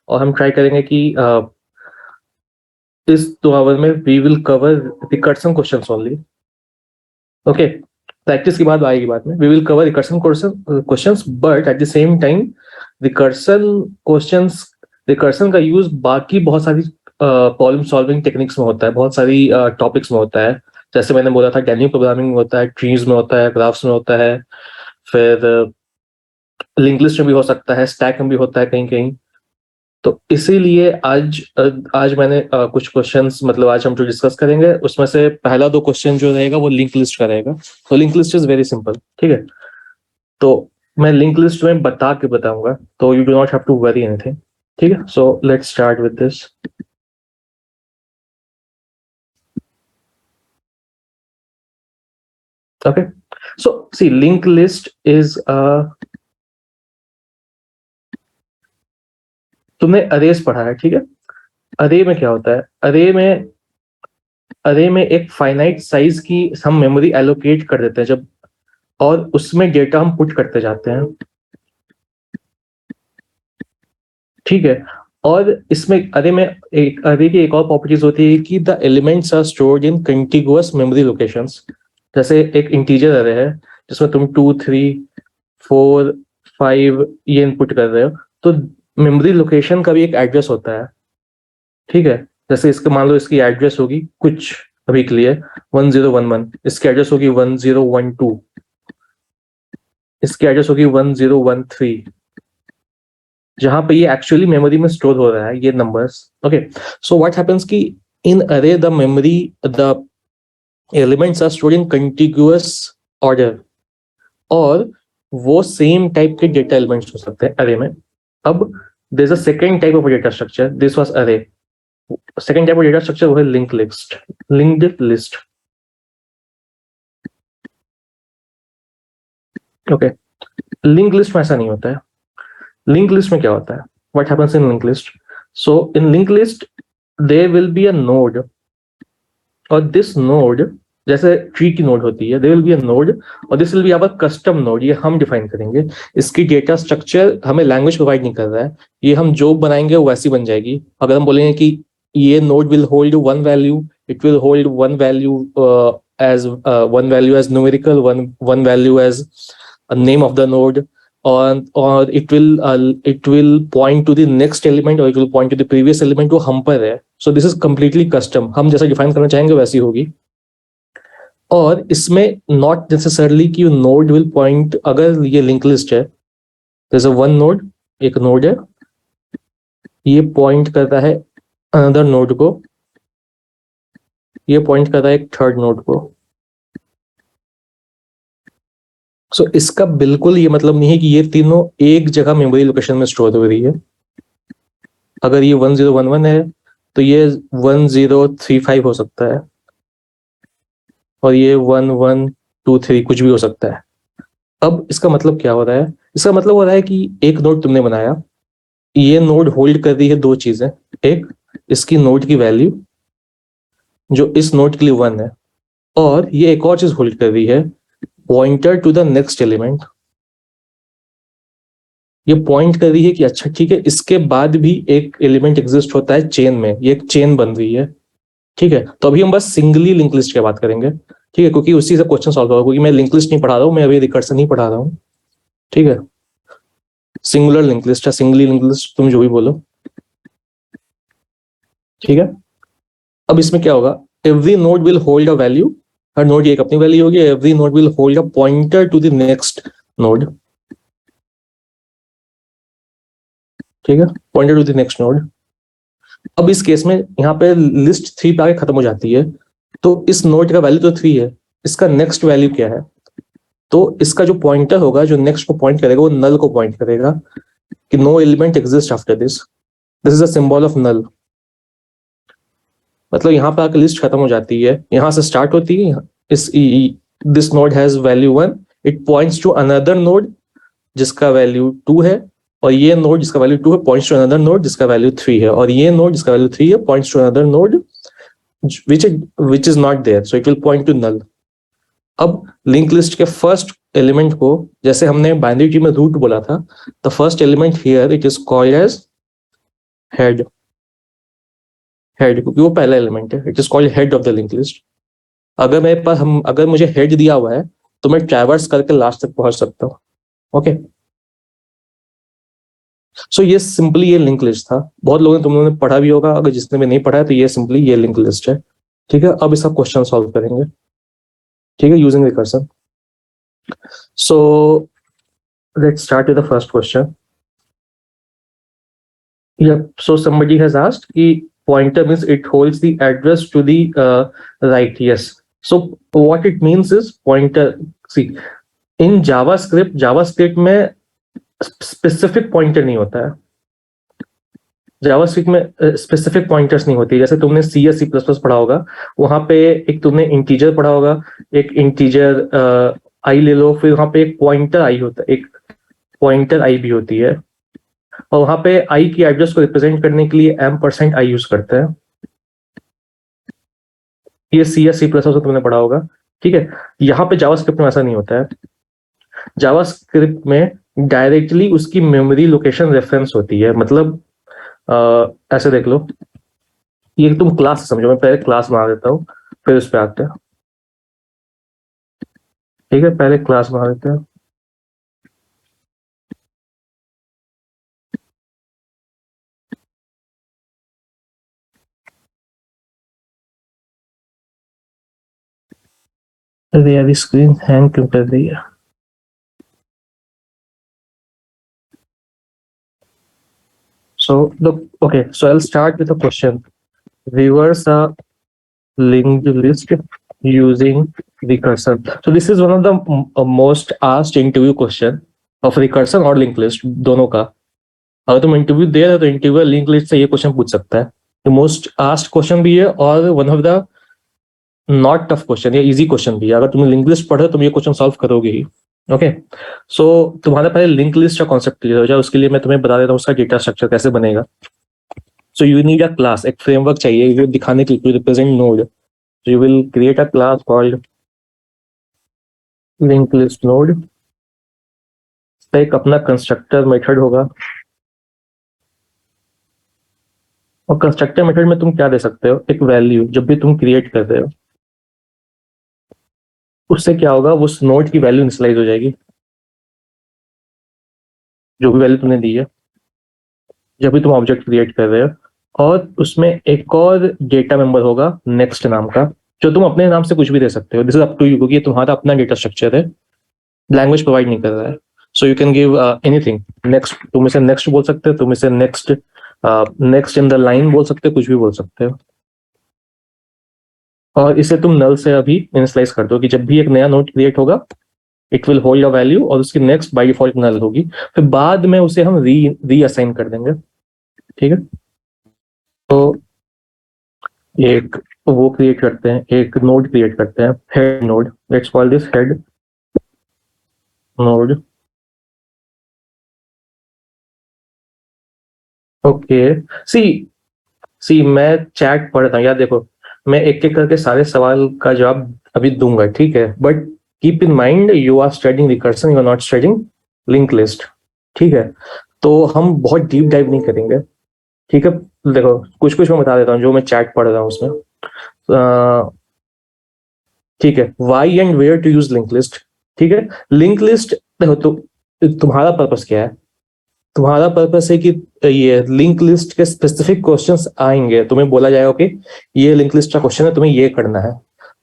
और हम ट्राई करेंगे कि इस 2 आवर में we will cover recursion questions only. Okay, practice की बात आएगी बाद में। We will cover recursion questions, but at the same time recursion का यूज बाकी बहुत सारी प्रॉब्लम सॉल्विंग टेक्निक्स में होता है, बहुत सारी टॉपिक्स में होता है। जैसे मैंने बोला था, डायनेमिक प्रोग्रामिंग में होता है, ट्रीज में होता है, ग्राफ्स में होता है, फिर लिंक लिस्ट में भी हो सकता है, स्टैक में भी होता है कहीं कहीं। तो इसीलिए आज मैंने कुछ क्वेश्चंस, मतलब आज हम जो डिस्कस करेंगे उसमें से पहला 2 क्वेश्चन जो रहेगा वो लिंक लिस्ट का रहेगा। तो link list is very simple, ठीक है। तो मैं लिंक लिस्ट में बता के बताऊंगा, तो you do not have to worry anything, ठीक है। So let's start with this. Okay, so C link list is तुमने अरेज पढ़ा है, ठीक है। अरे में क्या होता है? अरे में एक फाइनाइट साइज की हम मेमोरी एलोकेट कर देते हैं जब, और उसमें डेटा हम पुट करते जाते हैं, ठीक है। और इसमें अरे की एक और प्रॉपर्टीज होती है कि the elements are stored in contiguous memory locations. जैसे एक इंटीजर अरे है जिसमें तुम 2, 3, 4, 5 ये इनपुट कर रहे हो, तो मेमोरी लोकेशन का भी एक एड्रेस होता है, ठीक है। जैसे इसका मान लो इसकी एड्रेस होगी कुछ, अभी के लिए 1011, इसकी एड्रेस होगी 1012, इसकी एड्रेस होगी 1013, जहां पे ये एक्चुअली मेमोरी में स्टोर हो रहा है ये numbers. Okay, so what happens कि in array the elements are stored in contiguous order, और वो सेम टाइप के डेटा एलिमेंट्स हो सकते हैं अरे में। अब there is a second type of data structure, this was array. Second type of data structure वो है linked list. Okay, link list में ऐसा नहीं होता है। लिंक लिस्ट में क्या होता है? What happens in link list? So in link list there will be a node, और दिस नोड जैसे ट्री की नोड होती है, there will be a node, और this will be our custom node, ये हम डिफाइन करेंगे। इसकी डेटा स्ट्रक्चर हमें लैंग्वेज प्रोवाइड नहीं कर रहा है, ये हम जो बनाएंगे वो वैसी बन जाएगी। अगर हम बोलेंगे कि ये node will hold one value, it will hold one value as numerical, one value as name of the node, or it will point to the next element, or it will point to the previous element, वो हम पर है। so this is completely custom, हम जैसा define करना चाहेंगे वैसी होगी। और इसमें नॉट नेसेसरली कि नोड विल पॉइंट, अगर ये लिंक लिस्ट है, जैसे वन नोड, एक नोड है, ये पॉइंट करता है अनदर नोड को, ये पॉइंट करता है एक थर्ड नोड को। सो इसका बिल्कुल ये मतलब नहीं है कि ये तीनों एक जगह मेमोरी लोकेशन में स्टोर हो रही है। अगर ये 1011 है तो ये 1035 हो सकता है, और ये 1123 कुछ भी हो सकता है। अब इसका मतलब क्या हो रहा है? इसका मतलब हो रहा है कि एक नोड तुमने बनाया, ये नोड होल्ड कर रही है 2 चीजें। एक, इसकी नोड की वैल्यू जो इस नोड के लिए 1 है, और ये एक और चीज होल्ड कर रही है, pointer to the next element. ये पॉइंट कर रही है कि अच्छा ठीक है, इसके बाद भी एक एलिमेंट एग्जिस्ट होता है चेन में, ये एक चेन बन रही है, ठीक है। तो अभी हम बस सिंगली लिंक लिस्ट की बात करेंगे, ठीक है, क्योंकि उसी से क्वेश्चन सॉल्व होगा, क्योंकि मैं लिंक लिस्ट नहीं पढ़ा रहा हूँ, मैं अभी रिकर्सन ही पढ़ा रहा हूँ, ठीक है। सिंगुलर लिंक लिस्ट या सिंगली लिंक लिस्ट, तुम जो भी बोलो, ठीक है। अब इसमें क्या होगा? Every node will hold a value, हर नोड की एक अपनी वैल्यू होगी, every node will hold a pointer to the next node, ठीक है, pointer to the next node. अब इस केस में यहाँ पे लिस्ट 3 पे आके खत्म हो जाती है, तो इस नोड का वैल्यू तो 3 है, इसका नेक्स्ट वैल्यू क्या है? तो इसका जो पॉइंटर होगा, जो नेक्स्ट को पॉइंट करेगा, वो नल को पॉइंट करेगा कि no element exist after this, this is a symbol of null. मतलब यहाँ पे आके लिस्ट खत्म हो जाती है, यहाँ से स्टार्ट होती है, इस this node has value 1, it points to another node जिसका वैल्यू 2 है, और ये नोड जिसका वैल्यू 2 है पॉइंट्स टू अनदर नोड जिसका वैल्यू 3 है, और ये नोड जिसका वैल्यू 3 है points to another node which is not there, so it will point to null। अब लिंक लिस्ट के फर्स्ट एलिमेंट को, जैसे हमने बाइनरी ट्री में रूट बोला था, the first element here it is called as head, head क्योंकि वो पहला एलिमेंट है, it is called head of the link list. अगर मेरे पास हम अगर मुझे हेड दिया हुआ है तो मैं ट्रैवर्स करके लास्ट तक पहुंच सकता हूँ। ओके, सो ये सिंपली ये लिंक लिस्ट था। बहुत लोगों ने तुम लोगों ने पढ़ा भी होगा, अगर जिसने भी नहीं पढ़ा है तो ये सिंपली ये लिंक लिस्ट है। ठीक है, अब इसका क्वेश्चन सॉल्व करेंगे। ठीक है, using recursion. So let's start with the first question. Yep. So somebody has asked कि pointer means it holds the address to the right. Yes. So what it means is pointer. See, in JavaScript में specific pointer नहीं होता है। JavaScript में specific pointers नहीं होती। जैसे तुमने सी या सी प्लस प्लस पढ़ा होगा, वहां पे एक तुमने इंटीजर पढ़ा होगा, एक इंटीजर आई ले लो, फिर वहां पे एक पॉइंटर आई होता है, एक पॉइंटर आई भी होती है, और वहां पे आई की एड्रेस को रिप्रेजेंट करने के लिए %i यूज करते हैं। ये सी या सी प्लस प्लस तुमने पढ़ा होगा। ठीक है, यहाँ पे जावास्क्रिप्ट में ऐसा नहीं होता है। जावास्क्रिप्ट में डायरेक्टली उसकी मेमोरी लोकेशन रेफरेंस होती है। मतलब ऐसे देख लो, ये तुम क्लास समझो, मैं पहले क्लास बना देता हूँ फिर उस पर आते हैं। ठीक है, पहले क्लास बना देते हैं। अरे यार स्क्रीन हैंग क्यों कर रही है? So look, okay, so I'll start with a question. Reverse a linked list using recursion. So this is one of the most asked interview question of recursion और linked list दोनों का। अगर तुम interview दे रहे हो तो इंटरव्यू लिंक लिस्ट से ये क्वेश्चन पूछ सकता है। मोस्ट आस्क्ड क्वेश्चन भी है और one of the not tough question, ये इजी क्वेश्चन भी है। अगर तुम लिंक लिस्ट पढ़ो तुम ये क्वेश्चन सॉल्व करोगे ही। ओके, सो तुम्हारा पहले लिंक लिस्ट का कॉन्सेप्ट क्लियर हो जाए, उसके लिए मैं तुम्हें बता देता हूँ उसका डेटा स्ट्रक्चर कैसे बनेगा। So you need a class, एक फ्रेमवर्क चाहिए दिखाने के लिए, represent node. You will create a class called link list node. एक अपना कंस्ट्रक्टर मेथड होगा, और कंस्ट्रक्टर मेथड में तुम क्या दे सकते हो, एक वैल्यू। जब भी तुम क्रिएट कर रहे हो उससे क्या होगा, उस नोड की वैल्यू इनिशियलाइज हो जाएगी, जो भी वैल्यू तुमने दी है जब भी तुम ऑब्जेक्ट क्रिएट कर रहे हो। और उसमें एक और डेटा मेंबर होगा नेक्स्ट नाम का, जो तुम अपने नाम से कुछ भी दे सकते हो। This is up to you, क्योंकि ये तुम्हारा अपना डेटा स्ट्रक्चर है, लैंग्वेज प्रोवाइड नहीं कर रहा है। So you can give anything. Next, तुम इसे नेक्स्ट बोल सकते हो, तुम इसे next next in the line बोल सकते हो, कुछ भी बोल सकते हो। और इसे तुम नल से अभी इनिशियलाइज कर दो कि जब भी एक नया नोड क्रिएट होगा it will hold a value, और उसकी नेक्स्ट बाय डिफॉल्ट नल होगी। फिर बाद में उसे हम री असाइन कर देंगे। ठीक है, तो एक वो क्रिएट करते हैं, एक नोड क्रिएट करते हैं, head node. Let's call this head node. Okay, see see मैं चैट पढ़ रहा हूँ यार, देखो मैं एक एक करके सारे सवाल का जवाब अभी दूंगा, ठीक है? But keep in mind you are studying recursion, you are not studying link list. ठीक है, तो हम बहुत डीप डाइव नहीं करेंगे। ठीक है, देखो कुछ कुछ मैं बता देता हूँ जो मैं चैट पढ़ रहा हूँ उसमें। ठीक है, why and where to use link list. ठीक है, लिंक लिस्ट देखो तो तुम्हारा पर्पस क्या है? तुम्हारा पर्पस है कि ये लिंक लिस्ट के स्पेसिफिक क्वेश्चंस आएंगे, तुम्हें बोला जाएगा ओके ये लिंक लिस्ट का क्वेश्चन है, तुम्हें ये करना है।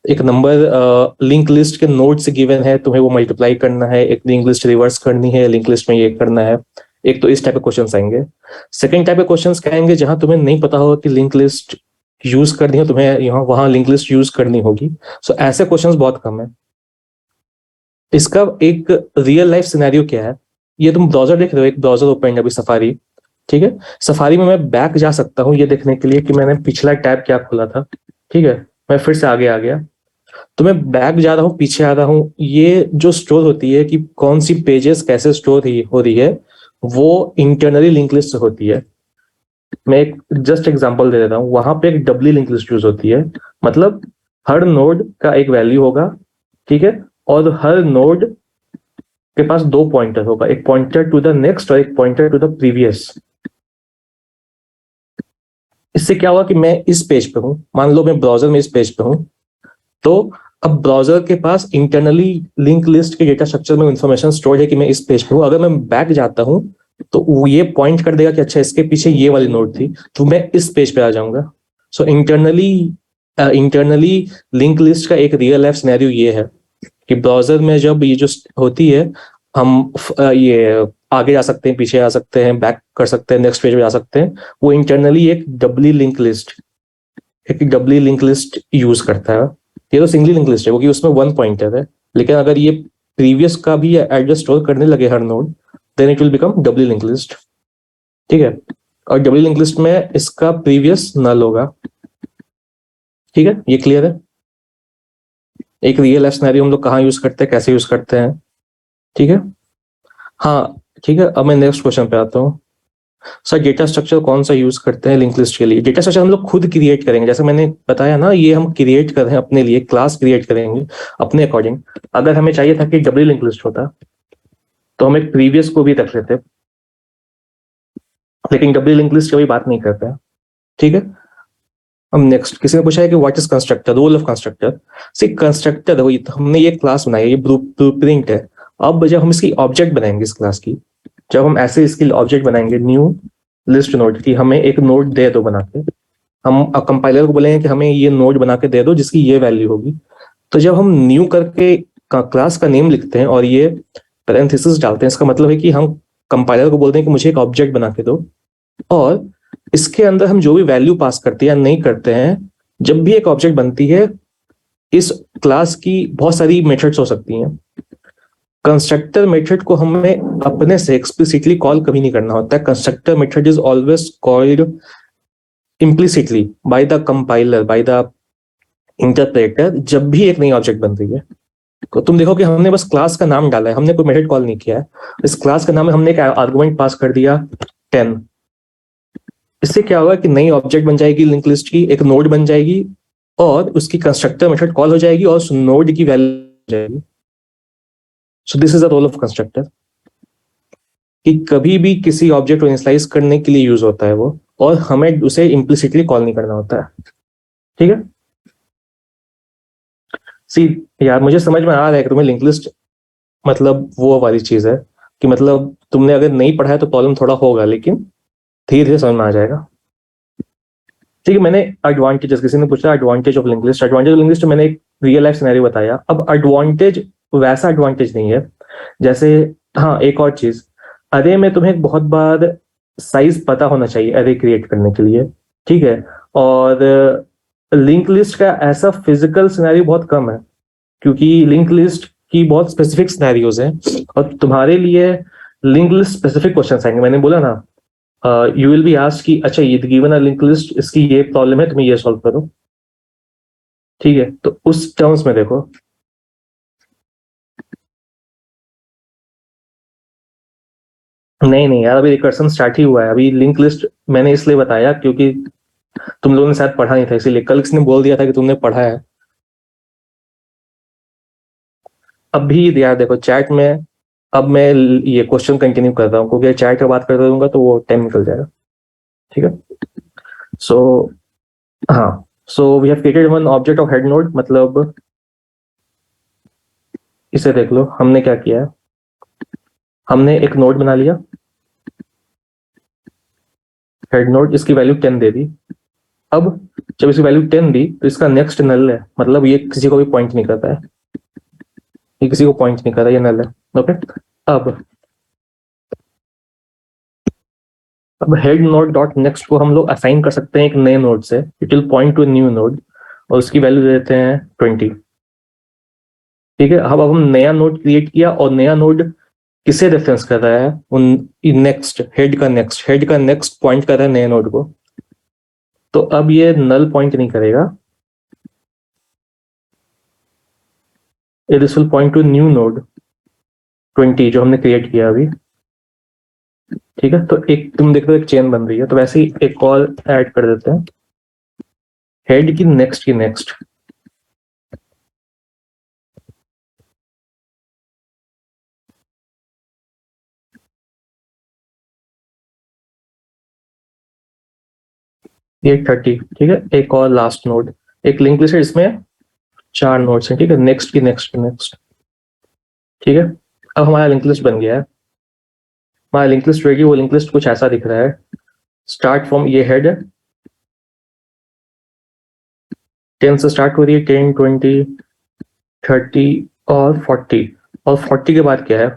एक नंबर लिंक लिस्ट के नोड से गिवन है, तुम्हें वो मल्टीप्लाई करना है, एक लिंक लिस्ट रिवर्स करनी है, लिंक लिस्ट में ये करना है। एक तो इस टाइप के क्वेश्चंस आएंगे। सेकंड टाइप के क्वेश्चंस क्या आएंगे, जहां तुम्हें नहीं पता होगा कि लिंक लिस्ट यूज करनी है, तुम्हें यहाँ वहां लिंक लिस्ट यूज करनी होगी। सो ऐसे क्वेश्चंस बहुत कम है। इसका एक रियल लाइफ सिनेरियो क्या है, ये तुम ब्राउजर देख रहे हो, एक ब्राउजर ओपन है अभी सफारी। ठीक है, सफारी में मैं बैक जा सकता हूँ ये देखने के लिए कि मैंने पिछला टैब क्या खोला था। ठीक है, मैं फिर से आगे आ गया, तो मैं बैक जा रहा हूँ, पीछे आ रहा हूँ। ये जो स्टोर होती है कि कौन सी पेजेस कैसे स्टोर हो रही है, वो इंटरनली लिंक लिस्ट से होती है। मैं एक जस्ट एग्जांपल दे देता हूँ, वहां पे एक डबली लिंक लिस्ट यूज होती है। मतलब हर नोड का एक वैल्यू होगा, ठीक है, और हर नोड के पास दो पॉइंटर होगा, एक पॉइंटर टू द नेक्स्ट और एक पॉइंटर टू द प्रीवियस। इससे क्या हुआ कि मैं इस पेज पे हूँ, मान लो मैं ब्राउजर में इस पेज पे हूँ, तो अब ब्राउजर के पास इंटरनली लिंक लिस्ट के डेटा स्ट्रक्चर में इंफॉर्मेशन स्टोर है कि मैं इस पेज पे हूँ। अगर मैं बैक जाता हूँ तो वो ये पॉइंट कर देगा कि अच्छा इसके पीछे ये वाली नोड थी, तो मैं इस पेज पे आ जाऊंगा। सो इंटरनली लिंक लिस्ट का एक रियल लाइफ सिनेरियो ये है कि ब्राउजर में जब ये जो होती है, हम ये आगे जा सकते हैं, पीछे आ सकते हैं, बैक कर सकते हैं, नेक्स्ट पेज पे जा सकते हैं। वो इंटरनली एक डबली लिंक लिस्ट यूज करता है। ये तो सिंगली लिंक लिस्ट है क्योंकि उसमें वन पॉइंटर है, लेकिन अगर ये प्रीवियस का भी एड्रेस स्टोर करने लगे हर node, then it will become doubly link list. ठीक है, और डबली लिंक लिस्ट में इसका प्रीवियस नल होगा। ठीक है, ये क्लियर है? एक रियल लाइफ सिनेरियो हम लोग कहाँ यूज करते हैं, कैसे यूज करते हैं। ठीक है, हाँ ठीक है। अब मैं नेक्स्ट क्वेश्चन पे आता हूँ। सर डेटा स्ट्रक्चर कौन सा यूज करते हैं लिंक लिस्ट के लिए? डेटा स्ट्रक्चर हम लोग खुद क्रिएट करेंगे, जैसे मैंने बताया ना, ये हम क्रिएट कर रहे हैं अपने लिए, क्लास क्रिएट करेंगे अपने अकॉर्डिंग। अगर हमें चाहिए था कि डबली लिंक लिस्ट होता तो हम एक प्रीवियस को भी रख लेते, लेकिन डबली लिंक लिस्ट की बात नहीं करते हैं। ठीक है, अब नेक्स्ट किसी ने पूछा है कि what is constructor, role of constructor. See constructor, हमने ये क्लास बनाई है, ये ब्लूप्रिंट है। अब जब हम इसकी ऑब्जेक्ट बनाएंगे इस क्लास की, जब हम ऐसे इसकी ऑब्जेक्ट बनाएंगे न्यू लिस्ट नोड की, हमें एक नोड दे दो बना के, हम कंपाइलर को बोलेंगे कि हमें ये नोड बना के दे दो जिसकी ये वैल्यू होगी। तो जब हम न्यू करके क्लास का नेम लिखते हैं और ये पैरेंथेसिस डालते हैं, इसका मतलब है कि हम कंपाइलर को बोलते हैं कि मुझे एक ऑब्जेक्ट बना के दो, और इसके अंदर हम जो भी वैल्यू पास करते हैं या नहीं करते हैं, जब भी एक ऑब्जेक्ट बनती है, इस क्लास की बहुत सारी मेथड्स हो सकती हैं। कंस्ट्रक्टर मेथड को हमें अपने से एक्सप्लिसिटली कॉल कभी नहीं करना होता है। Constructor method is always called implicitly by the compiler, by the interpreter, जब भी एक नई ऑब्जेक्ट बन रही है। तो तुम देखो कि हमने बस क्लास का नाम डाला है, हमने कोई मेथड कॉल नहीं किया है। इस क्लास का नाम में हमने एक आर्गुमेंट पास कर दिया 10। इससे क्या होगा कि नई ऑब्जेक्ट बन जाएगी लिंक लिस्ट की, एक नोड बन जाएगी, और उसकी कंस्ट्रक्टर मेथड कॉल हो जाएगी और उस नोड की वैल्यू जाएगी। So this is the role of constructor, कि कभी भी किसी ऑब्जेक्ट को इनिशियलाइज करने के लिए यूज होता है वो, और हमें उसे इम्प्लिसिटली कॉल नहीं करना होता है। ठीक है, सी यार मुझे समझ में आ रहा है कि तुम्हें लिंक लिस्ट मतलब वो वाली चीज है कि मतलब तुमने अगर नहीं पढ़ा है तो प्रॉब्लम थोड़ा होगा, लेकिन धीरे धीरे समझ में आ जाएगा। ठीक है, मैंने एडवांटेजेस, किसी ने पूछा advantage of link list, advantage of link list मैंने एक रियल लाइफ सिनेरियो बताया। अब एडवांटेज वैसा एडवांटेज नहीं है जैसे, हाँ एक और चीज, अरे में तुम्हें बहुत बार साइज पता होना चाहिए अरे क्रिएट करने के लिए। ठीक है, और लिंक लिस्ट का ऐसा फिजिकल सिनेरियो बहुत कम है, क्योंकि लिंक लिस्ट की बहुत स्पेसिफिक सिनेरियोज हैं, और तुम्हारे लिए लिंक लिस्ट स्पेसिफिक क्वेश्चन आएंगे। मैंने बोला ना, यू विल बी आस्क्ड कि अच्छा ये गिवन अ लिंक लिस्ट, इसकी ये प्रॉब्लम है, तुम्हें ये सॉल्व करो। ठीक है, तो उस टर्म्स में देखो। नहीं नहीं यार, अभी रिकर्सन स्टार्ट ही हुआ है। अभी लिंक लिस्ट मैंने इसलिए बताया क्योंकि तुम लोगों ने शायद पढ़ा नहीं था, इसीलिए कल किसने बोल दिया था कि तुमने पढ़ा है। अभी यार देखो चैट में, अब मैं ये क्वेश्चन कंटिन्यू कर रहा हूँ क्योंकि चैट पे बात करते रहूंगा तो वो टाइम निकल जाएगा। ठीक है, सो हाँ, so we have created one object of head node, मतलब इसे देख लो, हमने क्या किया है, हमने एक नोड बना लिया हेड नोड, इसकी वैल्यू 10 दे दी। अब जब इसकी वैल्यू 10 दी तो इसका नेक्स्ट नल है, मतलब ये किसी को भी पॉइंट नहीं करता है, ये किसी को पॉइंट नहीं कर रहा, ये नल है। ओके, अब अब हेड नोड डॉट नेक्स्ट को हम लोग असाइन कर सकते हैं एक नए नोड से, it will point two new node, और उसकी वैल्यू दे देते हैं 20। ठीक है, अब हम नया नोड क्रिएट किया, और नया नोड किसे रेफरेंस कर रहा है, उन नेक्स्ट हेड का नेक्स्ट पॉइंट कर रहा है नए नोड को। तो अब ये नल पॉइंट नहीं करेगा, this will point two new node 20 जो हमने क्रिएट किया अभी। ठीक है, तो एक तुम देखते हो एक चेन बन रही है, तो वैसे ही एक और ऐड कर देते हैं, हेड की नेक्स्ट। ये 30, ठीक है। एक और लास्ट नोड, एक लिंक लिस्ट है, इसमें 4 नोड्स हैं, ठीक है। नेक्स्ट की नेक्स्ट की नेक्स्ट, ठीक है। अब हमारा लिंक लिस्ट बन गया है, हमारा लिंक लिस्ट रेडी। वो लिंक लिस्ट कुछ ऐसा दिख रहा है। स्टार्ट फ्रॉम, ये हेड है, 10 से स्टार्ट हो रही है, 10, 20, 30 और 40। और 40 के बाद क्या है,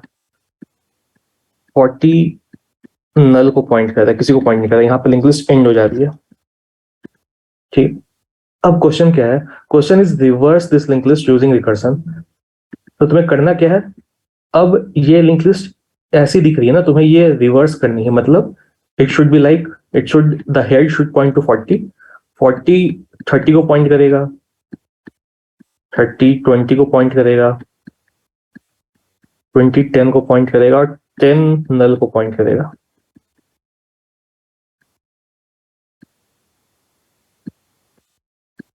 40 नल को पॉइंट कर रहा है, किसी को पॉइंट नहीं कर रहा है। यहाँ पर लिंक लिस्ट एंड हो जाती है, ठीक। अब क्वेश्चन क्या है, question is reverse this link list using recursion. तो तुम्हें करना क्या है, अब ये लिंक लिस्ट ऐसी दिख रही है ना, तुम्हें ये रिवर्स करनी है। मतलब it should be like, it should, the head should point two 40, 40 30 को पॉइंट करेगा, 30 20 को पॉइंट करेगा, 20 10 को पॉइंट करेगा, और 10 नल को पॉइंट करेगा।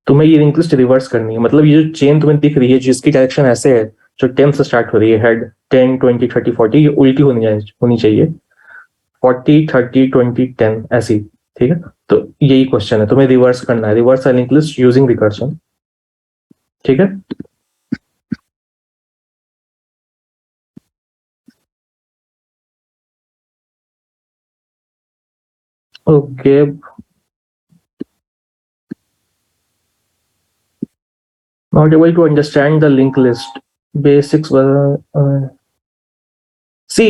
तुम्हें ये लिंक लिस्ट रिवर्स करनी है। मतलब ये जो चेन तुम्हें दिख रही है, जिसकी डायरेक्शन ऐसे है, जो 10 से स्टार्ट हो रही है, हेड 10 20 30 40, ये उल्टी होनी चाहिए, 40 30 20 10 ऐसी, ठीक है। तो यही क्वेश्चन है, तुम्हें रिवर्स करना है, reverse link list using recursion, ठीक है। Okay, not able to understand the link list basics. See,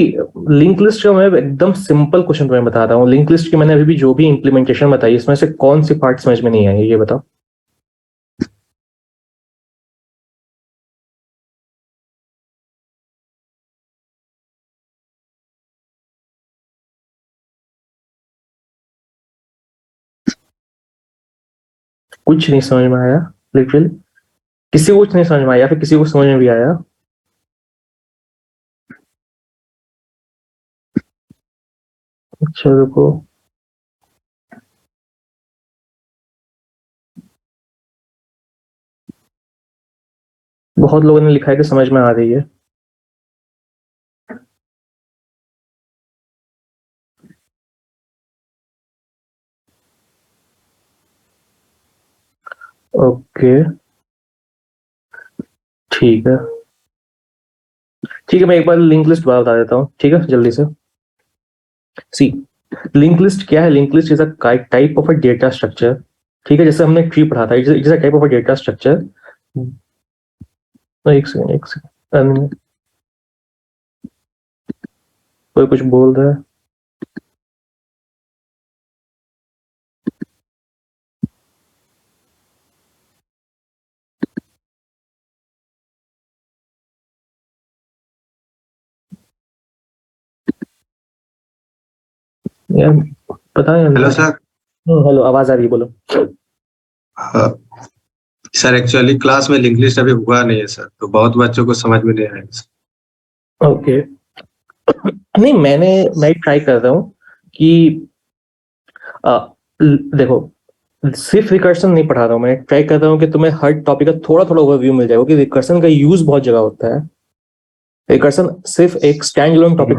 link list का मैं एकदम सिंपल क्वेश्चन तुम्हें बता रहा हूँ। लिंक लिस्ट की मैंने अभी भी जो भी इंप्लीमेंटेशन बताई, इसमें से कौन सी पार्ट समझ में नहीं आई, ये बताओ। कुछ नहीं समझ में आया, लिटरली किसी को कुछ नहीं समझ में आया, फिर किसी को समझ में भी आया। अच्छा रुको, बहुत लोगों ने लिखा है कि समझ में आ रही है। ओके, ठीक है, ठीक है। मैं एक बार लिंक लिस्ट बता देता हूँ, ठीक है, जल्दी से। सी, लिंक लिस्ट क्या है, link list is a type of a data structure, ठीक है। जैसे हमने ट्री पढ़ा था, it is a type of a data structure. एक सेकंड, एक सेकंड, कोई कुछ बोल रहा है। यार पता नहीं। Hello sir. हेलो, आवाज आ रही है, बोलो। सर एक्चुअली क्लास में लिंक लिस्ट अभी हुआ नहीं है सर, तो बहुत बच्चों को समझ में नहीं आया सर। ओके, नहीं, मैं ट्राई कर रहा हूँ कि देखो, सिर्फ रिकर्सन नहीं पढ़ा रहा हूँ मैं, ट्राई कर रहा हूँ कि तुम्हें हर टॉपिक का थोड़ा थोड़ा ओवरव्यू मिल जाएगा, कि रिकर्सन का यूज बहुत जगह होता है। रिकर्सन सिर्फ एक stand alone topic.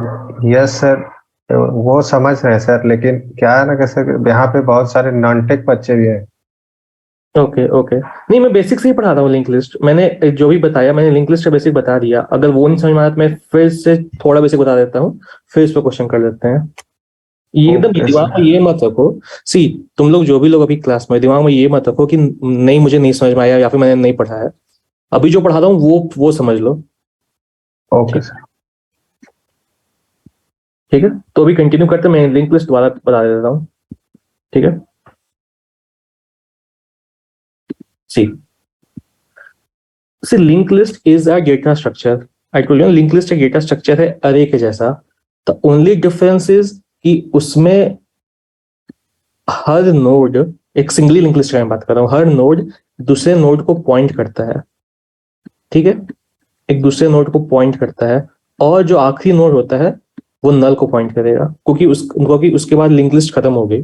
Yes sir, वो समझ रहे हैं सर, लेकिन क्या है ना कि सर यहाँ पे बहुत सारे नॉन टेक बच्चे भी हैं। ओके ओके, नहीं, मैं बेसिक से ही पढ़ा रहा हूँ। लिंक लिस्ट मैंने जो भी बताया, मैंने लिंक लिस्ट का बेसिक बता दिया। अगर वो नहीं समझ में आया तो मैं फिर से थोड़ा बेसिक बता देता हूँ, फिर इस पर क्वेश्चन कर लेते हैं। ये एकदम ओके दिमाग में सर। ये मत रखो। सी, तुम लोग जो भी लोग अभी क्लास में, दिमाग में ये मत रखो कि नहीं, मुझे नहीं समझ में आया या फिर मैंने नहीं पढ़ा है। अभी जो पढ़ा रहा हूँ वो समझ लो, ओके सर। ठीक है। तो अभी कंटिन्यू करते, मैं लिंक लिस्ट दोबारा बता देता हूँ, ठीक है। See, link list is a data structure. I told you, link list एक डेटा स्ट्रक्चर है अरे के जैसा। द ओनली डिफरेंस इज कि उसमें हर नोड, एक सिंगली लिंक लिस्ट की बात कर रहा हूँ, हर नोड दूसरे नोड को पॉइंट करता है, ठीक है। एक दूसरे नोड को पॉइंट करता है, और जो आखिरी नोड होता है वो नल को पॉइंट करेगा, क्योंकि उसके बाद लिंक लिस्ट खत्म हो गई।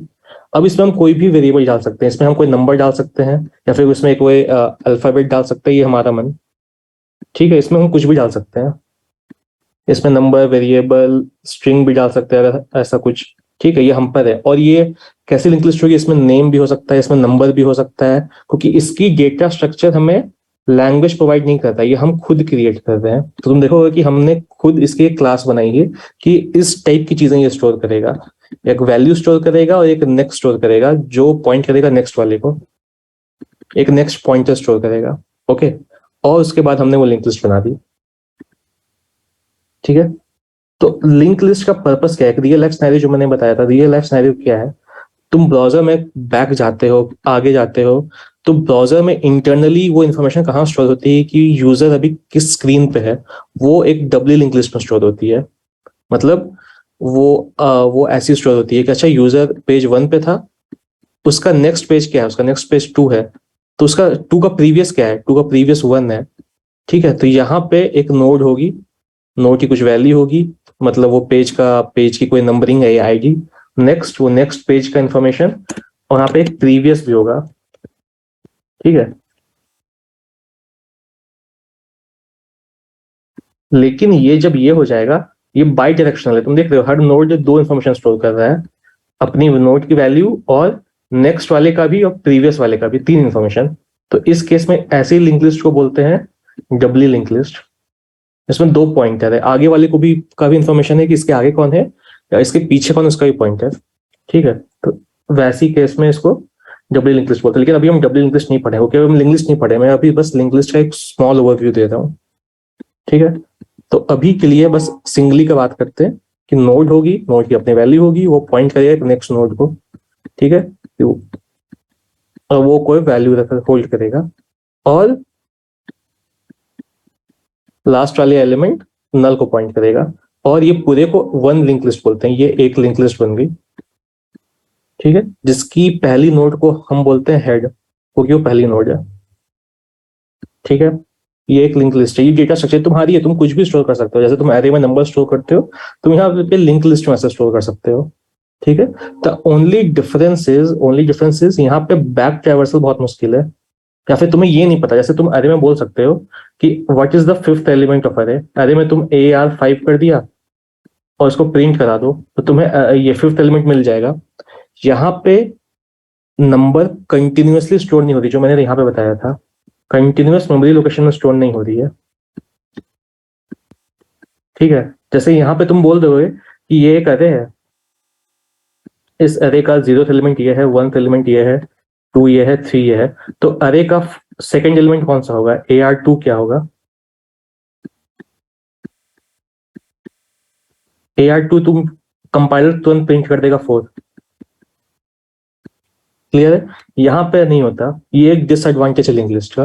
अब इसमें हम कोई भी वेरिएबल डाल सकते हैं, इसमें हम कोई नंबर डाल सकते हैं, या फिर इसमें कोई अल्फाबेट डाल सकते हैं, ये हमारा मन, ठीक है। इसमें हम कुछ भी डाल सकते हैं, इसमें नंबर, वेरिएबल, स्ट्रिंग भी डाल सकते हैं, अगर ऐसा कुछ ठीक है, ये हम पर है। और ये कैसी लिंक लिस्ट होगी, इसमें नेम भी हो सकता है, इसमें नंबर भी हो सकता है, क्योंकि इसकी डेटा स्ट्रक्चर हमें लैंग्वेज प्रोवाइड नहीं करता, ये हम खुद क्रिएट कर रहे हैं। तो तुम देखोगे कि हमने खुद इसकी एक क्लास बनाई है कि इस टाइप की चीजें ये स्टोर करेगा, एक वैल्यू स्टोर करेगा और एक नेक्स्ट स्टोर करेगा जो पॉइंट करेगा नेक्स्ट वाले को, एक नेक्स्ट पॉइंटर स्टोर करेगा। ओके, और उसके बाद हमने वो लिंक लिस्ट बना दी। ठीक है, तो लिंक लिस्ट का पर्पस क्या है? रियल लाइफ सिनेरियो जो मैंने बताया था, रियल लाइफ सिनेरियो क्या है, तुम ब्राउजर में बैक जाते हो, आगे जाते हो, तो ब्राउजर में इंटरनली वो इन्फॉर्मेशन कहाँ स्टोर होती है कि यूजर अभी किस स्क्रीन पे है, वो एक डब्ल्यू लिंक लिस्ट में स्टोर होती है। मतलब वो ऐसी स्टोर होती है कि अच्छा यूजर पेज 1 पे था, उसका नेक्स्ट पेज क्या है, उसका नेक्स्ट पेज 2 है, तो उसका 2 का प्रीवियस क्या है, 2 का प्रीवियस 1 है। ठीक है, तो यहाँ पे एक नोड होगी, नोड की कुछ वैल्यू होगी, मतलब वो पेज की कोई नंबरिंग है या आईडी, नेक्स्ट वो नेक्स्ट पेज का इंफॉर्मेशन, और यहाँ पे एक प्रीवियस भी होगा। ठीक है, लेकिन ये जब ये हो जाएगा, ये बाई डायरेक्शनल है। तुम देख रहे हो हर नोड 2 इन्फॉर्मेशन स्टोर कर रहा है, अपनी नोड की वैल्यू और नेक्स्ट वाले का भी और प्रीवियस वाले का भी, 3 इन्फॉर्मेशन। तो इस केस में ऐसी लिंक लिस्ट को बोलते हैं डब्ली लिंक लिस्ट। इसमें 2 पॉइंटर है, आगे वाले को भी का भी इंफॉर्मेशन है कि इसके आगे कौन है या इसके पीछे कौन, उसका भी पॉइंटर। ठीक है, तो वैसी केस में इसको डब्ली लिंक लिस्ट बोलते हैं। लेकिन अभी हम डब्ली लिंक लिस्ट नहीं पढ़े, ओके, हम लिंक लिस्ट नहीं पढ़े, मैं अभी बस लिंक लिस्ट का एक स्मॉल ओवरव्यू दे रहा हूँ। ठीक है, तो अभी के लिए बस सिंगली का बात करते हैं कि नोड होगी, नोड की अपनी वैल्यू होगी, वो पॉइंट करेगा नेक्स्ट नोड को। ठीक है, और वो कोई वैल्यू होल्ड करेगा, और लास्ट वाले एलिमेंट नल को पॉइंट करेगा, और ये पूरे को 1 लिंक लिस्ट बोलते हैं। ये एक लिंक लिस्ट बन गई। ठीक है, जिसकी पहली नोड को हम बोलते हैं हेड, क्योंकि वो पहली नोड है। ठीक है, ये एक लिंक लिस्ट है, ये डेटा स्ट्रक्चर तुम्हारी है, तुम कुछ भी स्टोर कर सकते हो। जैसे तुम एरे में नंबर स्टोर करते हो, तुम यहाँ पे लिंक लिस्ट में ऐसे स्टोर कर सकते हो। ठीक है, द ओनली डिफरेंस इज यहाँ पे बैक ट्रैवर्सल बहुत मुश्किल है, या फिर तुम्हें ये नहीं पता। जैसे तुम अरे में बोल सकते हो कि what is the 5th element of अरे, अरे में तुम AR5 कर दिया और इसको प्रिंट करा दो, तो तुम्हें ये 5th एलिमेंट मिल जाएगा। यहाँ पे नंबर कंटिन्यूअसली स्टोर नहीं होती, जो मैंने यहाँ पे बताया था, कंटिन्यूअस मेमोरी लोकेशन में स्टोर नहीं हो रही है। ठीक है, जैसे यहाँ पे तुम बोल दोगे कि ये एक अरे है, इस अरे का 0th एलिमेंट ये है, 1th एलिमेंट ये है, 2 ये है, 3 ये है, तो अरे का सेकंड एलिमेंट कौन सा होगा, AR2 क्या होगा, AR2 तुम कंपाइलर तुरंत प्रिंट कर देगा 4। क्लियर है, यहाँ पे नहीं होता, ये एक डिसएडवांटेज है लिंक लिस्ट का।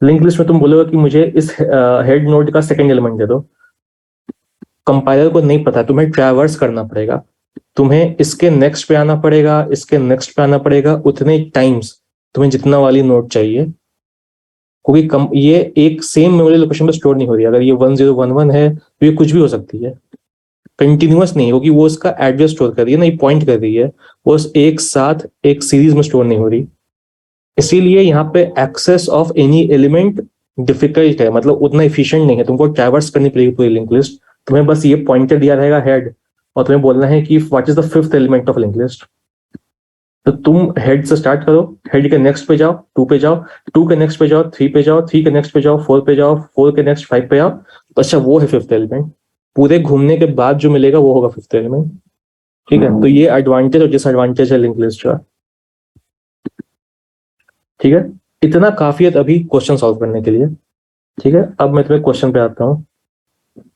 लिंक लिस्ट में तुम बोलोगे कि मुझे इस हेड नोड का सेकंड एलिमेंट दे दो, कंपाइलर को नहीं पता, तुम्हें ट्रैवर्स करना पड़ेगा, तुम्हें इसके नेक्स्ट पे आना पड़ेगा, इसके नेक्स्ट पे आना पड़ेगा, उतने टाइम्स तुम्हें जितना वाली नोड चाहिए, क्योंकि ये एक सेम मेमोरी लोकेशन पे स्टोर नहीं हो रही। अगर ये 1011 है तो ये कुछ भी हो सकती है, कंटिन्यूअस नहीं, क्योंकि वो उसका एड्रेस स्टोर कर रही है, नहीं पॉइंट कर रही है, वो एक साथ एक सीरीज में स्टोर नहीं हो रही। इसीलिए यहाँ पे access of any element difficult है, मतलब उतना इफिशिएंट नहीं है, तुमको ट्रैवर्स करनी पड़ेगी पूरी लिंक लिस्ट। तुम्हें बस ये पॉइंटर दिया रहेगा हेड, और तुम्हें बोलना है कि what is the 5th element of link list. तो तुम हेड से स्टार्ट करो, हेड के नेक्स्ट पे जाओ, 2 पे जाओ, 2 के नेक्स्ट पे जाओ, 3 पे जाओ, 3 के नेक्स्ट पे जाओ, 4 पे जाओ, 4 के नेक्स्ट 5 पे आओ, तो अच्छा वो है 5th एलिमेंट। पूरे घूमने के बाद जो मिलेगा वो होगा 5th एलिमेंट। ठीक है, तो ये एडवांटेज और डिसएडवांटेज है लिंक लिस्ट का। ठीक है, इतना काफी है अभी क्वेश्चन सॉल्व करने के लिए। ठीक है, अब मैं तुम्हें क्वेश्चन पे आता हूँ।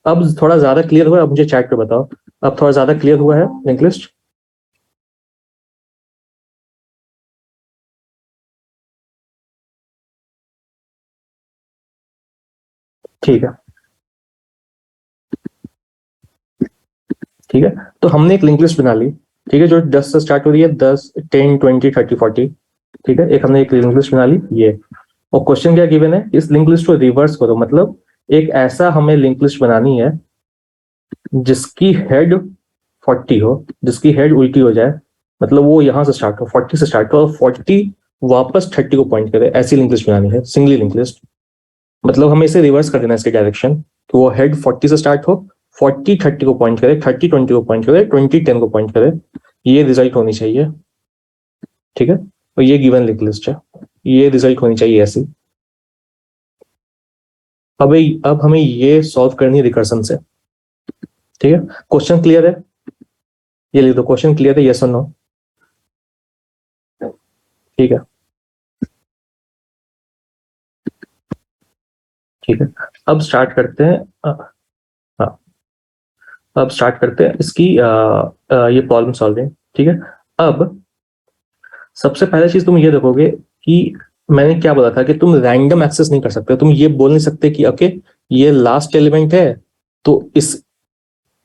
अब थोड़ा ज्यादा क्लियर हुआ, अब मुझे चैट पे बताओ, अब थोड़ा ज्यादा क्लियर हुआ है लिंक लिस्ट? ठीक है, ठीक है, तो हमने एक लिंक लिस्ट बना ली। ठीक है, जो 10 से स्टार्ट हो रही है, 10, 10, 20, 30, 40। ठीक है, एक हमने एक लिंक लिस्ट बना ली ये, और क्वेश्चन क्या गिवन है, इस लिंक लिस्ट को रिवर्स करो। मतलब एक ऐसा हमें लिंक लिस्ट बनानी है जिसकी हेड 40 हो, जिसकी हेड उल्टी हो जाए, मतलब वो यहां से स्टार्ट हो, 40 से स्टार्ट हो और 40 वापस 30 को पॉइंट करे, ऐसी लिंक लिस्ट बनानी है, सिंगली लिंक लिस्ट। मतलब हमें इसे रिवर्स कर देना है, इसके डायरेक्शन, कि वो हेड 40 से स्टार्ट हो, 40 30 को पॉइंट करे, 30 20 को पॉइंट करे, 20 10 को पॉइंट करे, ये रिजल्ट होनी चाहिए, ठीक है। और ये गिवन लिंक लिस्ट है, ये रिजल्ट होनी चाहिए ऐसी। अब हमें ये सॉल्व करनी है रिकर्सन से, ठीक है। क्वेश्चन क्लियर है, ये लिख दो, क्वेश्चन क्लियर है, यस और नो, ठीक है, ठीक है। अब स्टार्ट करते हैं, हाँ, अब स्टार्ट करते हैं इसकी ये प्रॉब्लम सॉल्विंग, ठीक है। अब सबसे पहले चीज तुम ये देखोगे कि मैंने क्या बोला था कि तुम रैंडम एक्सेस नहीं कर सकते, तुम ये बोल नहीं सकते कि ओके ये लास्ट एलिमेंट है तो इस,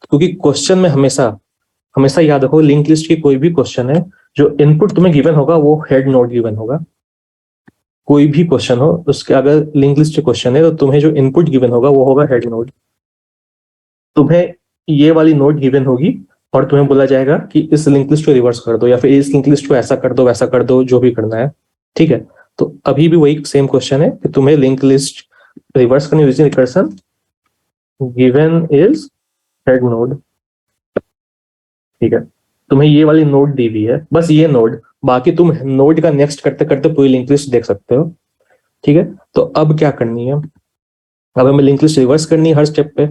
क्योंकि क्वेश्चन में हमेशा याद रखो लिंक लिस्ट की कोई भी क्वेश्चन है, जो इनपुट तुम्हें गिवन होगा वो हेड नोड गिवन होगा। कोई भी क्वेश्चन हो उसके अगर लिंक लिस्ट क्वेश्चन है तो तुम्हें जो इनपुट गिवन होगा वो होगा हेड नोड। तुम्हें ये वाली नोड गिवन होगी और तुम्हें बोला जाएगा कि इस लिंक लिस्ट को रिवर्स कर दो या फिर इस लिंक लिस्ट को ऐसा कर दो वैसा कर दो, जो भी करना है, ठीक है। तो अभी भी वही सेम क्वेश्चन है कि तुम्हें लिंक लिस्ट रिवर्स करनी using recursion, given is head nod, ठीक है। तुम्हें ये वाली नोड दी हुई है, बस ये नोड, बाकी तुम नोड का नेक्स्ट करते करते पूरी लिंक लिस्ट देख सकते हो, ठीक है। तो अब क्या करनी है, अब हमें लिंक लिस्ट रिवर्स करनी है हर स्टेप पे।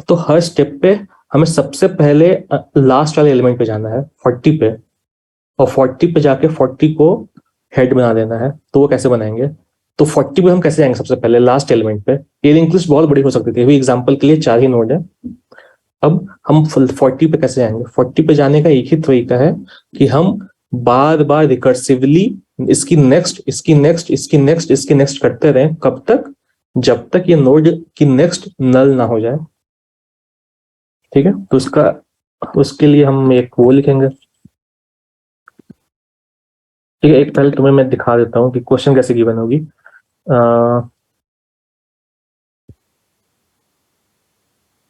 तो हर स्टेप पे हमें सबसे पहले लास्ट वाले एलिमेंट पे जाना है 40 पे, और 40 पे जाके 40 को हेड बना देना है। तो वो कैसे बनाएंगे, तो 40 पे हम कैसे जाएंगे, सबसे पहले लास्ट एलिमेंट पे। ये लिंक लिस्ट बहुत बड़ी हो सकती थी, अभी एग्जांपल के लिए 4 ही नोड है। अब हम 40 पे कैसे जाएंगे, 40 पे जाने का एक ही तरीका है कि हम बार बार रिकर्सिवली इसकी नेक्स्ट इसकी नेक्स्ट इसकी नेक्स्ट इसकी नेक्स्ट करते रहें, कब तक, जब तक ये नोड की नेक्स्ट नल ना हो जाए, ठीक है। तो उसके लिए हम एक वो लिखेंगे, ठीक है। एक पहले तुम्हें मैं दिखा देता हूँ कि क्वेश्चन कैसे गिवन होगी।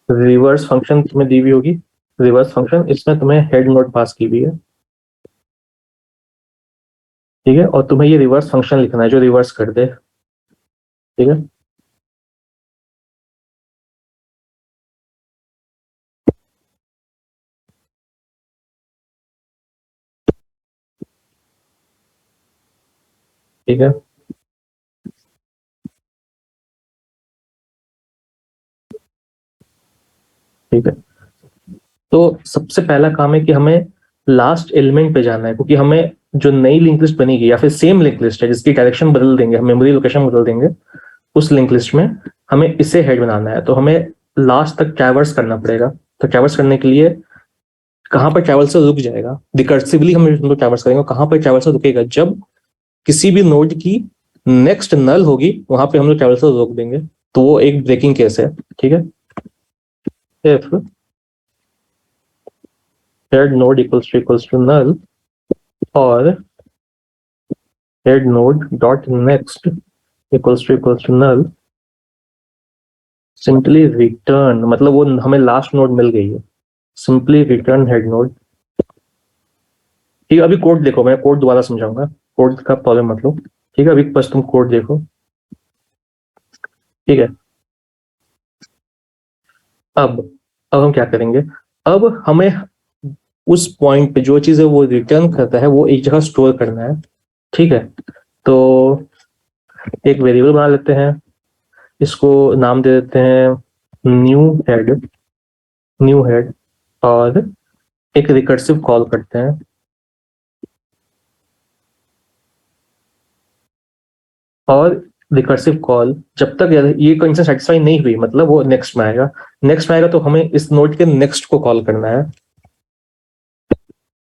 रिवर्स फंक्शन तुम्हें दी हुई होगी, रिवर्स फंक्शन, इसमें तुम्हें हेड नोड पास की हुई है, ठीक है। और तुम्हें ये रिवर्स फंक्शन लिखना है जो रिवर्स कर दे, ठीक है। ठीक है, ठीक है। तो सबसे पहला काम है कि हमें लास्ट एलिमेंट पे जाना है, क्योंकि हमें जो नई लिंक लिस्ट बनेगी या फिर सेम लिंक लिस्ट है जिसकी डायरेक्शन बदल देंगे, हम मेमोरी लोकेशन बदल देंगे, उस लिंक लिस्ट में हमें इसे हेड बनाना है। तो हमें लास्ट तक ट्रैवर्स करना पड़ेगा। तो ट्रैवर्स करने के लिए कहाँ पर ट्रैवल से रुक जाएगा, रिकर्सिवली हम ट्रैवर्स करेंगे। कहाँ पर ट्रैवल से रुकेगा, जब किसी भी नोड की नेक्स्ट नल होगी वहां पे हम लोग ट्रैवल से रोक देंगे। तो वो एक ब्रेकिंग केस है, ठीक है। If head node equals to null or head node dot next equals to null, simply return, मतलब वो हमें लास्ट नोड मिल गई है, simply return head node, ठीक है। अभी कोड देखो, मैं कोड दोबारा समझाऊंगा, कोड का प्रॉब्लम मत लो, ठीक है। अभी बस तुम कोड देखो, ठीक है। अब हम क्या करेंगे, अब हमें उस पॉइंट पे जो चीज है वो रिटर्न करता है वो एक जगह स्टोर करना है, ठीक है। तो एक वेरिएबल बना लेते हैं, इसको नाम दे देते हैं न्यू हेड, और एक रिकर्सिव कॉल करते हैं, और रिकर्सिव कॉल जब तक ये कंडीशन सेटिस्फाई नहीं हुई, मतलब वो नेक्स्ट में आएगा, तो हमें इस नोड के नेक्स्ट को कॉल करना है,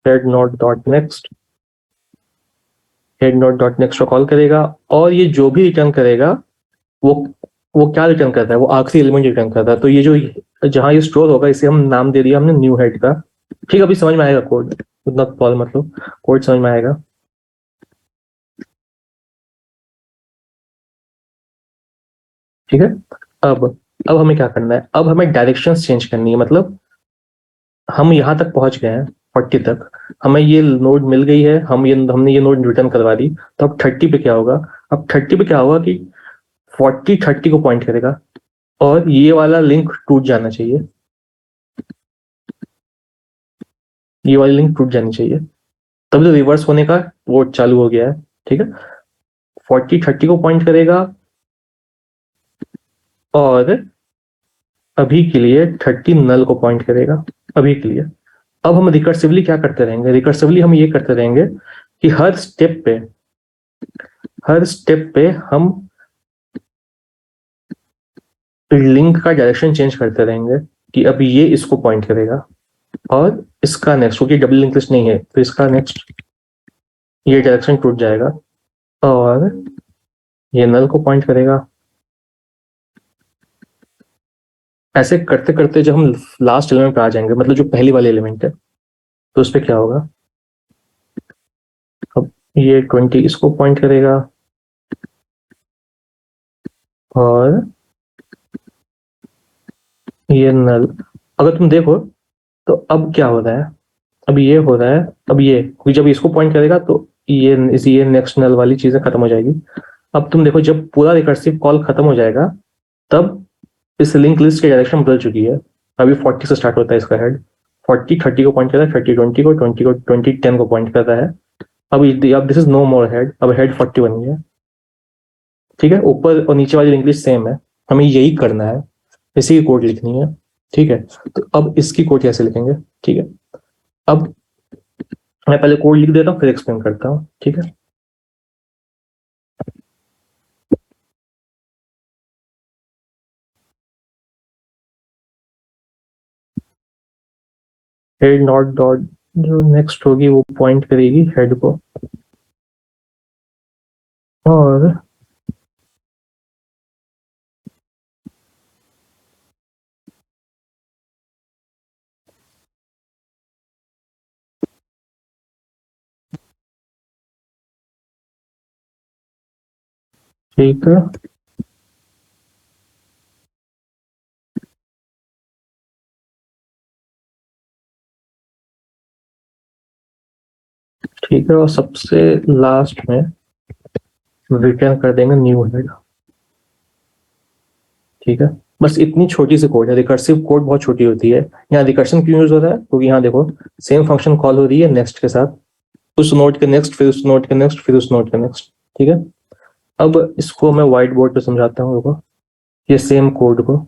हेड नोड डॉट नेक्स्ट को कॉल करेगा, और ये जो भी रिटर्न करेगा वो क्या रिटर्न करता है, वो आखिरी एलिमेंट रिटर्न करता है। तो ये जो जहां ये स्टोर होगा इसे हम नाम दे दिया हमने न्यू हेड का, ठीक है। अभी समझ में आएगा कोड, उतना प्रॉब्लम मतलब कोड समझ में आएगा, ठीक है। अब हमें क्या करना है, अब हमें डायरेक्शन चेंज करनी है, मतलब हम यहाँ तक पहुंच गए हैं 40 तक, हमें ये नोड मिल गई है, हमने ये नोड रिटर्न करवा दी। तो अब 30 पे क्या होगा, अब 30 पे क्या होगा कि 40 30 को पॉइंट करेगा और ये वाला लिंक टूट जाना चाहिए, ये वाली लिंक टूट जानी चाहिए, तब जो रिवर्स होने का वो चालू हो गया है। ठीक है, 40 30 को पॉइंट करेगा और अभी के लिए 30 नल को पॉइंट करेगा अभी के लिए। अब हम रिकर्सिवली क्या करते रहेंगे, रिकर्सिवली हम ये करते रहेंगे कि हर स्टेप पे हम लिंक का डायरेक्शन चेंज करते रहेंगे कि अब ये इसको पॉइंट करेगा और इसका नेक्स्ट, क्योंकि डबल लिंक लिस्ट नहीं है तो इसका नेक्स्ट ये डायरेक्शन टूट जाएगा और ये नल को पॉइंट करेगा। ऐसे करते करते जब हम लास्ट एलिमेंट पे आ जाएंगे, मतलब जो पहली वाली एलिमेंट है, तो उस पर क्या होगा, अब ये 20 इसको पॉइंट करेगा और ये नल। अगर तुम देखो तो अब क्या हो रहा है, अब ये हो रहा है, अब ये जब इसको पॉइंट करेगा तो ये नेक्स्ट नल वाली चीजें खत्म हो जाएगी। अब तुम देखो जब पूरा रिकर्सिव कॉल खत्म हो जाएगा तब इस लिंक लिस्ट की डायरेक्शन बदल चुकी है। अभी 40 से स्टार्ट होता है इसका हेड, 40 30 को पॉइंट कर रहा है, 30 20 को, 20 10 को पॉइंट कर रहा है। अब this is no more head, अब हेड 40 बन गया। ठीक है, ऊपर और नीचे वाली लिंक लिस्ट सेम है, हमें यही करना है, इसी की कोड लिखनी है। ठीक है, तो अब इसकी कोड कैसे लिखेंगे। ठीक है, अब मैं पहले कोड लिख देता हूँ फिर एक्सप्लेन करता हूँ। ठीक है, हेड नॉट डॉट जो नेक्स्ट होगी वो पॉइंट करेगी हेड को और ठीक है, ठीक है, और सबसे लास्ट में रिटर्न कर देंगे न्यू हेड। ठीक है, बस इतनी छोटी सी कोड है, रिकर्सिव कोड बहुत छोटी होती है। यहाँ रिकर्शन क्यों यूज हो रहा है, क्योंकि यहाँ देखो सेम फंक्शन कॉल हो रही है नेक्स्ट के साथ, उस नोड के नेक्स्ट, फिर उस नोड के नेक्स्ट, फिर उस नोड के नेक्स्ट। ठीक है, अब इसको मैं व्हाइट बोर्ड पे समझाता हूँ, देखो ये सेम कोड को,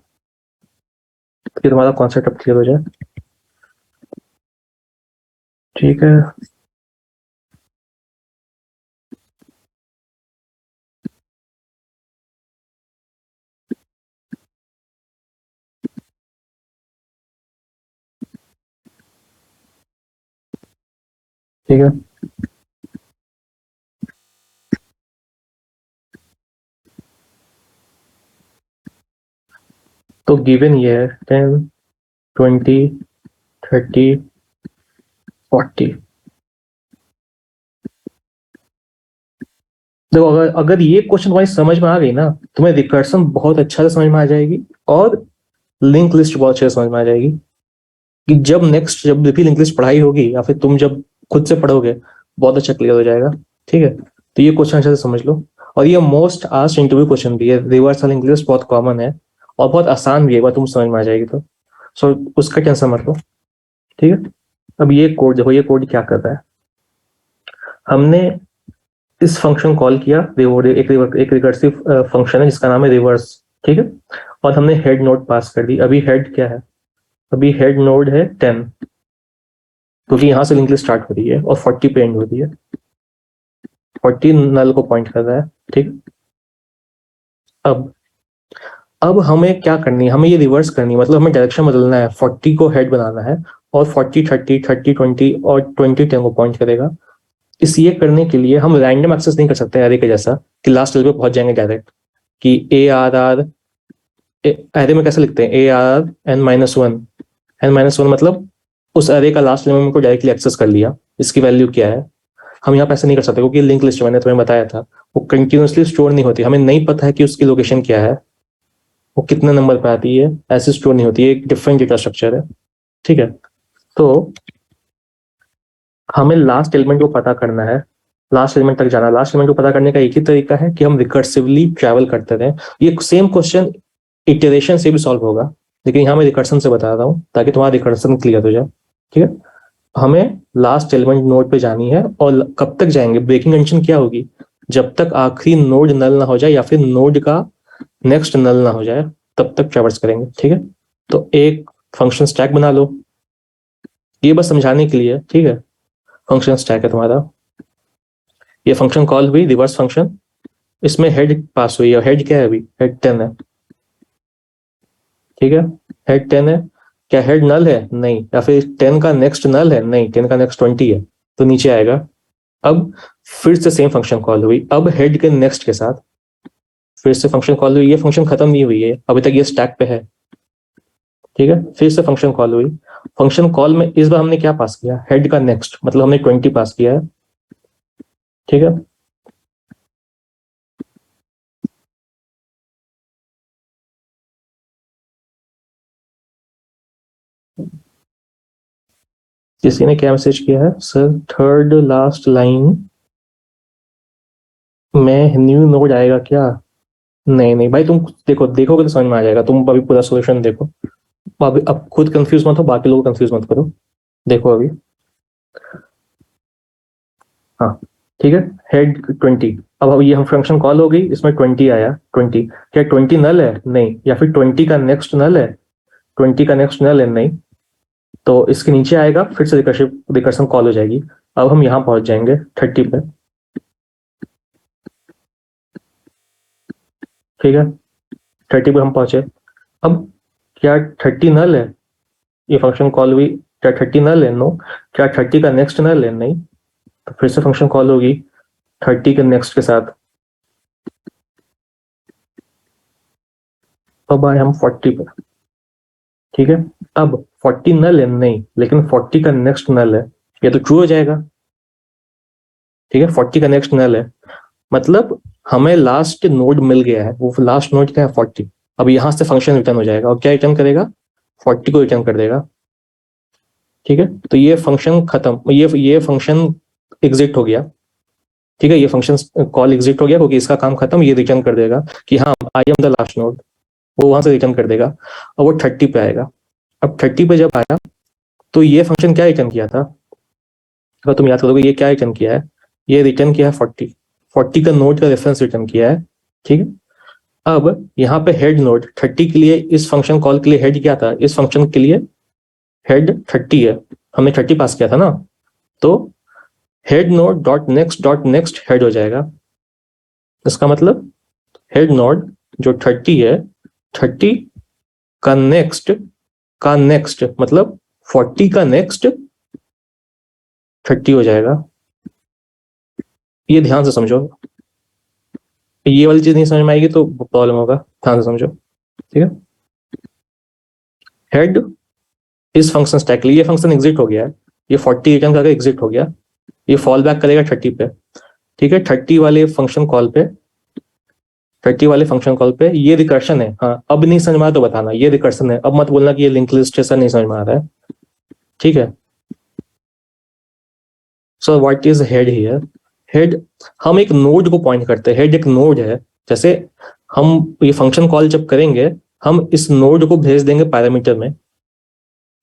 फिर तुम्हारा कॉन्सेप्ट अब क्लियर हो जाए। ठीक है, ठीक है, तो गिवन ये है 10 20 30 40। देखो अगर ये क्वेश्चन तुम्हारी समझ में आ गई ना, तुम्हें रिकर्सन बहुत अच्छा से समझ में आ जाएगी और लिंक लिस्ट बहुत अच्छे से समझ में आ जाएगी कि जब भी लिंक लिस्ट पढ़ाई होगी या फिर तुम जब खुद से पढ़ोगे बहुत अच्छा क्लियर हो जाएगा। ठीक है, तो ये क्वेश्चन अच्छे से समझ लो, और ये मोस्ट आस्क्ड इंटरव्यू क्वेश्चन भी है, रिवर्सल लिंक लिस्ट बहुत कॉमन है और बहुत आसान भी है, एक बार तुम समझ में आ जाएगी तो। सो उसका टेंशन मत लो। ठीक है, अब ये कोड देखो, ये कोड क्या कर रहा है, हमने इस फंक्शन कॉल किया, एक रिकर्सिव फंक्शन है जिसका नाम है रिवर्स। ठीक है, और हमने हेड नोड पास कर दी। अभी हेड क्या है, अभी हेड नोड है 10, क्योंकि यहां से लिंक लिस्ट स्टार्ट हो रही है और 40 पे एंड हो रही है, 40 नल को पॉइंट कर रहा है। ठीक, अब हमें क्या करनी है, हमें ये रिवर्स करनी है, मतलब हमें डायरेक्शन बदलना है, 40 को हेड बनाना है और 40 30 30 20 और 20 10 को पॉइंट करेगा। इस ये करने के लिए हम रैंडम एक्सेस नहीं कर सकते एरे के जैसा कि लास्ट लेवल पे पहुंच जाएंगे डायरेक्ट, कि ए आर आर, एरे में कैसे लिखते हैं, A R N minus one, मतलब उस एरे का लास्ट एलिमेंट को डायरेक्टली एक्सेस कर लिया, इसकी वैल्यू क्या है। हम यहाँ पे ऐसे नहीं कर सकते क्योंकि लिंक लिस्ट मैंने तुम्हें बताया था वो कंटिन्यूसली स्टोर नहीं होती, हमें नहीं पता है कि उसकी लोकेशन क्या है, वो कितने नंबर पे आती है, ऐसे स्टोर नहीं होती है, एक डिफरेंट डेटा स्ट्रक्चर है। ठीक है, तो हमें लास्ट एलिमेंट को पता करना है, लास्ट एलिमेंट तक जाना। लास्ट एलिमेंट को पता करने का एक ही तरीका है कि हम रिकर्सिवली ट्रैवल करते रहे। ये सेम क्वेश्चन इटरेशन से भी सॉल्व होगा, लेकिन यहाँ मैं रिकर्सन से बता रहा हूँ ताकि तुम्हारा रिकर्सन क्लियर हो जाए। ठीक है, हमें लास्ट एलिमेंट नोड पे जानी है, और कब तक जाएंगे, ब्रेकिंग कंडीशन क्या होगी, जब तक आखिरी नोड नल ना हो जाए या फिर नोड का नेक्स्ट नल ना हो जाए तब तक ट्रैवर्स करेंगे। ठीक है, तो एक फंक्शन स्टैक बना लो, ये बस समझाने के लिए। ठीक है, फंक्शन स्टैक है तुम्हारा, ये फंक्शन कॉल हुई रिवर्स फंक्शन, इसमें हेड पास हुई है, हेड क्या है, अभी हेड 10 है। ठीक है, हेड 10 है, क्या हेड नल है, नहीं, या फिर 10 का नेक्स्ट नल है, नहीं, 10 का नेक्स्ट 20 है, तो नीचे आएगा। अब फिर से सेम फंक्शन कॉल हुई, अब हेड के नेक्स्ट के साथ फिर से फंक्शन कॉल हुई, ये फंक्शन खत्म नहीं हुई है, अभी तक ये स्टैक पे है। ठीक है, फिर से फंक्शन कॉल हुई, फंक्शन कॉल में इस बार हमने क्या पास किया, हेड का नेक्स्ट, मतलब हमने 20 पास किया है। ठीक है, किसी ने क्या मैसेज किया है, सर थर्ड लास्ट लाइन में न्यू नोड आएगा क्या? नहीं नहीं भाई, तुम देखो, देखोगे तो समझ में आ जाएगा, तुम अभी पूरा सोल्यूशन देखो, अभी अब खुद कंफ्यूज मत हो, बाकी लोग कंफ्यूज मत करो, देखो अभी। हाँ ठीक है, हेड 20, अब ये हम फंक्शन कॉल हो गई, इसमें 20 आया, 20, क्या 20 नल है, नहीं, या फिर 20 का नेक्स्ट नल है, 20 का नेक्स्ट नल है, नहीं, तो इसके नीचे आएगा, फिर से रिकर्शन कॉल हो जाएगी। अब हम यहाँ पहुंच जाएंगे 30 पे। ठीक है, 30 पे हम पहुंचे, अब क्या 30 नल है, ये फंक्शन कॉल हुई, क्या 30 नल है, नो, क्या 30 का नेक्स्ट नल है, नहीं, तो फिर से फंक्शन कॉल होगी 30 के नेक्स्ट के साथ। अब आए हम 40 पे। ठीक है, अब 40 नल है, नहीं, लेकिन 40 का नेक्स्ट नल है, ये तो ट्रू हो जाएगा। ठीक है, 40 का नेक्स्ट नल है, मतलब हमें लास्ट नोड मिल गया है, वो लास्ट नोड क्या है, 40। अब यहां से फंक्शन रिटर्न हो जाएगा, और क्या रिटर्न करेगा, 40 को रिटर्न कर देगा। ठीक है, तो ये फंक्शन खत्म, ये फंक्शन एग्जिट हो गया। ठीक है, ये फंक्शन कॉल एग्जिट हो गया, क्योंकि इसका काम खत्म, ये रिटर्न कर देगा कि हाँ I am the last node, वो वहां से रिटर्न कर देगा, और वो 30 पे आएगा। अब 30 पे जब आया, तो ये फंक्शन क्या रिटर्न किया था, अगर तुम याद करोगे, ये क्या रिटर्न किया है, ये रिटर्न किया है 40 का नोड का रेफरेंस रिटर्न किया है। ठीक है, अब यहाँ पे हेड नोड 30 के लिए, इस फंक्शन कॉल के लिए हेड क्या था, इस फंक्शन के लिए हेड 30 है, हमने 30 पास किया था ना, तो head nod dot next head हो जाएगा। इसका मतलब हेड नोड जो 30 है, 30 का नेक्स्ट मतलब 40 का नेक्स्ट 30 हो जाएगा। ये ध्यान से समझो, ये वाली चीज नहीं समझ में आएगी तो प्रॉब्लम होगा, ध्यान से समझो। ठीक है, हेड इस फंक्शन स्टैक के लिए, ये फंक्शन एग्जिट हो गया है, ये 40 रिटर्न करके एग्जिट हो गया, ये फॉल बैक करेगा 30 पे। ठीक है, 30 वाले फंक्शन कॉल पे ये रिकर्शन है। हाँ, अब नहीं समझ में आया तो बताना, ये रिकर्शन है, अब मत बोलना कि ये लिंक लिस्ट है, नहीं समझ में आ रहा है। ठीक है, so what is head here, head हम एक नोड को पॉइंट करते हैं, हेड एक नोड है, जैसे हम ये फंक्शन कॉल जब करेंगे, हम इस नोड को भेज देंगे पैरामीटर में।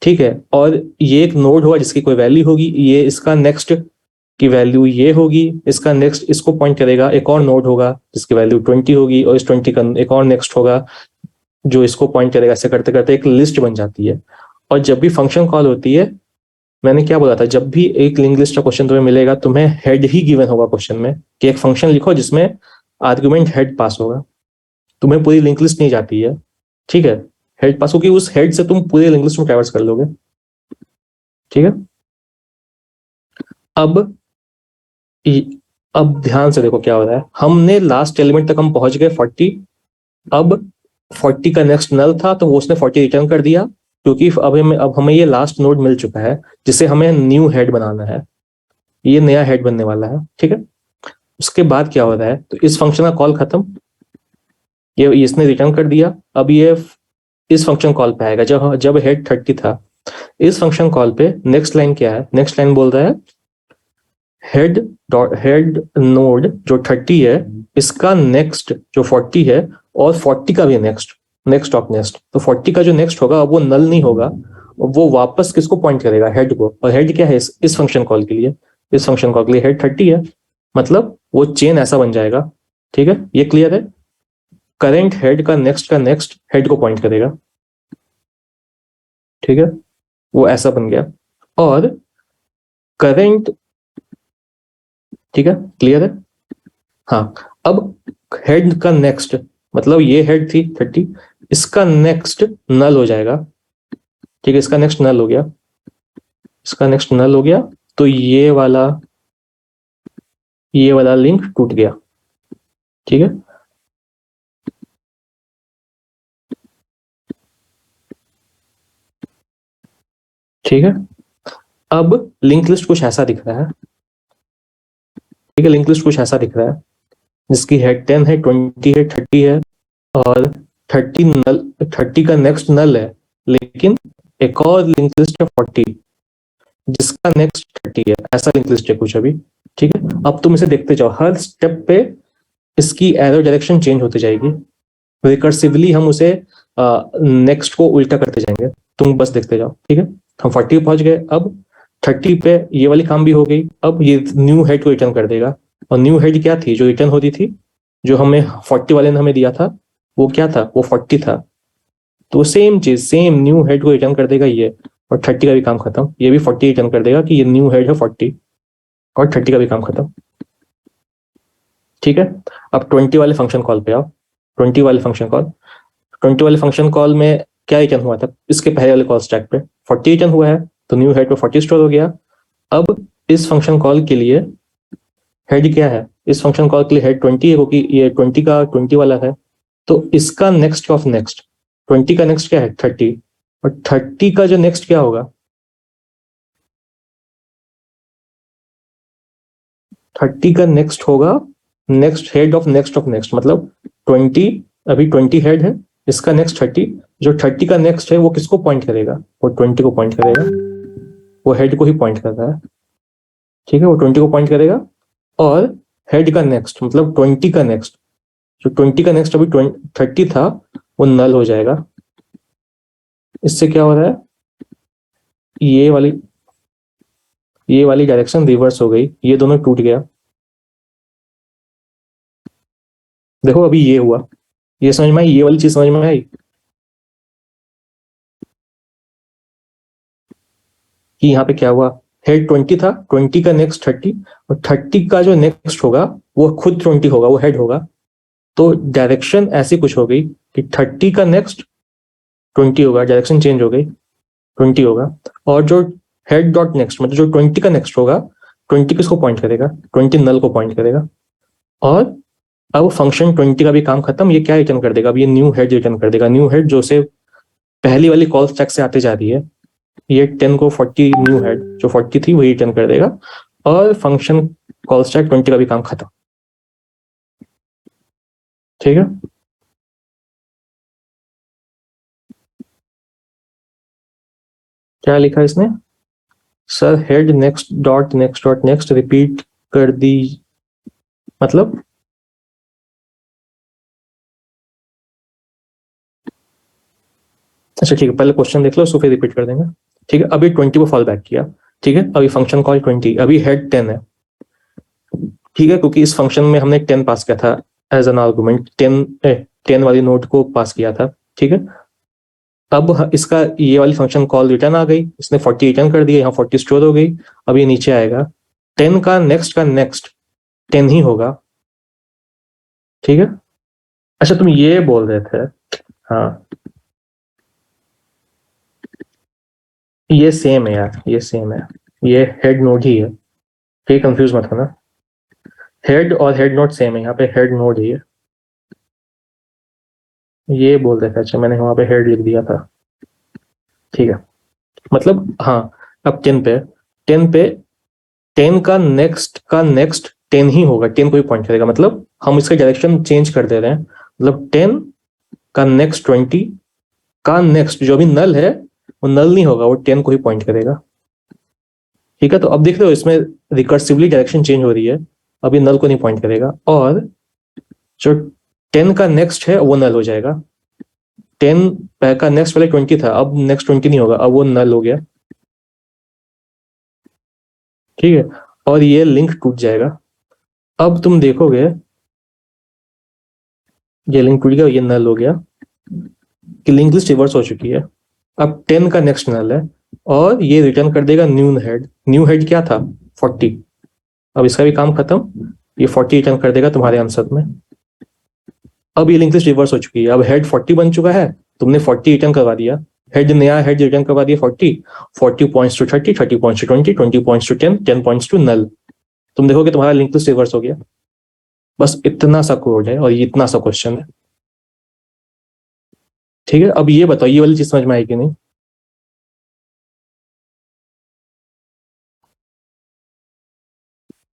ठीक है, और ये एक नोड होगा जिसकी कोई वैल्यू होगी, ये इसका नेक्स्ट की वैल्यू ये होगी, इसका नेक्स्ट इसको पॉइंट करेगा, एक और नोड होगा जिसकी वैल्यू 20 होगी, और इस 20 का एक और नेक्स्ट होगा जो इसको पॉइंट करेगा, ऐसे करते करते एक लिस्ट बन जाती है। और जब भी फंक्शन कॉल होती है, मैंने क्या बोला था, जब भी एक लिंक लिस्ट का क्वेश्चन तुम्हें मिलेगा, तुम्हें हेड ही गिवन होगा क्वेश्चन में, कि एक फंक्शन लिखो जिसमें आर्गुमेंट हेड पास होगा, तुम्हें पूरी लिंक लिस्ट नहीं जाती है। ठीक है, हेड पास होगी, उस हेड से तुम पूरे लिंक लिस्ट में ट्रैवर्स कर लोगे। ठीक है, अब ध्यान से देखो क्या हो रहा है, हमने लास्ट एलिमेंट तक हम पहुंच गए 40, अब 40 का नेक्स्ट नल था, तो वो उसने 40 रिटर्न कर दिया, क्योंकि अब हमें ये लास्ट नोड मिल चुका है जिसे हमें न्यू हेड बनाना है, ये नया हेड बनने वाला है। ठीक है, उसके बाद क्या हो रहा है, तो इस फंक्शन का कॉल खत्म, ये इसने रिटर्न कर दिया, अब ये इस फंक्शन कॉल पे आएगा जब हेड 30 था, इस फंक्शन कॉल पे नेक्स्ट लाइन क्या है, नेक्स्ट लाइन बोल रहा है हेड नोड जो 30 है, इसका नेक्स्ट जो 40 है, और 40 का भी नेक्स्ट ऑफ नेक्स्ट, तो 40 का जो नेक्स्ट होगा अब वो नल नहीं होगा, वो वापस किसको पॉइंट करेगा, हेड को, और हेड क्या है इस फंक्शन कॉल के लिए, इस फंक्शन कॉल के लिए हेड 30 है, मतलब वो चेन ऐसा बन जाएगा। ठीक है, ये क्लियर है, करेंट हेड का नेक्स्ट हेड को पॉइंट करेगा। ठीक है, वो ऐसा बन गया। और करेंट, ठीक है क्लियर है, हाँ। अब हेड का नेक्स्ट, मतलब ये हेड थी 30, इसका नेक्स्ट नल हो जाएगा। ठीक है, इसका नेक्स्ट नल हो गया, इसका नेक्स्ट नल हो गया, तो ये वाला लिंक टूट गया। ठीक है, ठीक है। अब लिंक लिस्ट कुछ ऐसा दिख रहा है। ठीक है, लिंक लिस्ट कुछ ऐसा दिख रहा है जिसकी हेड 10 है, 20 है, 30 है, और 30 का नेक्स्ट नल है, लेकिन एक और लिंक लिस्ट है 40 जिसका नेक्स्ट 30 है, ऐसा लिंक लिस्ट है कुछ अभी। ठीक है, अब तुम इसे देखते जाओ, हर स्टेप पे इसकी एरो डायरेक्शन चेंज होती जाएगी, रिकर्सिवली हम उसे नेक्स्ट को उल्टा करते जाएंगे, तुम बस देखते जाओ। ठीक है, हम 40 पे पहुंच गए, अब 30 पे ये वाली काम भी हो गई, अब ये न्यू हेड को रिटर्न कर देगा। और न्यू हेड क्या थी जो रिटर्न होती थी, जो हमें 40 वाले ने हमें दिया था, वो क्या था, वो 40 था। तो सेम चीज, सेम न्यू हेड को रिटर्न कर देगा ये, और 30 का भी काम खत्म। ये भी 40 रिटर्न कर देगा कि ये न्यू हेड है 40, और 30 का भी काम खत्म। ठीक है, अब 20 वाले फंक्शन कॉल पे आओ। 20 वाले फंक्शन कॉल में क्या रिटर्न हुआ था, इसके पहले वाले कॉल स्टैक पे 40 रिटर्न हुआ है, तो न्यू हेड पे 40 स्टोर हो गया। अब इस फंक्शन कॉल के लिए हेड क्या है, इस फंक्शन कॉल के लिए हेड 20 है, क्योंकि ये 20 का 20 वाला है, तो इसका नेक्स्ट ऑफ नेक्स्ट 20 का नेक्स्ट क्या है 30, और 30 का जो नेक्स्ट क्या होगा, 30 का नेक्स्ट होगा नेक्स्ट हेड ऑफ नेक्स्ट, मतलब 20, अभी 20 हेड है, इसका नेक्स्ट 30, जो 30 का नेक्स्ट है वो किसको पॉइंट करेगा, वो 20 को पॉइंट करेगा, वो हेड को ही पॉइंट कर रहा है। ठीक है, वो 20 को पॉइंट करेगा, और हेड का नेक्स्ट मतलब 20 का नेक्स्ट, जो 20 का नेक्स्ट अभी 30 था, वो नल हो जाएगा। इससे क्या हो रहा है, ये वाली डायरेक्शन रिवर्स हो गई, ये दोनों टूट गया। देखो अभी ये हुआ, ये समझ में आई, ये वाली चीज समझ में आई कि यहाँ पे क्या हुआ, हेड 20 था, 20 का नेक्स्ट 30, और 30 का जो नेक्स्ट होगा वो खुद 20 होगा, वो हेड होगा। तो डायरेक्शन ऐसी कुछ हो गई कि 30 का नेक्स्ट 20 होगा, डायरेक्शन चेंज हो गई, 20 होगा। और जो हेड डॉट नेक्स्ट मतलब जो 20 का नेक्स्ट होगा, 20 किसको पॉइंट करेगा, 20 नल को पॉइंट करेगा। और अब फंक्शन 20 का भी काम खत्म, ये क्या रिटर्न कर देगा, अब ये न्यू हेड रिटर्न कर देगा, न्यू हेड जो से पहली वाली कॉल स्टैक से आते जा रही है, ये 10 को 40 न्यू हेड जो 40 थी वही रिटर्न कर देगा, और फंक्शन कॉल स्टैक 20 का भी काम खत्म। ठीक है, क्या लिखा इसने, सर हेड नेक्स्ट रिपीट कर दी, मतलब अच्छा ठीक है, पहले क्वेश्चन देख लो उसको फिर रिपीट कर देंगे। ठीक है, अभी 20 को फॉल बैक किया। ठीक है, अभी फंक्शन कॉल 20, अभी हेड 10 है। ठीक है, क्योंकि इस फंक्शन में हमने 10 पास किया था एज एन आर्गुमेंट, 10 वाली नोट को पास किया था। ठीक है, अब इसका ये वाली फंक्शन कॉल रिटर्न आ गई, इसने 40 रिटर्न कर दिया, यहाँ 40 स्टोर हो गई। अब ये नीचे आएगा, 10 का नेक्स्ट 10 ही होगा। ठीक है, अच्छा तुम ये बोल रहे थे, हाँ ये सेम है यार, ये सेम है, ये हेड नोड ही है, ठीक कंफ्यूज मत होना, हेड और हेड नोड सेम है, यहाँ पे हेड नोड ही है, ये बोल रहे थे। अच्छा मैंने वहां पे हेड लिख दिया था। ठीक है, मतलब हाँ, अब 10 पे 10 का नेक्स्ट 10 ही होगा, 10 को ही पॉइंट करेगा, मतलब हम इसका डायरेक्शन चेंज कर दे रहे हैं, मतलब 10 का नेक्स्ट 20 का नेक्स्ट जो भी नल है वो नल नहीं होगा, वो 10 को ही पॉइंट करेगा। ठीक है, तो अब देख रहे हो इसमें रिकर्सिवली डायरेक्शन चेंज हो रही है, अभी नल को नहीं पॉइंट करेगा, और जो 10 का नेक्स्ट है वो नल हो जाएगा। 10 का नेक्स्ट पहले 20 था, अब नेक्स्ट 20 नहीं होगा, अब वो नल हो गया, ठीक है, और ये लिंक टूट जाएगा। अब तुम देखोगे ये लिंक टूट गया, ये नल हो गया कि लिंक लिस्ट रिवर्स हो चुकी है। अब 10 का नेक्स्ट नल है और ये रिटर्न कर देगा न्यू हेड। न्यू हेड क्या था? 40। अब इसका भी काम खत्म, ये 40 रिटर्न कर देगा तुम्हारे आंसर में। अब ये लिंक लिस्ट रिवर्स हो चुकी है, अब हेड 40 बन चुका है, तुमने 40 रिटर्न करवा दिया, हेड नया हेड रिटर्न करवा दिया 40, 40 points to 30, 30 points to 20, 20 points to 10, 10 points to null. तुम देखोगे तुम्हारा लिंक लिस्ट रिवर्स हो गया। बस इतना सा कोड है और ये इतना सा क्वेश्चन है, ठीक है। अब ये बताओ ये वाली चीज समझ में आई कि नहीं?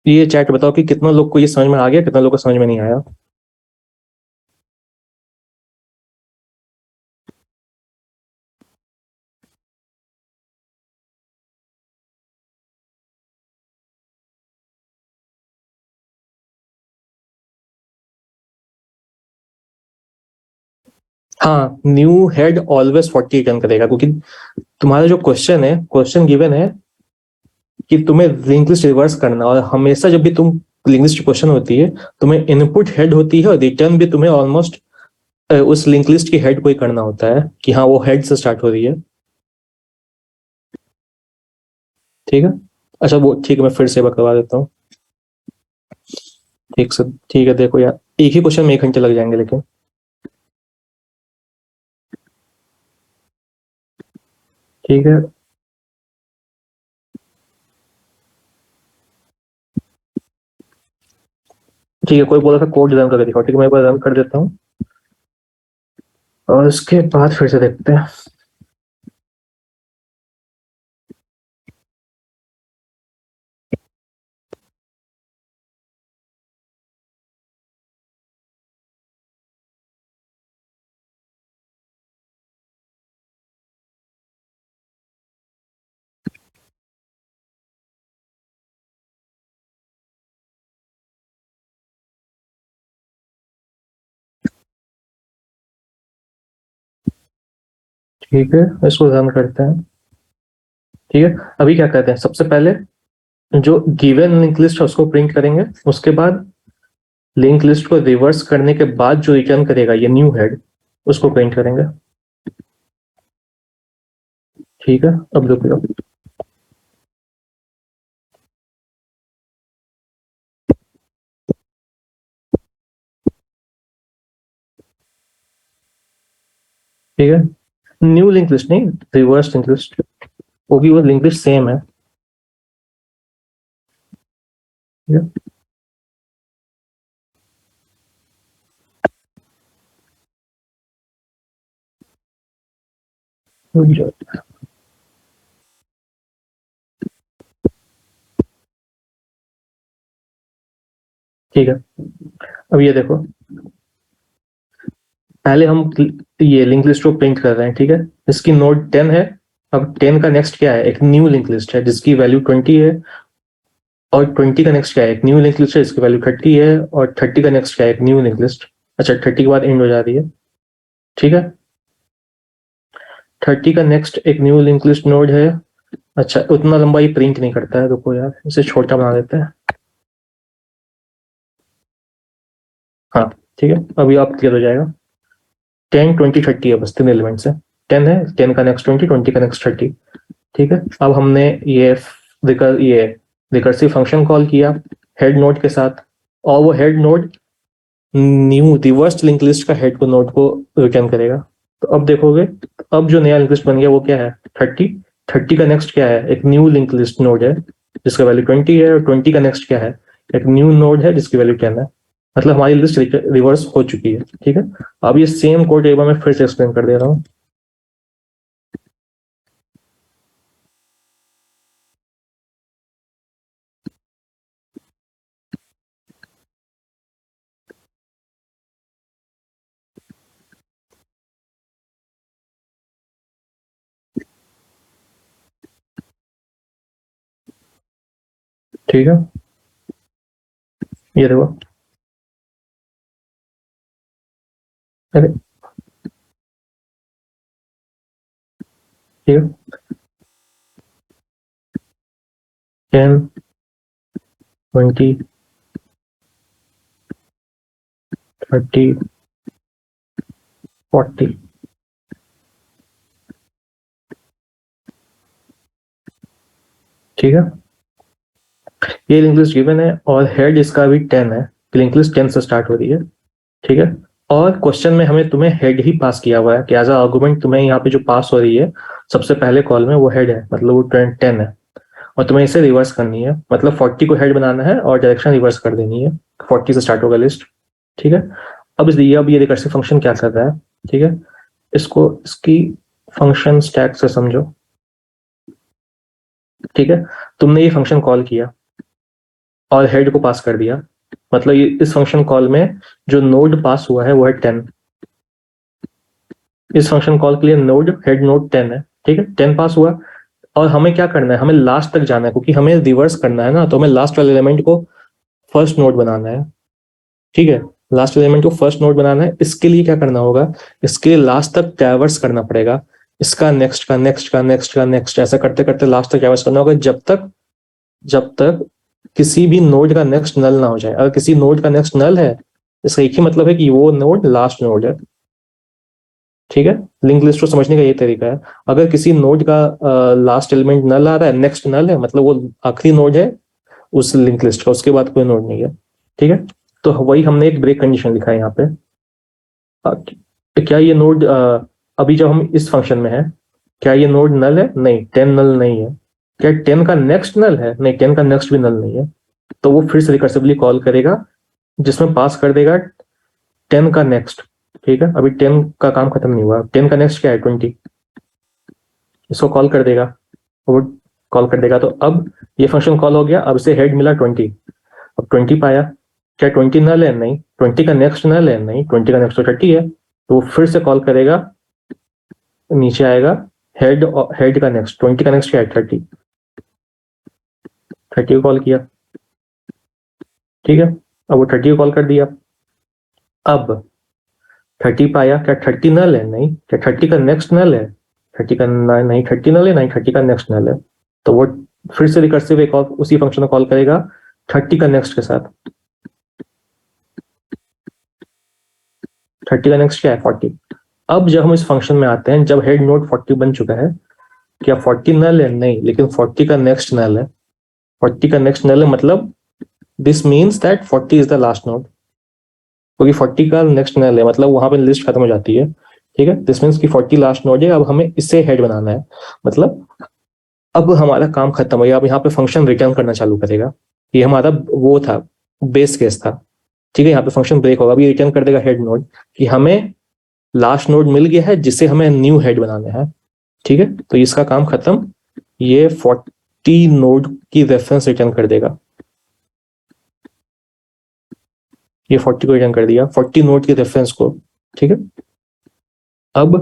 ये चैट बताओ कि कितना लोग को ये समझ में आ गया, कितना लोग को समझ में नहीं आया। हाँ, न्यू हेड ऑलवेज 40 रिटर्न करेगा, क्योंकि तुम्हारा जो क्वेश्चन है, क्वेश्चन गिवन है कि तुम्हें लिंक लिस्ट रिवर्स करना, और हमेशा जब भी तुम लिंक लिस्ट क्वेश्चन होती है, तुम्हें इनपुट हेड होती है और रिटर्न भी तुम्हें ऑलमोस्ट उस लिंक लिस्ट की हेड को ही करना होता है कि हाँ वो हेड से स्टार्ट हो रही है, ठीक है। अच्छा वो ठीक है, मैं फिर से करवा देता हूँ, ठीक से, ठीक है। देखो यार, एक ही क्वेश्चन में 1 घंटे लग जाएंगे, लेकिन ठीक है, ठीक है। कोई बोला था कोड रन करके दिखाओ, ठीक है, मैं एक बार रन कर देता हूँ और उसके बाद फिर से देखते हैं। ठीक है, इसको रन करते हैं, ठीक है। अभी क्या करते हैं, सबसे पहले जो गिवन लिंक लिस्ट है उसको प्रिंट करेंगे, उसके बाद लिंक लिस्ट को रिवर्स करने के बाद जो रिटर्न करेगा ये न्यू हेड, उसको प्रिंट करेंगे, ठीक है। अब रुको, ठीक है। न्यू लिंक लिस्ट नहीं, रिवर्स लिंक लिस्ट होगी, वो लिंक लिस्ट सेम है, ठीक है। ठीक है, अब ये देखो, पहले हम ये लिंक लिस्ट को प्रिंट कर रहे हैं, ठीक है। इसकी नोड 10 है। अब 10 का नेक्स्ट क्या है? एक न्यू लिंक लिस्ट है जिसकी वैल्यू 20 है, और 20 का नेक्स्ट क्या है? एक न्यू लिंक लिस्ट है जिसकी वैल्यू 30 है, और 30 का नेक्स्ट क्या है? एक न्यू लिंक लिस्ट। अच्छा, 30 के बाद एंड हो जा रही है, ठीक है। 30 का नेक्स्ट एक न्यू लिंक लिस्ट नोड है। अच्छा, उतना लंबा ये प्रिंट नहीं करता है, रुको यार, इसे छोटा बना देते हैं। हाँ, ठीक है, अभी आप क्लियर हो जाएगा। 10 20 30 है, बस 3 एलिमेंट्स है। 10 है, 10 का नेक्स्ट 20, 20 का नेक्स्ट 30, ठीक है। अब हमने ये रिकर्सिव फंक्शन कॉल किया हेड नोड के साथ, और वो head nod new reverse link list का हेड को नोड को रिटर्न करेगा। तो अब देखोगे, अब जो नया लिंक लिस्ट बन गया वो क्या है? 30। 30 का नेक्स्ट क्या है? एक न्यू लिंक लिस्ट नोड है जिसका वैल्यू 20 है, और 20 का नेक्स्ट क्या है? एक न्यू नोड है जिसकी वैल्यू 10 है। मतलब हमारी लिस्ट रिवर्स हो चुकी है, ठीक है। अब ये सेम कोड एक बार मैं फिर से एक्सप्लेन कर दे रहा हूँ, ठीक है। ये देखो, अरे ठीक है, 10, 20, 30, 40। ठीक है, ये लिंक लिस्ट गिवन है और हेड इसका भी 10 है, लिंक लिस्ट 10 से स्टार्ट हो रही है। ठीक है, और क्वेश्चन में हमें तुम्हें हेड ही पास किया हुआ है कि एज अ आर्गुमेंट तुम्हें यहाँ पे जो पास हो रही है सबसे पहले कॉल में वो हेड है, मतलब वो 10 है, और तुम्हें इसे रिवर्स करनी है, मतलब 40 को हेड बनाना है और डायरेक्शन रिवर्स कर देनी है। 40 से स्टार्ट होगा लिस्ट। ठीक है, अब ये रिकर्सिव फंक्शन क्या कर रहा है, ठीक है, इसकी फंक्शन स्टैक से समझो। ठीक है, तुमने ये फंक्शन कॉल किया और हेड को पास कर दिया, मतलब ये इस फंक्शन कॉल में जो नोड पास हुआ है वो है 10। इस फंक्शन कॉल के लिए नोड हेड नोड 10 है। ठीक है, 10 पास हुआ और हमें क्या करना है, हमें लास्ट तक जाना है क्योंकि हमें रिवर्स करना है ना, तो हमें लास्ट वाले एलिमेंट को फर्स्ट नोड बनाना है। ठीक है, लास्ट एलिमेंट को फर्स्ट नोड बनाना है। इसके लिए क्या करना होगा, इसके लिए लास्ट तक ट्रैवर्स करना पड़ेगा, इसका नेक्स्ट का नेक्स्ट का नेक्स्ट का नेक्स्ट, ऐसा करते करते लास्ट तक ट्रैवर्स करना होगा जब तक किसी भी नोड का नेक्स्ट नल ना हो जाए। अगर किसी नोड का नेक्स्ट नल है, इसका एक ही मतलब है कि वो नोड लास्ट नोड है। ठीक है, लिंक लिस्ट को समझने का ये तरीका है। अगर किसी नोड का लास्ट एलिमेंट नल आ रहा है, नेक्स्ट नल है, मतलब वो आखिरी नोड है उस लिंक लिस्ट का, उसके बाद कोई नोड नहीं है। ठीक है, तो वही हमने एक ब्रेक कंडीशन लिखा है यहाँ पे। क्या ये नोड अभी जब हम इस फंक्शन में है, क्या ये नोड नल है? नहीं, 10 नल नहीं है। क्या 10 का नेक्स्ट नल है? नहीं, 10 का नेक्स्ट भी नल नहीं है। तो वो फिर से रिकर्सिवली कॉल करेगा जिसमें पास कर देगा 10 का नेक्स्ट। ठीक है, अभी 10 का काम खत्म नहीं हुआ, 10 का नेक्स्ट क्या है? 20। इसको कॉल कर देगा, वो कॉल कर देगा। तो अब ये फंक्शन कॉल हो गया, अब इसे हेड मिला 20। अब 20 पाया, क्या 20 नल है? नहीं। 20 का नेक्स्ट नल है? नहीं। 20 का नेक्स्ट तो 30 है। तो वो फिर से कॉल करेगा, नीचे आएगा हेड का नेक्स्ट। 20 का नेक्स्ट क्या है? 30। 30 को कॉल किया। ठीक है, अब वो 30 को कॉल कर दिया। अब 30 पाया, क्या 30 नल है? नहीं। क्या 30 का नेक्स्ट नल है? 30 का नहीं, 30 नल है नहीं, 30 का नेक्स्ट नल है। तो वो फिर से रिकर्सिव एक और उसी फंक्शन को कॉल करेगा 30 का नेक्स्ट के साथ। 30 का नेक्स्ट क्या है? 40। अब जब हम इस फंक्शन में आते हैं, जब हेड नोड 40 बन चुका है, क्या 40 नल है? नहीं, लेकिन 40 का नेक्स्ट नल है। 40 का नेक्स्ट नल है, मतलब this means that 40 is the last node, क्योंकि 40 का नेक्स्ट नल है, मतलब वहां पे लिस्ट खत्म हो जाती है। ठीक है, दिस मीन्स कि 40 लास्ट नोड है। अब हमें इससे हेड बनाना है, मतलब अब हमारा काम खत्म हो गया। अब यहाँ पे फंक्शन रिटर्न करना चालू करेगा। ये हमारा वो था, बेस केस था। ठीक है, यहाँ पे फंक्शन ब्रेक होगा, अभी रिटर्न कर देगा हेड नोड कि हमें लास्ट नोड मिल गया है जिससे हमें न्यू हेड बनाना है। ठीक है, तो इसका काम खत्म। ये 40 नोड की रेफरेंस रिटर्न कर देगा। ये 40 को रिटर्न कर दिया, 40 नोड की रेफरेंस को। ठीक है, अब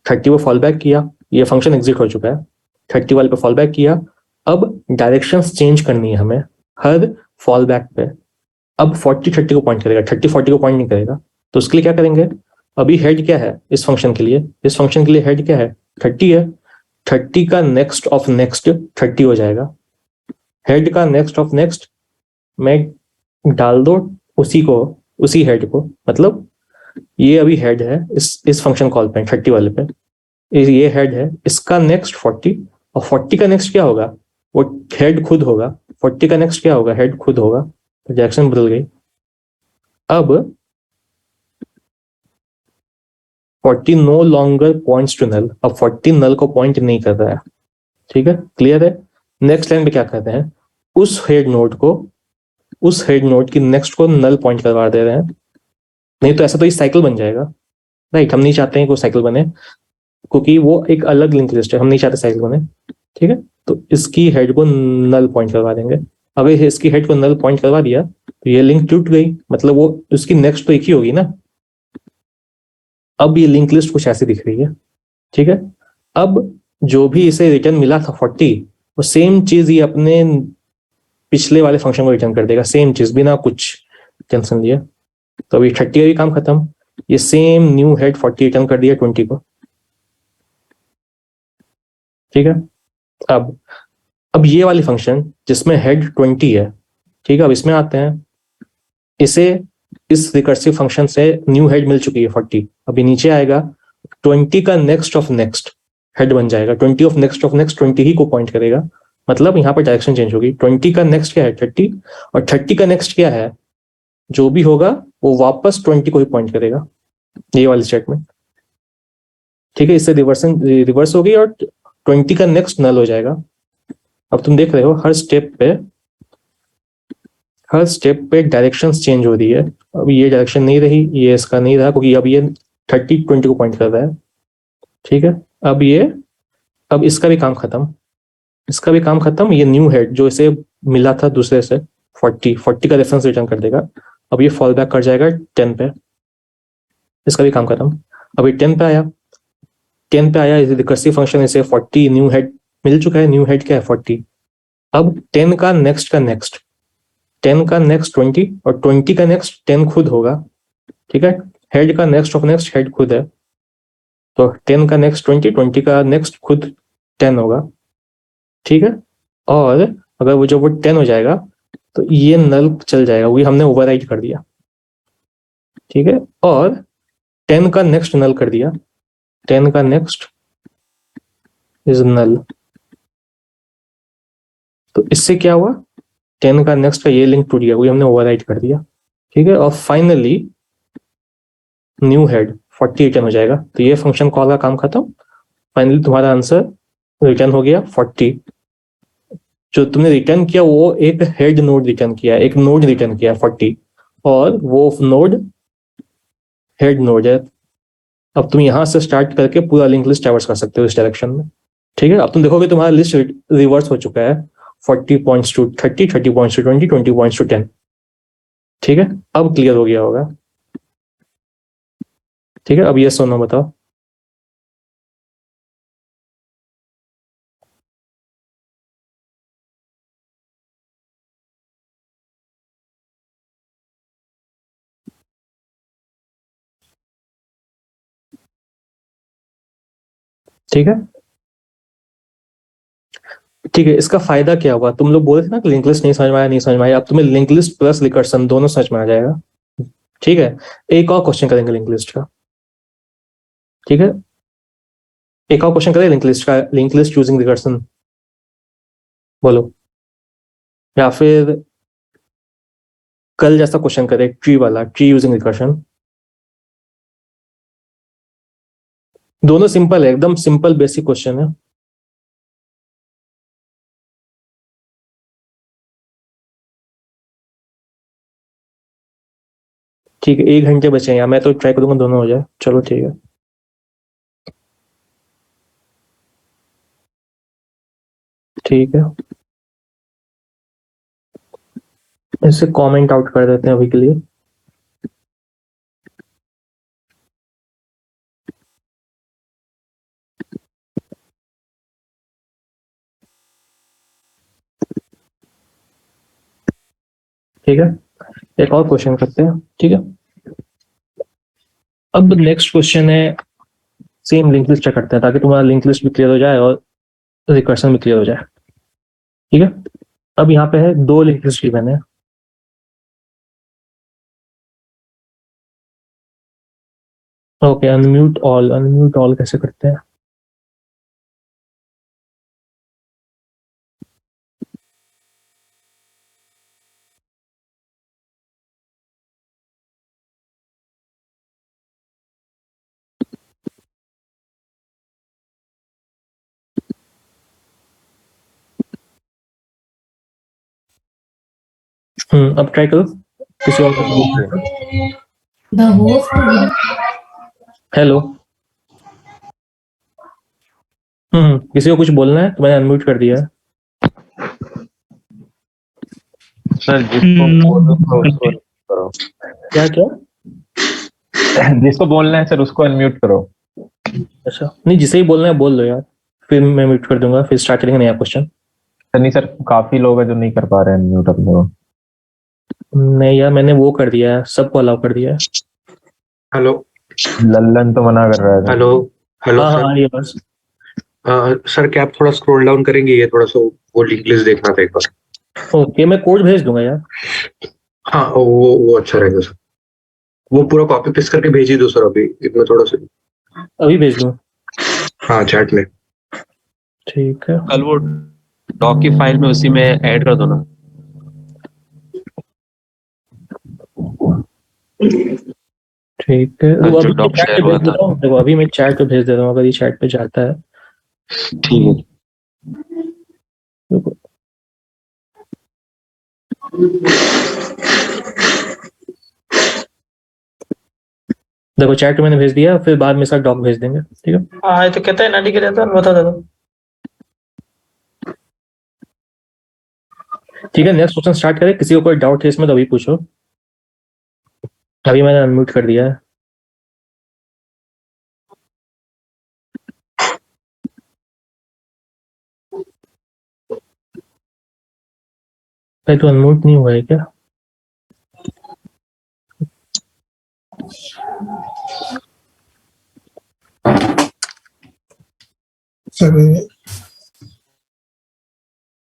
30 को फॉल बैक किया, ये फंक्शन एग्जिट हो चुका है। 30 वाले पे फॉल बैक किया। अब डायरेक्शंस चेंज करनी है हमें हर फॉल बैक पे। अब 40 30 को पॉइंट करेगा, 30 40 को पॉइंट नहीं करेगा। तो उसके लिए क्या करेंगे, अभी हेड क्या है इस फंक्शन के लिए? इस फंक्शन के लिए हेड क्या है? 30 है। 30 का नेक्स्ट ऑफ नेक्स्ट 30 हो जाएगा। हेड का नेक्स्ट ऑफ नेक्स्ट में डाल दो उसी हेड को, मतलब ये अभी हेड है इस फंक्शन कॉल पे 30 वाले पे, ये हेड है, इसका नेक्स्ट 40, और 40 का नेक्स्ट क्या होगा? वो हेड खुद होगा। 40 का नेक्स्ट क्या होगा? हेड खुद होगा। तो डायरेक्शन बदल गई। अब 40 no longer points to null, अब 40 नल को पॉइंट नहीं कर रहा है। ठीक है, क्लियर है? नेक्स्ट लाइन पे क्या करते हैं, उस हेड नोड की नेक्स्ट को नल पॉइंट करवा दे रहे हैं। नहीं तो ऐसा तो ये साइकिल बन जाएगा। राइट, हम नहीं चाहते हैं कि वो साइकिल बने, क्योंकि वो एक अलग लिंक लिस्ट है, हम नहीं चाहते साइकिल बने। ठीक है, तो इसकी हेड को नल पॉइंट करवा देंगे। अगर इसकी हेड को नल पॉइंट करवा दिया तो ये लिंक टूट गई, मतलब वो उसकी नेक्स्ट तो एक ही होगी ना। अब ये लिंक लिस्ट कुछ ऐसी दिख रही है। ठीक है, अब जो भी इसे रिटर्न मिला था 40, वो सेम चीज ये अपने पिछले वाले फंक्शन को रिटर्न कर देगा, सेम चीज, बिना कुछ टेंशन लिए। तो अभी 30 का भी काम खत्म। ये सेम न्यू हेड 40 रिटर्न कर दिया 20 को। ठीक है। अब ये वाली फंक्शन जिसमें हेड 20 है, ठीक है, अब इसमें आते हैं। इसे इस रिकर्सिव फंक्शन से न्यू हेड मिल चुकी है 40, अभी नीचे आएगा 20 का नेक्स्ट ऑफ नेक्स्ट हेड बन जाएगा। 20 ऑफ नेक्स्ट 20 ही को पॉइंट करेगा, मतलब यहाँ पर डायरेक्शन चेंज होगी। 20 का नेक्स्ट क्या है 30, और 30 का नेक्स्ट क्या है, जो भी होगा वो वापस 20 को ही पॉइंट करेगा, ये वाली स्टेटमेंट। ठीक है, इससे रिवर्स हो गई और 20 का नेक्स्ट नल हो जाएगा। अब तुम देख रहे हो हर स्टेप पे डायरेक्शन चेंज हो रही है। अब ये डायरेक्शन नहीं रही, ये इसका नहीं रहा, क्योंकि अब ये 30 20 को पॉइंट कर रहा है। ठीक है, अब इसका भी काम खत्म। ये न्यू हेड जो इसे मिला था दूसरे से 40 का रेफरेंस रिटर्न कर देगा। अब ये फॉल बैक कर जाएगा 10 पे, इसका भी काम खत्म। अब ये 10 पे आया रिकर्सिव फंक्शन इसे 40 न्यू हेड मिल चुका है। न्यू हेड क्या है 40। अब 10 का नेक्स्ट 20 और 20 का नेक्स्ट 10 खुद होगा। ठीक है, हेड का नेक्स्ट ऑफ नेक्स्ट हेड खुद है, तो 10 का नेक्स्ट 20 का नेक्स्ट खुद 10 होगा। ठीक है, और अगर वो 10 हो जाएगा तो ये नल चल जाएगा, वही हमने ओवरराइड कर दिया। ठीक है, और 10 का नेक्स्ट नल कर दिया। 10 का नेक्स्ट इज नल, तो इससे क्या हुआ, 10 का नेक्स्ट का ये लिंक टूट गया, वही हमने ओवरराइड कर दिया। ठीक है, और फाइनली न्यू हेड 40 रिटर्न हो जाएगा। तो ये फंक्शन कॉल का काम खत्म। फाइनली तुम्हारा आंसर रिटर्न हो गया 40। जो तुमने रिटर्न किया वो एक हेड नोड रिटर्न किया, एक नोड रिटर्न किया 40, और वो नोड हेड नोड है। अब तुम यहां से स्टार्ट करके पूरा लिंक लिस्ट ट्रैवर्स कर सकते हो इस डायरेक्शन में। ठीक है, अब तुम देखोगे तुम्हारा लिस्ट रिवर्स हो चुका है, 40 points to 30, 30 points to 20, 20 points to 10। ठीक है, अब क्लियर हो गया होगा। ठीक है, अब ये सुनो, बताओ। ठीक है, ठीक है, इसका फायदा क्या हुआ, तुम लोग बोल रहे थे ना कि लिंक लिस्ट नहीं समझ में आया। अब तुम्हें लिंक लिस्ट प्लस रिकर्सन दोनों समझ में आ जाएगा। ठीक है, एक और क्वेश्चन करेंगे लिंक लिस्ट का। ठीक है, एक और क्वेश्चन करें लिंक लिस्ट का, लिंक लिस्ट यूजिंग रिकर्सन, बोलो। या फिर कल जैसा क्वेश्चन करें ट्री वाला, ट्री यूजिंग रिकर्सन। दोनों सिंपल है, एकदम सिंपल बेसिक क्वेश्चन है। ठीक है, 1 घंटे बचे हैं, या मैं तो ट्राई करूंगा दोनों हो जाए। चलो ठीक है, ठीक है, इसे कमेंट आउट कर देते हैं अभी के लिए। ठीक है, एक और क्वेश्चन करते हैं। ठीक है, अब नेक्स्ट क्वेश्चन है, सेम लिंक लिस्ट करते हैं ताकि तुम्हारा लिंक लिस्ट भी क्लियर हो जाए और रिकर्सन भी क्लियर हो जाए। ठीक है, अब यहाँ पे है 2 लिंक लिस्ट गिवन है। ओके, अनम्यूट ऑल कैसे करते हैं। अब ट्राई करो किसी और हेलो। किसी को कुछ बोलना है तो मैंने अनम्यूट कर दिया है। सर जिसको बोलो तो उसको करो। क्या जिसको बोलना है सर उसको अनम्यूट करो। अच्छा, नहीं, जिसे ही बोलना है बोल लो यार, फिर मैं म्यूट कर दूंगा, फिर स्टार्ट करेंगे नया क्वेश्चन। सर नहीं सर, काफी लोग हैं जो नहीं कर पा रहे हैं अनम्यूट अपने को। नहीं यार, मैंने वो कर दिया है, सबको अलाउ कर दिया है। हेलो लल्लन तो मना कर रहा है। हेलो हेलो हाँ सर। हाँ, ये बस सर क्या आप थोड़ा स्क्रॉल डाउन करेंगे, ये थोड़ा सा वो लिंक लिस्ट देखना था एक बार। ओके, मैं कोड भेज दूंगा यार। हाँ वो अच्छा रहेगा सर। वो पूरा कॉपी पेस्ट करके भेज ही दो सर अभी, इतना थोड़ा सा। अभी भेज दूँ? हाँ चैट में। ठीक है। कल वो डॉक की फाइल में उसी में ऐड कर दो ना। ठीक है, वो जो अभी मैं डॉक चैट पे शेयर हुआ भेज दे था। रहा हूँ। देखो अभी मैं चैट पे भेज दे रहा हूँ, अगर ये चैट पे जाता है। ठीक है। देखो, देखो चैट पे मैंने भेज दिया, फिर बाद में इसका डॉक भेज देंगे, ठीक है। हाँ, ये तो कहता है 90 के रहता है, बता दो। ठीक है, नेक्स्ट क्वेश्चन स्टार्ट करें। किसी को कोई डाउट है इसमें तो अभी पूछो। अभी मैंने अनम्यूट कर दिया है। भाई तो अनम्यूट नहीं हुआ है क्या?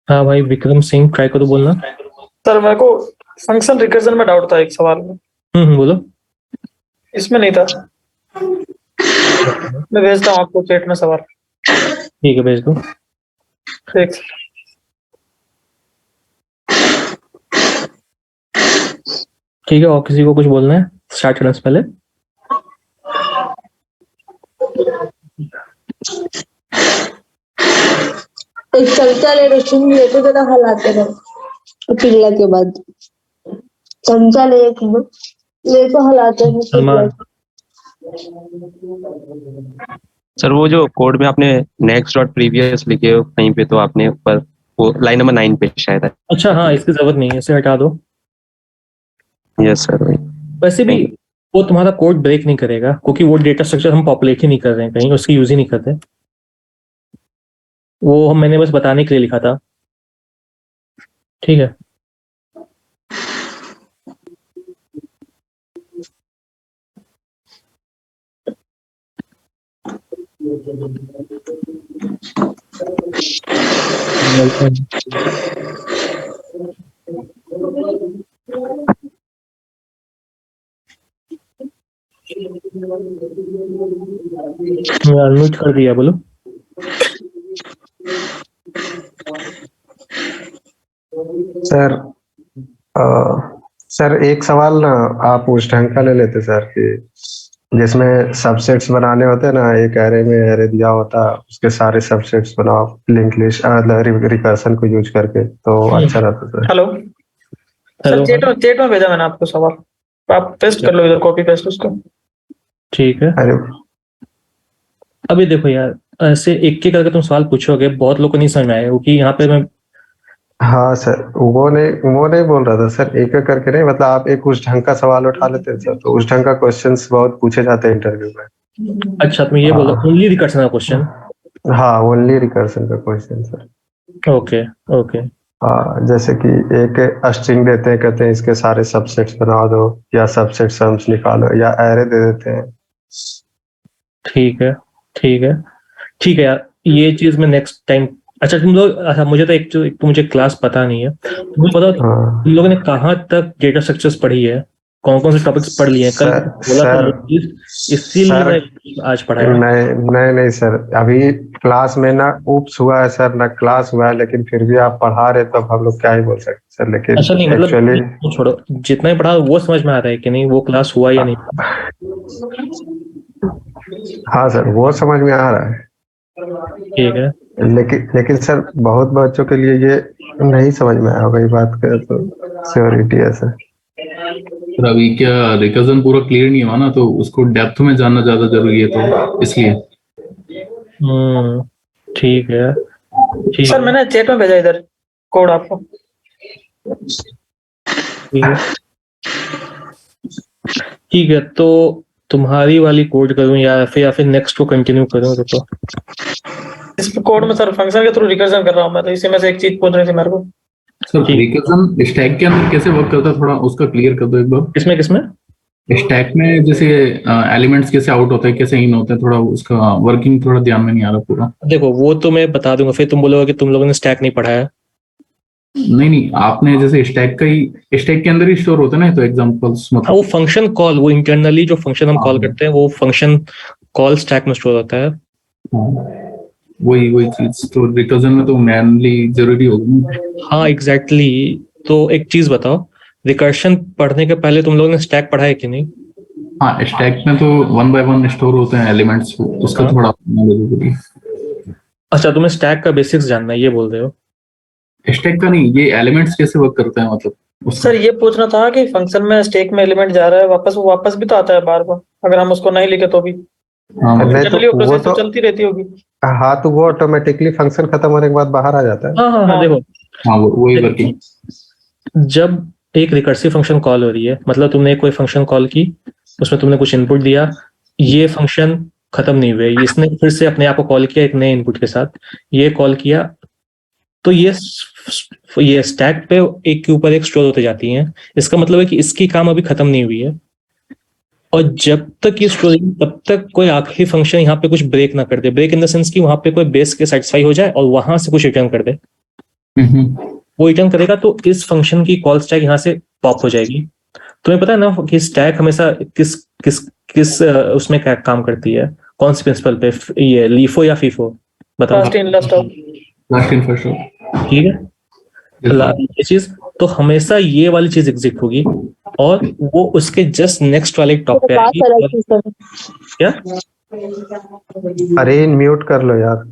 हाँ भाई विक्रम सिंह, ट्राई करो बोलना। सर मेरे को फंक्शन रिकर्जन में डाउट था एक सवाल में, बोलो। इसमें नहीं था। मैं भेजता हूँ आपको चैट में सवाल। ठीक है, भेज दो। एक ठीक है, और किसी को कुछ बोलना है स्टार्ट करने से पहले? एक चमचा ले रसून लेके जरा हलाते रहो पिघला के बाद। चमचा ले तो हलाते हैं सलमान। सर वो जो कोड में आपने नेक्स्ट डॉट प्रीवियस लिखे हो कहीं पे, तो आपने ऊपर वो लाइन नंबर 9 पे शायद है। अच्छा हाँ, इसकी जरूरत नहीं है, इसे हटा दो। यस सर वही। वैसे भी वो तुम्हारा कोड ब्रेक नहीं करेगा, क्योंकि वो डेटा स्ट्रक्चर हम पॉपुलेट ही नहीं कर रहे हैं कहीं, उसकी यूज ही नहीं करते। वो मैंने बस बताने के लिए लिखा था, ठीक है। अनम्यूट कर दिया, बोलो। सर सर एक सवाल ना आप उस ढंग का ले लेते सर कि जिसमें सबसेट्स बनाने होते हैं ना, एक एरे में एरे दिया होता है, उसके सारे सबसेट्स बनाओ लिंक लिस्ट रिकर्सन को यूज करके, तो अच्छा रहता sir. Hello hello. Sir, chat में भेजा मैंने आपको सवाल, आप पेस्ट कर लो इधर, कॉपी पेस्ट उसको। ठीक है, अरे अभी देखो यार, ऐसे एक एक करके तुम सवाल पूछोगे, बहुत लोग को नहीं समझ में आएगा, क्योंकि यहाँ पे मैं हाँ सर, वो नहीं बोल रहा था सर, एक एक करके नहीं, मतलब आप एक उस ढंग का सवाल उठा लेते हैं सर, तो उस ढंग का क्वेश्चंस बहुत पूछे जाते हैं इंटरव्यू में। अच्छा तुम ये बोलो ओनली रिकर्सन का क्वेश्चन। हाँ ओनली रिकर्सन का क्वेश्चन सर। Okay okay. जैसे कि एक स्ट्रिंग देते हैं, कहते हैं इसके सारे सबसेट्स बना दो, या सबसेट सम्स निकालो, या एरे दे देते हैं। ठीक है ठीक है ठीक है यार, ये चीज मैं नेक्स्ट टाइम। अच्छा तुम लोग, अच्छा मुझे तो एक तो मुझे क्लास पता नहीं है, तुम्हें पता हाँ तुम लोगों ने कहाँ तक डेटा स्ट्रक्चर्स पढ़ी है, कौन कौन से टॉपिक्स पढ़ लिए हैं? कल सर बोला था सर इसीलिए सर मैं आज पढ़ाया। नहीं सर, अभी क्लास में ना उप्स हुआ है सर, ना क्लास हुआ है, लेकिन फिर भी आप पढ़ा रहे तो अब हम लोग क्या ही बोल सकते सर, लेकिन अच्छा नहीं, मतलब एक्चुअली वो छोड़ो, जितना ही पढ़ा वो समझ में आ रहा है कि नहीं, वो क्लास हुआ या नहीं? हाँ सर वो समझ में आ रहा है, ठीक है। लेकिन सर बहुत बच्चों के लिए ये नहीं समझ में आया होगा, ये बात का तो श्योरिटी है सर। पर अभी क्या रिकर्जन पूरा क्लियर नहीं हुआ ना, तो उसको डेप्थ में जानना ज्यादा जरूरी है, तो इसलिए। ठीक है ठीक सर है मैंने चैट में भेजा इधर कोड आपको। ठीक है ठीक है, तो तुम्हारी वाली कोड करूं या फिर नेक्स्ट को कंटिन्यू करूं? तो इस कोड में सर फंक्शन के थ्रू रिकर्जन कर रहा हूँ मैं, तो इसी में से एक चीज पूछ रही थी मेरे को। सर ठीक। रिकर्जन स्टैक के अंदर कैसे वर्क करता है, थोड़ा उसका क्लियर कर दो एक बार। किसमें किसमें? स्टैक में जैसे एलिमेंट्स कैसे आउट होते हैं, कैसे इन होते हैं, थोड़ा उसका वर्किंग थोड़ा ध्यान में नहीं आ रहा पूरा। देखो वो तो मैं बता दूंगा, फिर तुम बोलोगे कि तुम लोगों ने स्टैक नहीं पढ़ा है। नहीं, आपने जैसे स्टैक के अंदर ही स्टोर होता है ना, तो एग्जांपल्स हाँ, मतलब। वो फंक्शन कॉल, वो इंटरनली जो फंक्शन हम कॉल हाँ। करते हैं वो फंक्शन कॉल स्टैक में स्टोर होता है। वही चीज तो रिकर्जन में तो मैनली जरूरी होगी ना। हाँ एग्जैक्टली। तो एक चीज बताओ, रिकर्शन पढ़ने के पहले तुम लोगों ने स्टैक पढ़ा है कि नहीं? हाँ, स्टैक में तो 1 बाय 1 स्टोर होते हैं एलिमेंट्स, उसका हाँ। थोड़ा नॉलेज होगी। अच्छा, तुम्हें स्टैक का बेसिक्स जानना है ये बोल रहे हो? स्टैक का नहीं, ये एलिमेंट्स कैसे वर्क करते हैं मतलब उसका। सर ये पूछना था कि फंक्शन में स्टैक में एलिमेंट जा रहा है वापस, वो वापस भी तो आता है बार बार, अगर हम उसको नहीं लिखे तो भी हाँ मतलब। नहीं तो जनरली वो वो प्रोसेस तो तो चलती रहती होगी। हाँ, तो वो ऑटोमेटिकली फंक्शन खत्म होने के बाद बाहर आ जाता है। हाँ हाँ हाँ, हाँ। देखो हाँ वही वर्किंग। जब एक रिकर्सिव फंक्शन कॉल हो रही है, मतलब तुमने कोई फंक्शन कॉल की, उसमें तुमने कुछ इनपुट दिया, ये फंक्शन खत्म नहीं हुए, इसने फिर से अपने आप को कॉल किया एक नए इनपुट के साथ, ये कॉल किया, तो ये स्टैक पे एक के ऊपर एक स्टोर होते जाती हैं। इसका मतलब है कि इसकी काम अभी खत्म नहीं हुई है, और जब तक ये स्टोर तब तक कोई आखिरी फंक्शन यहाँ पे कुछ ब्रेक ना कर दे। ब्रेक इन द सेंस कि वहां पे कोई बेस के सेटिस्फाई हो जाए और वहां से कुछ रिटर्न कर दे। वो रिटर्न करेगा तो इस फंक्शन की कॉल स्टैक यहाँ से पॉप हो जाएगी। तुम्हें पता है ना कि स्टैक हमेशा किस किस किस उसमें क्या काम करती है, कौन से प्रिंसिपल पे, ये लीफो या फीफो? बताओ। Last in last out. Last in first out. ठीक है, ये चीज तो हमेशा ये वाली चीज एग्जिट होगी, और वो उसके जस्ट नेक्स्ट वाले टॉप पे बात आएगी। अलग थी सर। क्या? अरे म्यूट कर लो यार।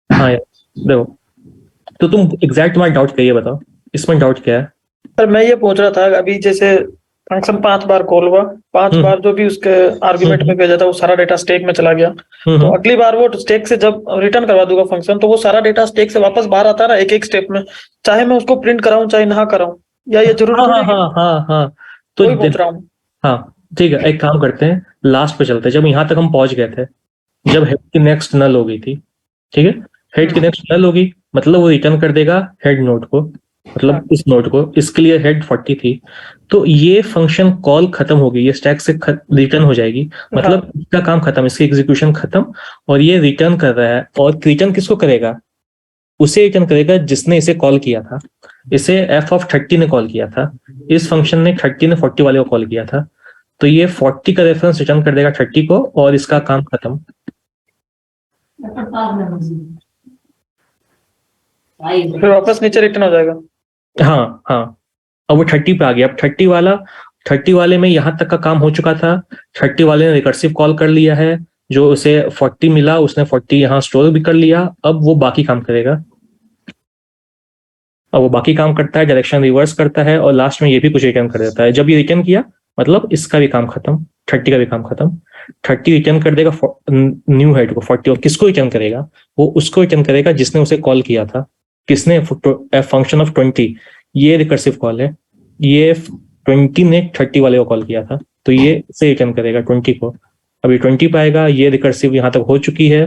हाँ यार, देखो, तो तुम एग्जैक्ट तुम्हारा डाउट क्या है, ये बताओ, इसमें डाउट क्या है? सर मैं ये पूछ रहा था, अभी जैसे फंक्शन 5 बार कॉल हुआ, 5 बार जो भी उसके आर्गुमेंट में भेजा था वो सारा डेटा स्टैक में चला गया, तो अगली बार वो स्टैक से जब रिटर्न करवा दूंगा फंक्शन, तो वो सारा डेटा स्टैक से वापस बाहर आता है ना एक एक स्टेप में, चाहे मैं उसको प्रिंट कराऊं चाहे ना कराऊं, या ये जरूरी हाँ थोड़ी हाँ है कि हाँ हाँ हाँ, तो वही पूछ रहा हूँ। हाँ ठीक है, एक काम करते हैं, लास्ट पे चलते हैं, जब यहाँ तक हम पहुंच गए थे, जब हेड की नेक्स्ट नल हो गई थी, ठीक है, हेड की नेक्स्ट नल होगी, मतलब वो रिटर्न कर देगा हेड नोड को, मतलब इस नोड को, इसके लिए हेड 40 थी, तो ये फंक्शन कॉल खत्म हो गई, ये स्टैक से रिटर्न हो जाएगी, मतलब इसका काम खत्म, इसकी एग्जीक्यूशन खत्म, और ये रिटर्न कर रहा है, और रिटर्न किसको करेगा? उसे रिटर्न करेगा जिसने इसे कॉल किया था। इसे f(30) ने कॉल किया था, इस फंक्शन ने 30 ने 40 वाले को कॉल किया था, तो ये 40 का रेफरेंस रिटर्न कर देगा 30 को, और इसका काम खत्म। फिर वापस नीचे रिटर्न हो जाएगा। हाँ हाँ, अब वो 30 पे आ गया, अब 30 वाले में यहाँ तक का काम हो चुका था, 30 वाले ने रिकर्सिव कॉल कर लिया है, जो उसे 40 मिला उसने 40 यहाँ स्टोर भी कर लिया, अब वो बाकी काम करेगा, अब वो बाकी काम करता है, डायरेक्शन रिवर्स करता है, और लास्ट में ये भी कुछ रिटर्न कर देता है। जब ये रिटर्न किया मतलब इसका भी काम खत्म, 30 का भी काम खत्म, 30 रिटर्न कर देगा न्यू हेड को 40, और किसको रिटर्न करेगा? वो उसको रिटर्न करेगा जिसने उसे कॉल किया था। किसने? फंक्शन ऑफ 20, ये रिकर्सिव कॉल है, ये 20 ने 30 वाले को कॉल किया था, तो ये इसे रिटर्न करेगा 20 को, अभी 20 पाएगा, ये रिकर्सिव यहाँ तक हो चुकी है,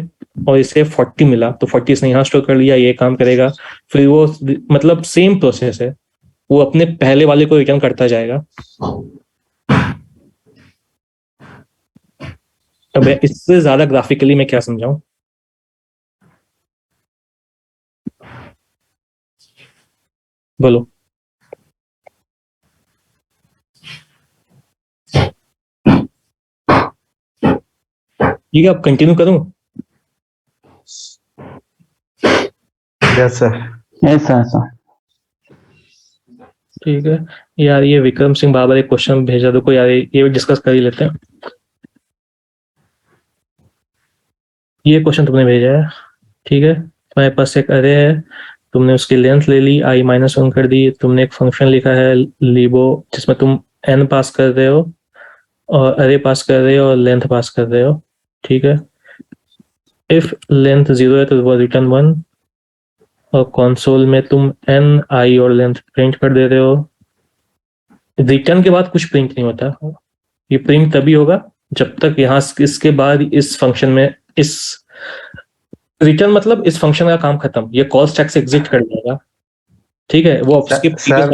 और इसे 40 मिला, तो 40 इसने यहाँ स्टोर कर लिया, ये काम करेगा, फिर वो मतलब सेम प्रोसेस है, वो अपने पहले वाले को रिटर्न करता जाएगा। अब इससे ज्यादा ग्राफिकली मैं क्या समझाऊं? बोलो। ठीक है, अब कंटिन्यू करूं? Yes sir. ऐसा ठीक है यार, ये विक्रम सिंह बाबर एक क्वेश्चन भेजा दो को यार, ये डिस्कस कर ही लेते हैं। ये क्वेश्चन तुमने भेजा है, ठीक है, तुम्हारे पास एक अरे है, तुमने उसकी लेंथ ले ली, i-1 कर दी, तुमने एक फंक्शन लिखा है लिबो, जिसमें तुम n पास कर रहे हो, और अरे पास कर रहे हो, और लेंथ पास कर रहे हो, ठीक है। इफ लेंथ 0 है तो वो रिटर्न 1, और कंसोल में तुम n, i और लेंथ प्रिंट कर दे रहे हो। रिटर्न के बाद कुछ प्रिंट नहीं होता, ये प्रिंट तभी होगा जब तक यहाँ इसके बाद इस फंक्शन में इस रिटर्न मतलब इस फंक्शन का काम खत्म, ये कॉल स्टैक से एग्जिट कर जाएगा, ठीक है, वो उसके सर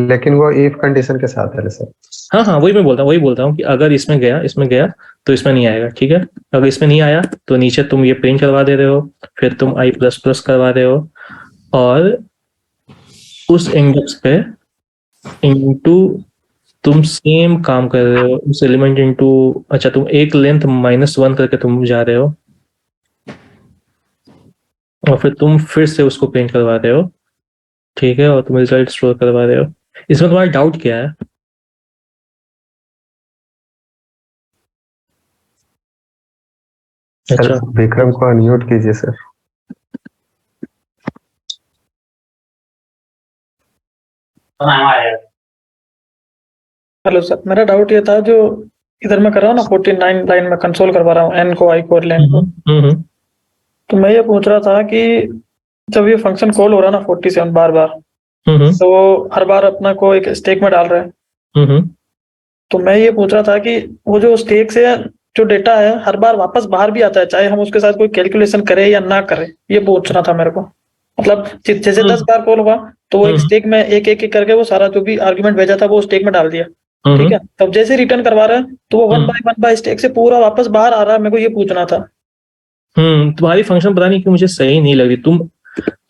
लेकिन वो इफ कंडीशन के साथ है सर। हाँ हाँ, वही बोलता हूँ कि अगर इसमें गया तो इसमें नहीं आएगा, ठीक है। अगर इसमें नहीं आया तो नीचे तुम ये प्रिंट करवा दे रहे हो, फिर तुम आई प्लस प्लस करवा रहे हो, और उस इंडेक्स पे इनटू तुम सेम काम कर रहे हो उस एलिमेंट इनटू, अच्छा तुम एक लेंथ -1 करके तुम जा रहे हो, और फिर तुम फिर से उसको प्रिंट करवा रहे हो, ठीक है, और तुम रिजल्ट स्टोर करवा रहे हो। इसमें तुम्हारा डाउट क्या है? सर अच्छा, विक्रम को अनम्यूट कीजिए सर। हेलो सर, मेरा डाउट ये था, जो इधर मैं कर रहा हूँ ना 49 लाइन में कंसोल करवा रहा हूँ एन को, आई को और लेन को, तो मैं ये पूछ रहा था कि जब ये फंक्शन कॉल हो रहा है ना 47 बार बार, तो वो हर बार अपना को एक स्टेक में डाल रहा है। तो मैं ये पूछ रहा था कि वो जो स्टेक से जो डेटा है हर बार वापस बाहर भी आता है, चाहे हम उसके साथ कोई कैलकुलेशन करें या ना करें, ये पूछना था मेरे को। मतलब जैसे 10 बार कॉल हुआ तो वो एक स्टेक में एक एक करके वो सारा जो भी आर्गुमेंट भेजा था वो स्टेक में डाल दिया, ठीक है। तब जैसे रिटर्न करवा रहे हैं तो वो वन बाय स्टेक से पूरा वापस बाहर आ रहा है, मेरे को ये पूछना था। तुम्हारी फंक्शन पता नहीं कि मुझे सही नहीं लग रही।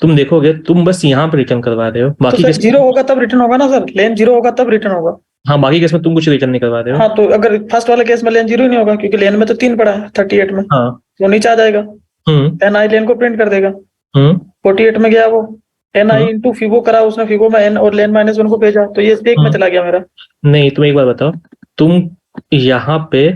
तुम देखोगे, तुम बस यहाँ पे रिटर्न करवा रहे हो, तो बाकी सर केस 0 होगा तब रिटर्न होगा ना सर, लेन 0 होगा तब रिटर्न होगा। हाँ, बाकी केस में तुम कुछ रिटर्न नहीं करवा रहे हो। हाँ, तो अगर फर्स्ट वाले केस में लेन 0 ही नहीं होगा, क्योंकि लेन में तो 3 पड़ा है 38 में, हाँ, वो नीचे आ जाएगा, एन आई लेन को प्रिंट कर देगा। 48 में गया वो एन आई इंटू फिगो करा उसने, फिगो में एन और लेन -1 को भेजा, तो ये स्टेक में चला गया मेरा। नहीं, तुम एक बार बताओ, तुम यहाँ पे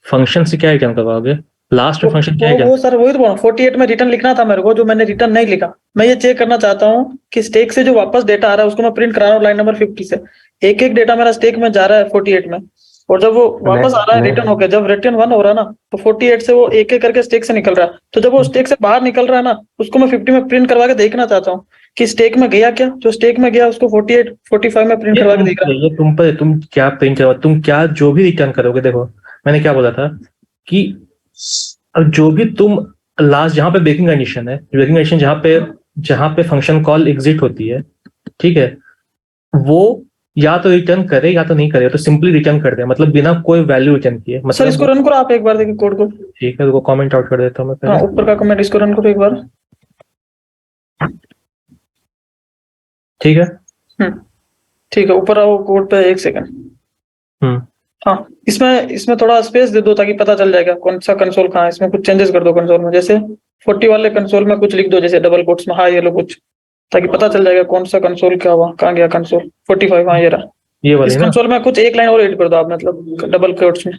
फंक्शन से क्या रिटर्न करवाओगे? लास्ट में फंक्शन क्या वो सर वही तो बोला, 48 में रिटर्न लिखना था मेरे को, जो मैंने रिटर्न नहीं लिखा। मैं ये चेक करना चाहता हूँ कि स्टेक से जो वापस डेटा आ रहा है उसको मैं प्रिंट करा रहा हूँ लाइन नंबर 50 से, एक एक डेटा मेरा स्टेक में जा रहा है 48 में, और जब वो वापस आ रहा है रिटर्न होकर, जब रिटर्न 1 हो रहा है ना, तो 48 से वो एक एक करके स्टेक से निकल रहा है। तो जब वो स्टेक से बाहर निकल रहा है ना, उसको मैं 50 में प्रिंट करवा के देखना चाहता हूँ कि स्टेक में गया क्या, जो स्टेक में गया उसको 48 45 में प्रिंट करवा के देख रहा है। ये तुम पर, तुम क्या प्रिंट करवा, तुम क्या जो भी रिटर्न करोगे। देखो, मैंने क्या बोला था कि जो भी तुम लास्ट जहां पे ब्रेकिंग कंडीशन है, ब्रेकिंग कंडीशन जहां पे फंक्शन कॉल एग्जिट होती है, ठीक है, वो या तो रिटर्न करे या तो नहीं करे, तो सिंपली रिटर्न कर दे, मतलब बिना कोई वैल्यू रिटर्न किए। सर मतलब इसको रन करो आप एक बार, देखिए कोड को। ठीक है, तो कमेंट आउट कर देता हूँ मैं हाँ, पहले। ऊपर का कमेंट इसको रन करो एक बार। ठीक है, ठीक है, ऊपर आओ कोड पे, 1 सेकंड। हाँ, इसमें थोड़ा स्पेस दे दो ताकि पता चल जाएगा कौन सा कंसोल कहाँ है। इसमें कुछ चेंजेस कर दो कंसोल में, जैसे 40 वाले कंसोल में कुछ लिख दो, जैसे डबल कोट्स में हाई येलो कुछ, ताकि पता चल जाएगा कौन सा कंसोल क्या हुआ, कहाँ गया कंसोल 45। हाँ, ये रहा। ये वाली इस ना? कंसोल में कुछ एक लाइन और एड कर दो आप, मतलब डबल कोट्स में,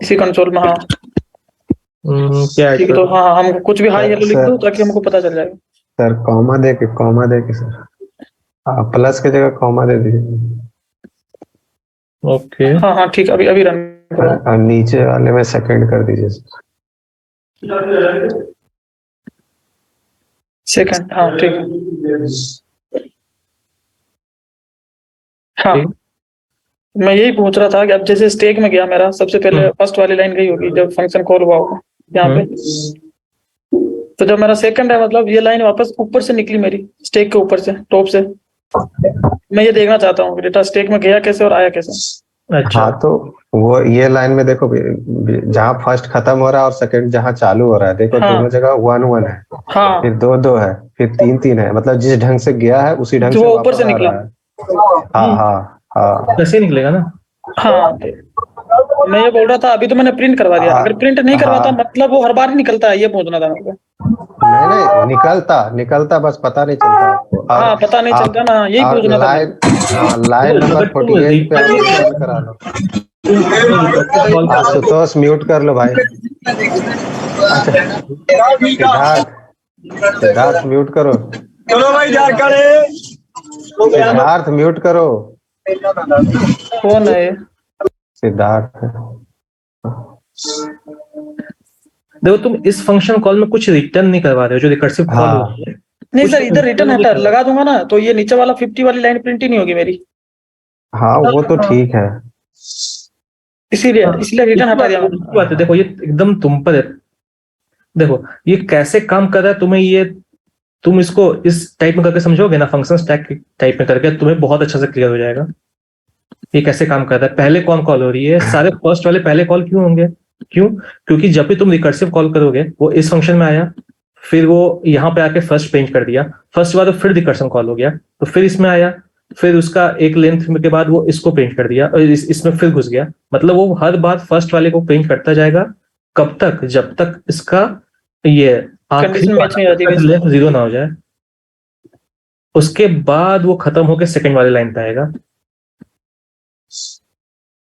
इसी कंसोल में। हाँ क्या ठीक है, तो हाँ हम कुछ भी हाई येलो लिख दो ताकि हमको पता चल जाएगा। सर कॉमा दे के सर, प्लस की जगह कॉमा दे दीजिए। ओके, हाँ हाँ ठीक, अभी अभी रन करो। और नीचे वाले में सेकंड कर दीजिए सर। सेकंड, हाँ ठीक है। हाँ, मैं यही पूछ रहा था कि अब जैसे स्टेक में गया मेरा, सबसे पहले फर्स्ट वाली लाइन गई होगी जब फंक्शन कॉल हुआ होगा यहाँ पे, तो जब मेरा सेकंड है, मतलब ये लाइन वापस ऊपर से निकली मेरी, स्टेक के ऊपर से, टॉप से। मैं ये देखना चाहता हूँ कि डेटा स्टेक में गया कैसे और आया कैसे। अच्छा, हाँ, तो वो ये लाइन में देखो, जहाँ फर्स्ट खत्म हो रहा है और सेकंड जहाँ चालू हो रहा है, देखो दोनों जगह 1 1 है, हाँ, फिर 2 2 है, फिर 3 3 है, मतलब जिस ढंग से गया है उसी ढंग जो से ऊपर वापस से आ निकला। रहा है। हाँ हाँ हाँ ऐसे ही निकलेगा ना? हाँ, मैं ये बोल रहा था, अभी तो मैंने प्रिंट करवा दिया, अगर प्रिंट नहीं करवाता मतलब वो हर बार ही निकलता है, ये पूछना था मेरे को। नहीं निकलता, बस पता नहीं चलता आपको। हाँ, पता नहीं चलता ना, यही पूछना था। लाइन नंबर 48 पे आप रन करा लो। आशुतोष म्यूट कर लो भाई। अच्छा, सिद्धार्थ म्यूट करो। चलो भाई, सिद्धार्थ म्यूट करो। कौन है ये? सिद्धार्थ। देखो, तुम इस फंक्शन कॉल में कुछ रिटर्न नहीं करवा रहे हो, जो रिकर्सिव कॉल हो रही है। नहीं सर, इधर रिटर्न हटा लगा दूंगा ना, तो ये नीचे वाला 50 वाली लाइन प्रिंट ही नहीं होगी मेरी। हाँ, वो तो ठीक है, इसीलिए रिटर्न हटा दिया मैंने। बात है, देखो ये एकदम तुम पर है। देखो ये कैसे काम कर रहा है, तुम्हें ये तुम इसको इस टाइप में करके समझोगे ना, फंक्शन स्टैक टाइप में करके, तुम्हें बहुत अच्छा से क्लियर हो जाएगा ये कैसे काम करता है। पहले कौन कॉल हो रही है, सारे फर्स्ट वाले पहले कॉल क्यों होंगे, क्यों? क्योंकि जब भी तुम रिकर्सिव कॉल करोगे वो इस फंक्शन में आया, फिर वो यहाँ पे आके फर्स्ट प्रिंट कर दिया, फर्स्ट के बाद फिर रिकर्सन कॉल हो गया, तो फिर इसमें आया, फिर उसका एक लेंथ के बाद वो इसको प्रिंट कर दिया और इसमें फिर घुस गया। मतलब वो हर बार फर्स्ट वाले को प्रिंट करता जाएगा, कब तक? जब तक इसका ये आखिरी कंडीशन मैच नहीं होती वैसे। लेंथ 0 ना हो जाए, उसके बाद वो खत्म होकर सेकंड वाले लाइन पे आएगा।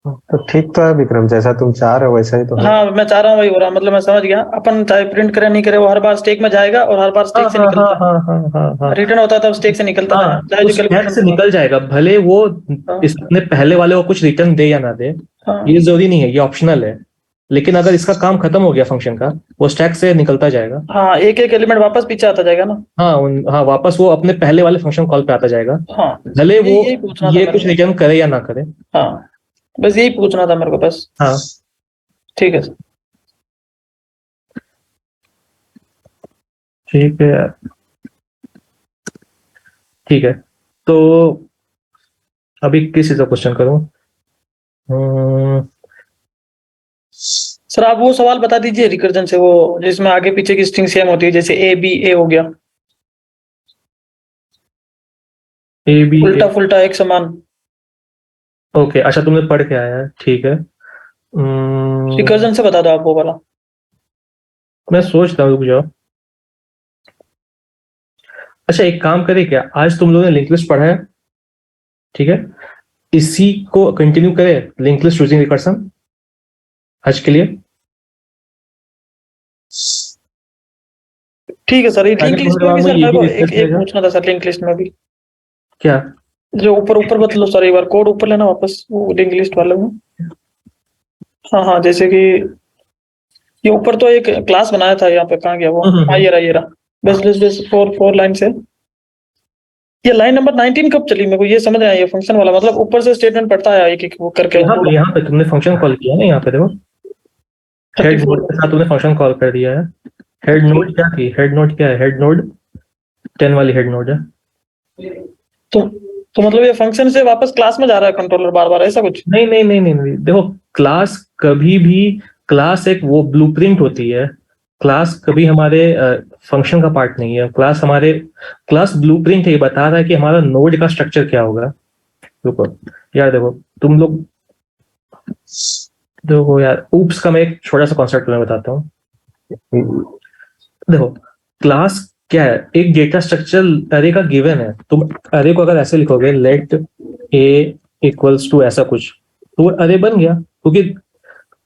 तो ठीक तो है विक्रम, जैसा तुम चाह रहे हो वैसा ही तो है। हाँ मैं चाह रहा हूँ वही हो रहा, मतलब मैं समझ गया। अपन चाहे प्रिंट करे नहीं करे, वो हर बार स्टेक में जाएगा और हर बार स्टेक से निकलता हाँ, रिटर्न होता है, तब स्टेक से निकलता है, चाहे उस जो टैग से कैलकुलेशन। निकल जाएगा, भले वो इस अपने पहले वाले को कुछ रिटर्न दे या ना दे, हाँ ये जरूरी नहीं है, ये ऑप्शनल है। लेकिन अगर इसका काम खत्म हो गया फंक्शन का, वो स्टैक से निकलता जाएगा। हाँ, एक एक एलिमेंट वापस पीछे आता जाएगा ना। हाँ, वापस वो अपने पहले वाले फंक्शन कॉल पे आता जाएगा, हाँ भले वो यही पूछना था ये मेरे कुछ को। रिटर्न करे या ना करे। हाँ बस यही पूछना था मेरे को बस। हाँ ठीक है सर। ठीक है, ठीक है। तो अभी किस चीज का क्वेश्चन करूं? सर आप वो सवाल बता दीजिए रिकर्जन से, वो जिसमें आगे पीछे की स्ट्रिंग सेम होती है, जैसे ए बी ए हो गया, ए बी उल्टा फुल्टा एक समान। ओके, अच्छा तुमने पढ़ के आया है, ठीक है। रिकर्जन से बता दो आप वो वाला। मैं सोच रहा हूँ, रुक जाओ। अच्छा एक काम करें क्या, आज तुम लोगों ने लिंक लिस्ट पढ़ा है, ठीक है, इसी को कंटिन्यू करें, लिंक लिस्ट यूजिंग रिकर्सन आज के लिए। ठीक है सर। ये लिंक लिस्ट में भी सर मेरे को ये भी एक पूछना था सर, लिंक लिस्ट में भी क्या? जो ऊपर ऊपर बदलो सर, एक बार कोड ऊपर लेना वापस वो लिंक लिस्ट वाले में। हाँ हाँ, जैसे कि ये ऊपर तो एक क्लास बनाया था, यहाँ पे कहाँ गया वो? हाँ ये रहा बस बस बस फोर लाइन से। ये लाइन नंबर 19 कब चली? मेरे को ये समझ आया, ये फंक्शन वाला मतलब ऊपर से स्टेटमेंट पढ़ता है एक एक वो करके। यहाँ पे तुमने फंक्शन कॉल किया ना, यहाँ पे देखो हेड नोड के साथ तुमने फंक्शन कॉल कर दिया है। हेड नोड क्या थी? हेड नोड क्या है? हेड नोड 10 वाली हेड नोड है। तो मतलब ये फंक्शन से वापस क्लास में जा रहा है कंट्रोलर बार बार, ऐसा कुछ? नहीं नहीं नहीं नहीं नहीं, देखो क्लास कभी भी, क्लास एक वो ब्लूप्रिंट होती है, क्लास कभी हमारे फंक्शन का पार्ट नहीं है। क्लास ब्लूप्रिंट है, ये बता रहा है कि हमारा नोड का स्ट्रक्चर क्या होगा। रुको यार, देखो यार, ऊप्स का मैं एक छोटा सा कॉन्सेप्ट तुम्हें बताता हूँ। देखो क्लास क्या है? एक डेटा स्ट्रक्चर अरे का गिवन है। तुम अरे को अगर ऐसे लिखोगे, लेट ए इक्वल्स टू ऐसा कुछ, तो वो अरे बन गया, क्योंकि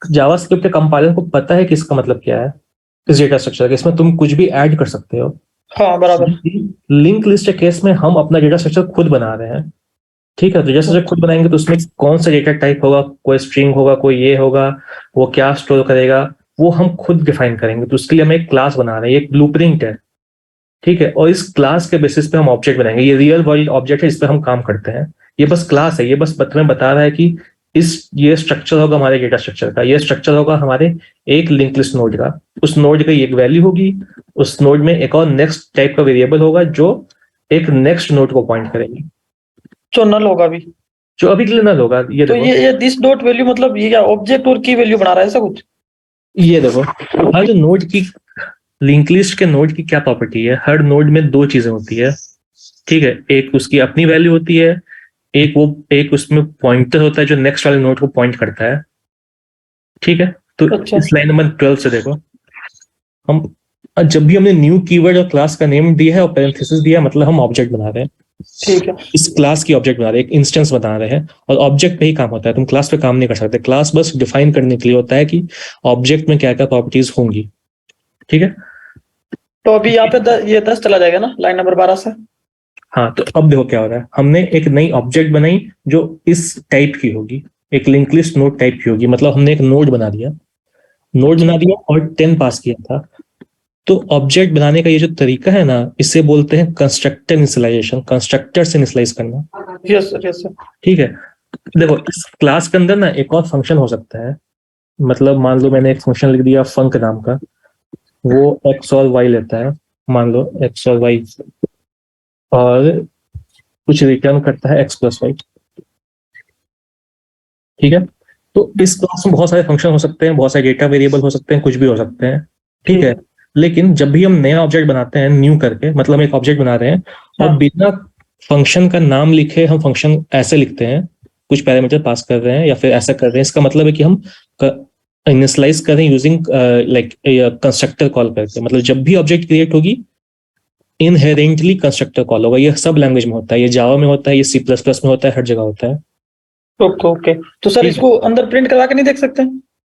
जावास्क्रिप्ट के कंपाइलर को पता है कि इसका मतलब क्या है इस डेटा स्ट्रक्चर का, इसमें तुम कुछ भी ऐड कर सकते हो। हाँ बराबर। लिंक लिस्ट के केस में हम अपना डेटा स्ट्रक्चर खुद बना रहे हैं, ठीक है। तो डेटा स्ट्रक्चर खुद बनाएंगे तो उसमें कौन सा डेटा टाइप होगा, कोई स्ट्रिंग होगा, कोई ये होगा, वो क्या स्टोर करेगा, वो हम खुद डिफाइन करेंगे। तो उसके लिए हम एक क्लास बना रहे हैं, एक ब्लूप्रिंट है, ठीक है। और इस क्लास के बेसिस पे हम ऑब्जेक्ट बनाएंगे। ये रियल वर्ल्ड ऑब्जेक्ट है, इस पे हम काम करते हैं। ये बस क्लास है, ये बस तुम्हें बता रहा है कि ये स्ट्रक्चर होगा हमारे डेटा स्ट्रक्चर का, ये स्ट्रक्चर होगा हमारे एक लिंक लिस्ट नोड का। उस नोड की एक वैल्यू होगी, उस नोड में एक और नेक्स्ट टाइप का वेरिएबल होगा जो एक नेक्स्ट नोड को पॉइंट करेगी, जो नल होगा अभी, जो अभी के लिए नल होगा। ये तो देखो, ये दिस डॉट वैल्यू मतलब ये क्या ऑब्जेक्ट और की वैल्यू बना रहा है, ऐसा कुछ? ये देखो हर नोड की, लिंक लिस्ट के नोड की क्या प्रॉपर्टी है? हर नोड में दो चीजें होती है, ठीक है। एक उसकी अपनी वैल्यू होती है, एक उसमें पॉइंटर होता है जो नेक्स्ट वाले नोड को पॉइंट करता है, ठीक है। तो अच्छा। इस लाइन नंबर 12 से देखो, हम जब भी हमने न्यू कीवर्ड और क्लास का नेम दिया है और पैरेंथेसिस दिया है, मतलब हम ऑब्जेक्ट बना रहे हैं। ठीक है। इस क्लास की ऑब्जेक्ट बना रहे हैं, एक इंस्टेंस बना रहे हैं, और ऑब्जेक्ट पे ही काम होता है। तुम क्लास पे काम नहीं कर सकते। क्लास बस डिफाइन करने के लिए होता है कि ऑब्जेक्ट में क्या क्या प्रॉपर्टीज होंगी, ठीक है। तो अभी यहाँ पे ये 10 चला जाएगा ना लाइन नंबर 12 से? हाँ, तो अब देखो क्या हो रहा है। हमने एक नई ऑब्जेक्ट बनाई जो इस टाइप की होगी, एक लिंक लिस्ट नोड टाइप की होगी। मतलब हमने एक नोड बना दिया और 10 पास किया था। तो ऑब्जेक्ट बनाने का ये जो तरीका है ना, इसे बोलते हैं कंस्ट्रक्टर इनिशियलाइजेशन, कंस्ट्रक्टर से इनिशियलाइज करना। Yes sir. ठीक है, देखो इस क्लास के अंदर ना एक और फंक्शन हो सकता है। मतलब मान लो मैंने एक फंक्शन लिख दिया फंक नाम का, वो एक्स और वाई लेता है, मान लो x और y, और कुछ रिटर्न करता है x + y। ठीक है, तो इस क्लास में बहुत सारे फंक्शन हो सकते हैं, बहुत सारे डेटा वेरिएबल हो सकते हैं, कुछ भी हो सकते हैं। ठीक है, लेकिन जब भी हम नया ऑब्जेक्ट बनाते हैं न्यू करके, मतलब हम एक ऑब्जेक्ट बना रहे हैं और हाँ। बिना फंक्शन का नाम लिखे हम फंक्शन ऐसे लिखते हैं, कुछ पैरामीटर पास कर रहे हैं या फिर ऐसा कर रहे हैं, इसका मतलब है कि हम इनिशियलाइज कर रहे हैं यूजिंग लाइक कंस्ट्रक्टर कॉल करके। मतलब जब भी ऑब्जेक्ट क्रिएट होगी इनहेरेंटली कंस्ट्रक्टर कॉल होगा। ये सब लैंग्वेज में होता है, ये जावा में होता है, ये C++ में होता है, हर जगह होता है। ओके तो सर ठीक है। इसको अंदर प्रिंट करवा के नहीं देख सकते?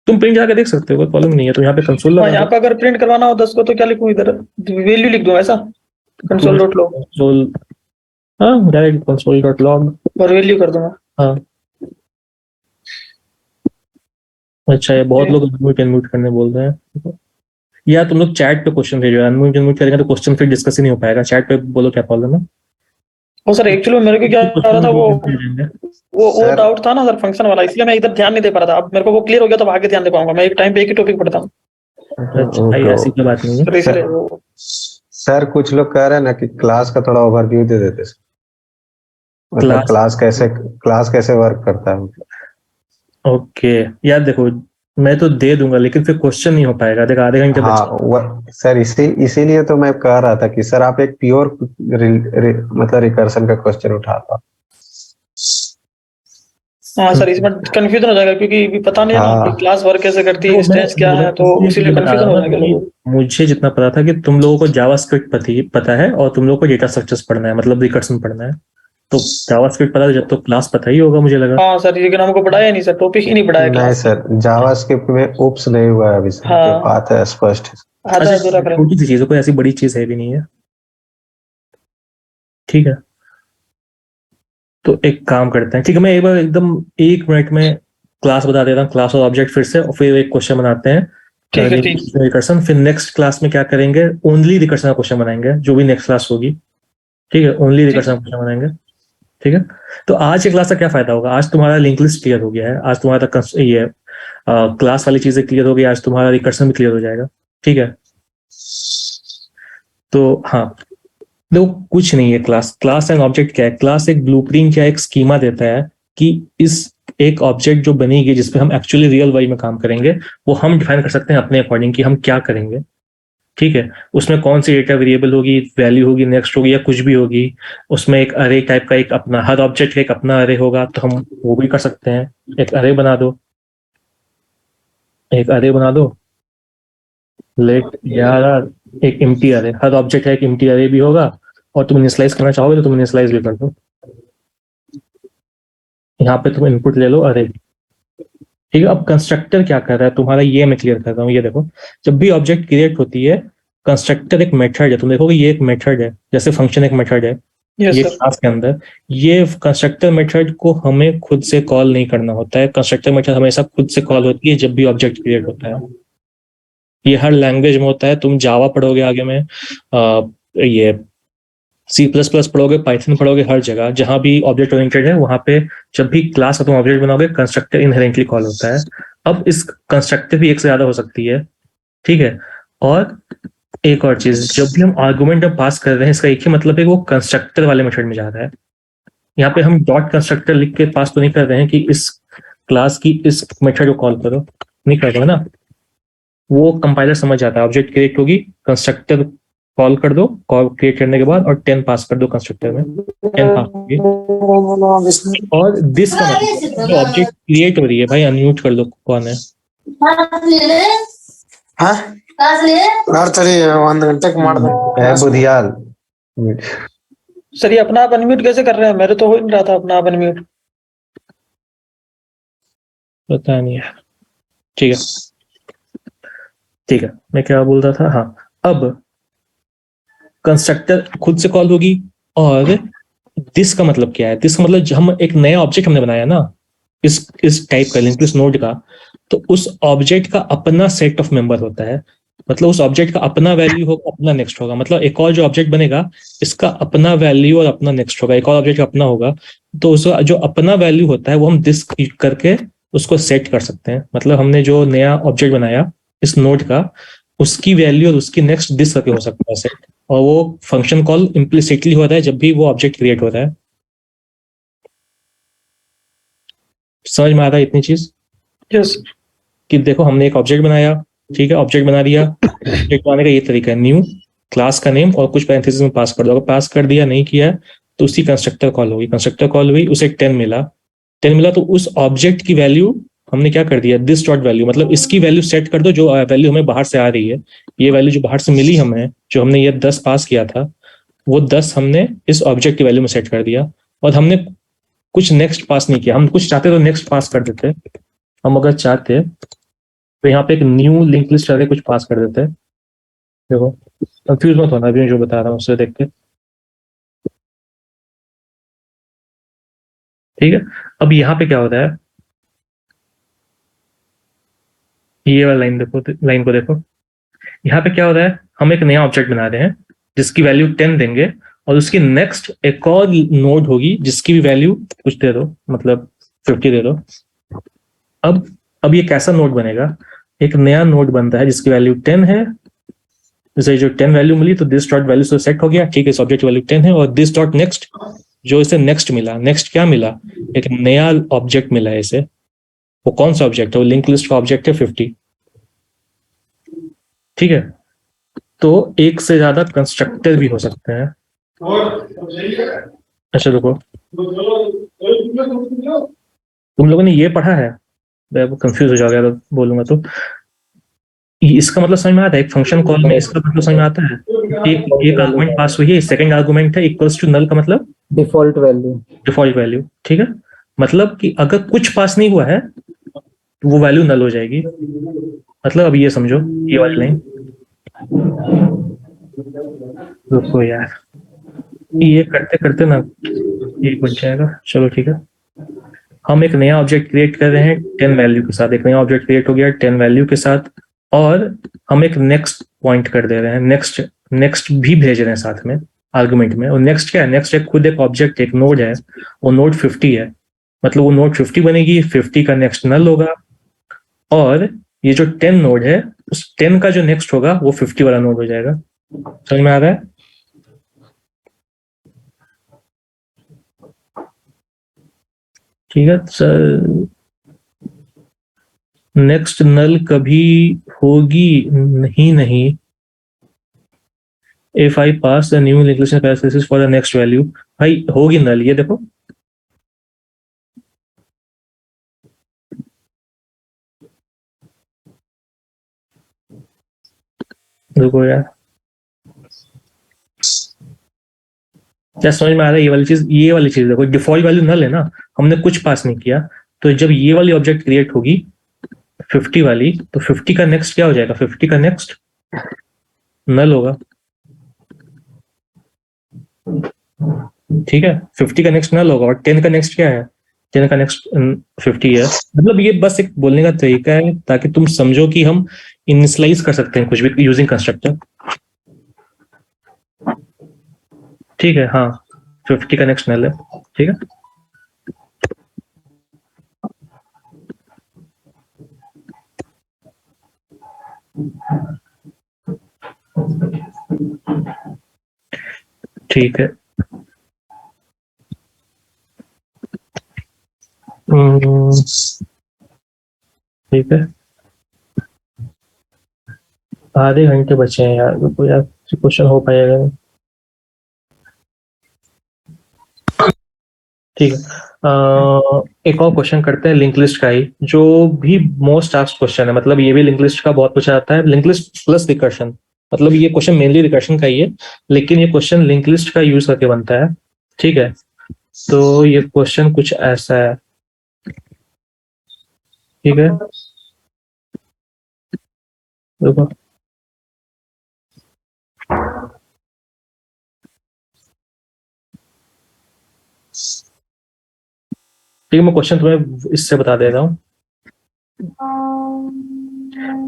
तुम प्रिंट करके देख सकते हो, कोई प्रॉब्लम नहीं है। तो यहाँ पे कंसोल हाँ, लगा यहाँ पे अगर प्रिंट करवाना हो 10 को तो क्या लिखूं? इधर वैल्यू लिख दूं ऐसा? console.log कंसोल, हाँ डायरेक्ट console.log और वैल्यू कर दूंगा। हाँ। अच्छा, ये बहुत लोग अनम्यूट करने बोल रहे हैं। या तुम लोग चैट पे क्वेश्चन भेजो, अनम्यूट करेंगे तो क्वेश्चन फिर डिस्कस ही नहीं हो पाएगा। चैट पे बोलो क्या प्रॉब्लम है। वो सर एक्चुअली मेरे को क्या हो रहा था, वो सर- डाउट था ना सर फंक्शन वाला, इसलिए मैं इधर ध्यान नहीं दे पा रहा था। अब मेरे को वो क्लियर हो गया तो आगे ध्यान दे पाऊंगा। मैं एक टाइम पे एक ही टॉपिक पढ़ता हूँ अच्छा भाई, ऐसी कोई बात नहीं है। सर, इसलिए वो सर कुछ लोग कह रहे हैं ना कि क्लास का थोड़ा ओवरव्यू दे देते सर। मतलब क्लास कैसे वर्क करता है। ओके यार देखो, मैं तो दे दूंगा लेकिन फिर क्वेश्चन नहीं हो पाएगा। देखो आधे घंटे हाँ सर, इसीलिए तो मैं कह रहा था कि सर आप एक प्योर मतलब रिकर्सन का क्वेश्चन उठाता। हाँ सर, इसमें कंफ्यूजन हो जाएगा क्योंकि पता नहीं है ना हाँ। कि क्लास वर्क कैसे करती है, इंस्टेंस क्या है, तो इसीलिए कंफ्यूजन हो जाएगा लोगों को। मुझे जितना पता था कि तुम लोगों को जावास्क्रिप्ट पता है और तुम लोगों को डेटा स्ट्रक्चर्स पढ़ना है, मतलब रिकर्सन पढ़ना है। तो जावास्क्रिप्ट पता है जब तो क्लास पता ही होगा मुझे लगा। हाँ सर, लेकिन हमको पढ़ाया नहीं सर, टॉपिक ही नहीं पढ़ाया नहीं क्लास सर, जावास्क्रिप्ट में उप्स नहीं हुआ है अभी सर। हाँ। जो बात है स्पष्ट है। आधा अधूरा कर। छोटी सी चीज है, कोई ऐसी बड़ी चीज है भी नहीं है। ठीक है, तो एक काम करते हैं। ठीक है, मैं एक बार एकदम 1 मिनट में क्लास बता देता हूँ, क्लास और ऑब्जेक्ट फिर से, और फिर एक क्वेश्चन बनाते हैं ठीक है, ठीक। रिकर्सन। फिर नेक्स्ट क्लास में क्या करेंगे, ओनली रिकर्सन का क्वेश्चन बनाएंगे, जो भी नेक्स्ट क्लास होगी। ठीक है, ओनली रिकर्सन का क्वेश्चन बनाएंगे। ठीक है, तो आज के क्लास का क्या फायदा होगा? आज तुम्हारा लिंक लिस्ट क्लियर हो गया है, आज तुम्हारा ये क्लास वाली चीजें क्लियर हो गई, आज तुम्हारा रिकर्सन भी क्लियर हो जाएगा। ठीक है, तो हाँ देखो कुछ नहीं है। क्लास एंड ऑब्जेक्ट क्या है? क्लास एक ब्लूप्रिंट या एक स्कीमा देता है कि इस एक ऑब्जेक्ट जो बनेगी जिसपे हम एक्चुअली रियल वर्ल्ड में काम करेंगे, वो हम डिफाइन कर सकते हैं अपने अकॉर्डिंग कि हम क्या करेंगे। ठीक है, उसमें कौन सी डेटा वेरिएबल होगी, वैल्यू होगी, नेक्स्ट होगी, या कुछ भी होगी। उसमें एक अरे टाइप का एक अपना, हर ऑब्जेक्ट का एक अपना अरे होगा, तो हम वो भी कर सकते हैं। एक अरे बना दो, लेट यार एक एम्प्टी अरे, हर ऑब्जेक्ट का एक एम्प्टी अरे भी होगा, और तुम इनिशियलाइज करना चाहोगे तो तुम इनिशियलाइज भी कर दो। यहाँ पे तुम इनपुट ले लो अरे। ठीक है, अब कंस्ट्रक्टर क्या कर रहा है तुम्हारा, ये मैं क्लियर कर रहा हूँ। ये देखो, जब भी ऑब्जेक्ट क्रिएट होती है, कंस्ट्रक्टर एक मेथड है। तुम देखोगे ये एक मेथड है, जैसे फंक्शन एक मेथड है ये क्लास के अंदर। ये कंस्ट्रक्टर मेथड को हमें खुद से कॉल नहीं करना होता है। कंस्ट्रक्टर मेथड हमेशा खुद से कॉल होती है जब भी ऑब्जेक्ट क्रिएट होता है। ये हर लैंग्वेज में होता है। तुम जावा पढ़ोगे आगे में, ये C++ पढ़ोगे, पाइथन पढ़ोगे, हर जगह जहां भी ऑब्जेक्ट ओरिएंटेड है वहां पे जब भी क्लास का तुम ऑब्जेक्ट बनाओगे, कंस्ट्रक्टर इनहेरेंटली कॉल होता है। अब इस कंस्ट्रक्टर भी एक से ज्यादा हो सकती है। ठीक है, और एक और चीज, जब भी हम आर्गुमेंट में पास कर रहे हैं, इसका एक ही मतलब है वो कंस्ट्रक्टर वाले मेथड में जा रहा है। यहाँ पे हम डॉट कंस्ट्रक्टर लिख के पास तो नहीं कर रहे हैं कि इस क्लास की इस मेथड को कॉल करो, नहीं कर रहे ना। वो कंपाइलर समझ जाता है, ऑब्जेक्ट क्रिएट होगी, कंस्ट्रक्टर कॉल कर दो, कॉल क्रिएट करने के बाद, और 10 पास कर दो कंस्ट्रक्टर में, 10 पास होगी। और दिस का मतलब जो ऑब्जेक्ट क्रिएट हो रही है, भाई अनम्यूट कर दो, कौन है? ಒಂದು ಗಂಟೆಗೆ ಮಾಡ್ದೆ बुधियाल सर ये अपना आप अनम्यूट कैसे कर रहे हैं? मेरे तो हो नहीं रहा था अपना आप अनम्यूट। पता नहीं है। ठीक है, मैं क्या बोल रहा था? हाँ, अब कंस्ट्रक्टर खुद से कॉल होगी, और दिस का मतलब क्या है? दिस का मतलब हम एक नया ऑब्जेक्ट हमने बनाया ना, इस टाइप का लिंक लिस्ट नोड का, तो उस ऑब्जेक्ट का अपना सेट ऑफ मेंबर होता है। मतलब उस ऑब्जेक्ट का अपना वैल्यू होगा, अपना नेक्स्ट होगा। मतलब एक और जो ऑब्जेक्ट बनेगा, इसका अपना वैल्यू और अपना नेक्स्ट होगा। एक और ऑब्जेक्ट अपना होगा, तो उस जो अपना वैल्यू होता है वो हम दिस करके उसको सेट कर सकते हैं। मतलब हमने जो नया ऑब्जेक्ट बनाया इस नोड का, उसकी वैल्यू और उसकी नेक्स्ट दिस करके हो सकता है सेट। और वो फंक्शन कॉल इम्प्लिसिटली हो रहा है जब भी वो ऑब्जेक्ट क्रिएट हो रहा है। समझ में आ रहा है इतनी चीज यस कि देखो हमने एक ऑब्जेक्ट बनाया, ठीक है, ऑब्जेक्ट बना दिया। ऑब्जेक्ट बनाने का ये तरीका है, न्यू क्लास का नेम और कुछ पैरेंथेसिस में पास कर दो। अगर पास कर दिया नहीं किया तो उसकी कंस्ट्रक्टर कॉल होगी, कंस्ट्रक्टर कॉल हुई, उसे 10 मिला, 10 मिला तो उस ऑब्जेक्ट की वैल्यू हमने क्या कर दिया, दिस डॉट वैल्यू, मतलब इसकी वैल्यू सेट कर दो जो वैल्यू हमें बाहर से आ रही है। ये वैल्यू जो बाहर से मिली हमें, जो हमने ये 10 पास किया था, वो 10 हमने इस ऑब्जेक्ट की वैल्यू में सेट कर दिया। और हमने कुछ नेक्स्ट पास नहीं किया, हम कुछ चाहते तो नेक्स्ट पास कर देते। हम अगर चाहते तो यहाँ पे एक न्यू लिंक लिस्ट करके कुछ पास कर देते। देखो कंफ्यूज मत होना, अभी मैं जो बता रहा हूँ उससे देख के, ठीक है। अब यहाँ पे क्या होता है, ये वाला लाइन देखो, लाइन को देखो। यहाँ पे क्या होता है, हम एक नया ऑब्जेक्ट बना रहे हैं जिसकी वैल्यू 10 देंगे और उसकी नेक्स्ट एक और नोड होगी जिसकी भी वैल्यू कुछ दे दो, मतलब 50 दे दो। अब ये कैसा नोड बनेगा, एक नया नोड बनता है जिसकी वैल्यू 10 है। जैसे जो 10 वैल्यू मिली तो दिस डॉट वैल्यू से सेट हो गया, ठीक है, इस ऑब्जेक्ट की वैल्यू 10 है। और दिस डॉट नेक्स्ट, जो इसे नेक्स्ट मिला, नेक्स्ट क्या मिला, एक नया ऑब्जेक्ट मिला है इसे। वो कौन सा ऑब्जेक्ट है, वो लिंक लिस्ट का ऑब्जेक्ट है 50, ठीक है। तो एक से ज्यादा कंस्ट्रक्टर भी हो सकते हैं। अच्छा देखो, तुम लोगों ने ये पढ़ा है, मैं कंफ्यूज हो जाएगा तो बोलूंगा तो, इसका मतलब समझ में आता है, एक फंक्शन कॉल में इसका मतलब समझ में आता है। एक आर्गुमेंट पास हुई है, सेकंड आर्गुमेंट है इक्वल्स टू नल का मतलब डिफॉल्ट वैल्यू। डिफॉल्ट वैल्यू, ठीक है। मतलब कि अगर कुछ पास नहीं हुआ है तो वो वैल्यू नल हो जाएगी। मतलब अब ये समझो, ये वाली लाइन, रुको यार, ये करते करते ना ये बन जाएगा। चलो ठीक है, हम एक नया ऑब्जेक्ट क्रिएट कर रहे हैं 10 वैल्यू के साथ। एक नया ऑब्जेक्ट क्रिएट हो गया 10 वैल्यू के साथ, और हम एक नेक्स्ट पॉइंट कर दे रहे हैं, नेक्स्ट भी भेज रहे हैं साथ में आर्गुमेंट में। और नेक्स्ट क्या है, नेक्स्ट एक खुद एक ऑब्जेक्ट, एक नोड है, वो नोड 50 है। मतलब वो नोड 50 बनेगी, 50 का नेक्स्ट नल होगा। और ये जो 10 नोड है, उस 10 का जो नेक्स्ट होगा वो 50 वाला नोड हो जाएगा। समझ में आ रहा है? ठीक है सर। नेक्स्ट नल कभी होगी नहीं if I pass the new link list parenthesis for the next value. भाई होगी नल, ये देखो, देखो यार, क्या समझ में आ रहा है? ये वाली चीज देखो, डिफॉल्ट वैल्यू नल है ना, हमने कुछ पास नहीं किया। तो जब ये वाली ऑब्जेक्ट क्रिएट होगी 50 वाली, तो 50 का नेक्स्ट क्या हो जाएगा, 50 का नेक्स्ट नल होगा, ठीक है। 50 का नेक्स्ट नल होगा और 10 का नेक्स्ट क्या है, 10 का नेक्स्ट 50 है। मतलब ये बस एक बोलने का तरीका है ताकि तुम समझो कि हम इनिशियलाइज कर सकते हैं कुछ भी यूजिंग कंस्ट्रक्टर, ठीक है। हाँ 50 का नेक्स्ट नल है, ठीक है। ठीक है, ठीक है। आधे घंटे बचे हैं यार, कोई यार क्वेश्चन हो पाएगा नहीं, ठीक है। एक और क्वेश्चन करते हैं लिंक लिस्ट का ही, जो भी मोस्ट आस्क्ड क्वेश्चन है। मतलब ये भी लिंक लिस्ट का बहुत पूछा जाता है, लिंक लिस्ट प्लस रिकर्शन। मतलब ये क्वेश्चन मेनली रिकर्शन का ही है, लेकिन ये क्वेश्चन लिंक लिस्ट का यूज करके बनता है, ठीक है। तो ये क्वेश्चन कुछ ऐसा है, ठीक है। देखो ठीक है, मैं क्वेश्चन तुम्हें इससे बता दे रहा हूँ।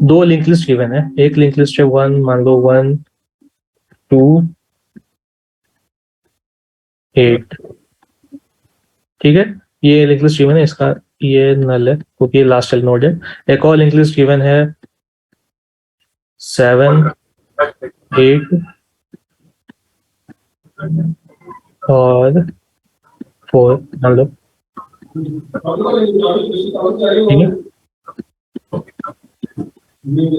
दो लिंक लिस्ट गिवन है, एक लिंक लिस्ट है 1, मान लो 1 2 8, ठीक है। ये लिंक लिस्ट गिवन है, इसका ये नल है क्योंकि ये लास्ट नोड है। एक और लिंक लिस्ट गिवन है 7 8 और 4 मान लो, ठीक है।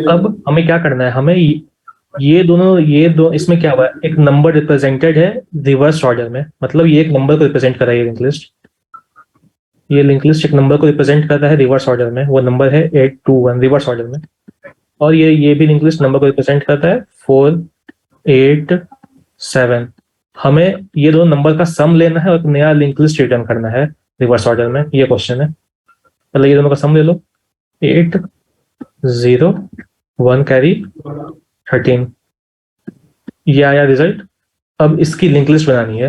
अब हमें क्या करना है, हमें ये दो इसमें क्या हुआ है, एक नंबर रिप्रेजेंटेड है रिवर्स ऑर्डर में, मतलब ये एक नंबर को रिप्रेजेंट कर रहा है लिंक लिस्ट। ये लिंक लिस्ट एक नंबर को रिप्रेजेंट कर रहा है रिवर्स ऑर्डर में, वो नंबर है 821 रिवर्स ऑर्डर में। और ये भी लिंक लिस्ट नंबर को रिप्रेजेंट करता है 487। हमें ये दोनों नंबर का सम लेना है और एक नया लिंक लिस्ट रिटर्न करना है रिवर्स ऑर्डर में, ये क्वेश्चन है। मतलब ये दोनों का सम ले लो, 801 कैरी 13, ये आया रिजल्ट। अब इसकी लिंक लिस्ट बनानी है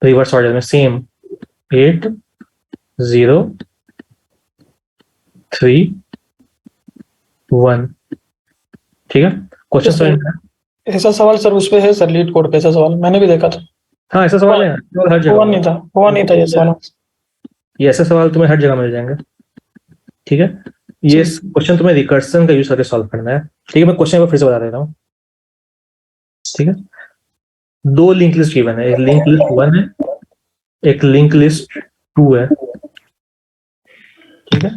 रिवर्स ऑर्डर में, सेम 803 1, ठीक है। क्वेश्चन समझ में आया? ऐसा सवाल सर उस पे है सर, लीड कोड पे ऐसा सवाल मैंने भी देखा था। हाँ, ऐसा सवाल है हर हुआ जगह, नहीं था ये सवाल। ये ऐसे सवाल तुम्हें हर जगह मिल जाएंगे, ठीक है। ये क्वेश्चन तुम्हें रिकर्सन का यूज करके सॉल्व करना है, ठीक है। मैं क्वेश्चन फिर से बता देता हूँ, ठीक है। दो लिंक लिस्ट गिवन है, एक लिंक लिस्ट 1 है, एक लिंक लिस्ट 2 है, ठीक है।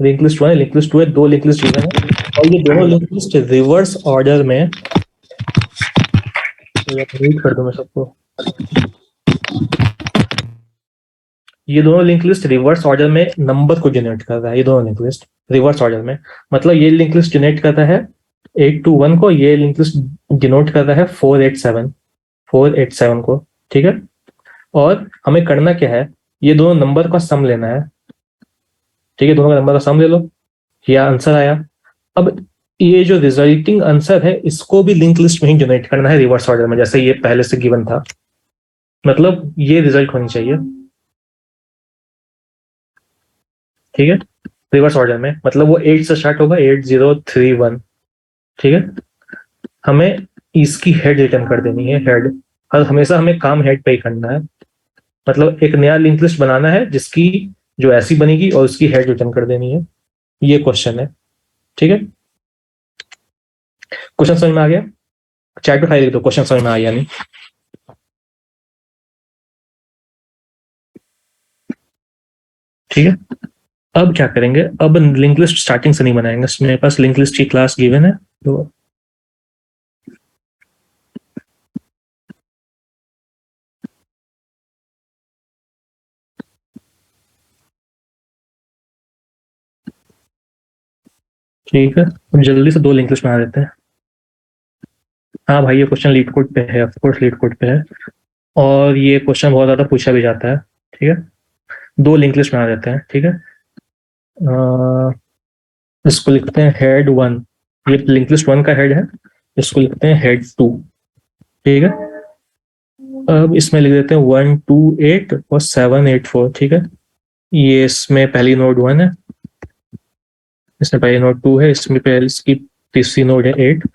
लिंक लिस्ट 1 है, लिंक लिस्ट 2 है, दो लिंक लिस्ट गिवन है, और ये दोनों लिंक लिस्ट रिवर्स ऑर्डर में, रीड कर दूं मैं सबको, ये दोनों लिंक लिस्ट रिवर्स ऑर्डर में नंबर को जनरेट कर रहा है, ये दोनों लिंक लिस्ट रिवर्स ऑर्डर में, मतलब ये लिंक लिस्ट जनरेट करता है 821 को, ये लिंक लिस्ट डिनोट कर रहा है 487 को, ठीक है। और हमें करना क्या है, ये दोनों नंबर का सम लेना है, ठीक है। दोनों का नंबर का सम ले लो, ये आंसर आया। अब ये जो रिजल्टिंग आंसर है इसको भी लिंक लिस्ट में ही जनरेट करना है रिवर्स ऑर्डर में, जैसे ये पहले से गिवन था, मतलब ये रिजल्ट होनी चाहिए, ठीक है। रिवर्स ऑर्डर में मतलब वो 8 से स्टार्ट होगा, 8031, ठीक है। हमें इसकी हेड रिटर्न कर देनी है, हेड। हर हमेशा हमें काम हेड पे ही करना है, मतलब एक नया लिंक लिस्ट बनाना है जिसकी जो ऐसी बनेगी और उसकी हेड रिटर्न कर देनी है, ये क्वेश्चन है, ठीक है। क्वेश्चन समझ में आ गया? चैट पे खाली लिख दो क्वेश्चन समझ में आया नहीं। ठीक है, अब क्या करेंगे, अब लिंक लिस्ट स्टार्टिंग से नहीं बनाएंगे, मेरे पास लिंक लिस्ट की क्लास गिवन है तो ठीक है। अब जल्दी से दो लिंक लिस्ट बना देते हैं। हाँ भाई, ये क्वेश्चन लीड कोड पे है, ऑफकोर्स लीड कोड पे है, और ये क्वेश्चन बहुत ज्यादा पूछा भी जाता है, ठीक है। दो लिंक लिस्ट बना देते हैं, ठीक है। इसको लिखते हैं हेड 1, ये लिंक लिस्ट 1 का हेड है, इसको लिखते हैं हेड 2, ठीक है। अब इसमें लिख देते हैं 128 और 784, ठीक है। ये इसमें पहली नोड 1 है, इसमें पहली नोड 2 है, इसमें पहले इसकी तीसरी नोड है 8,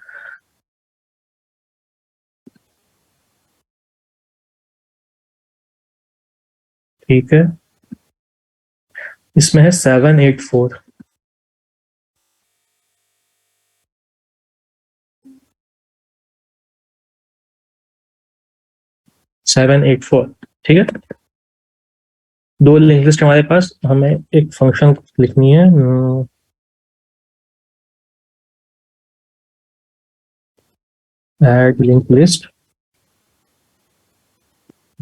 ठीक है। इसमें है 784, ठीक है। दो लिंक लिस्ट हमारे पास, हमें एक फंक्शन लिखनी है, ऐड लिंक लिस्ट,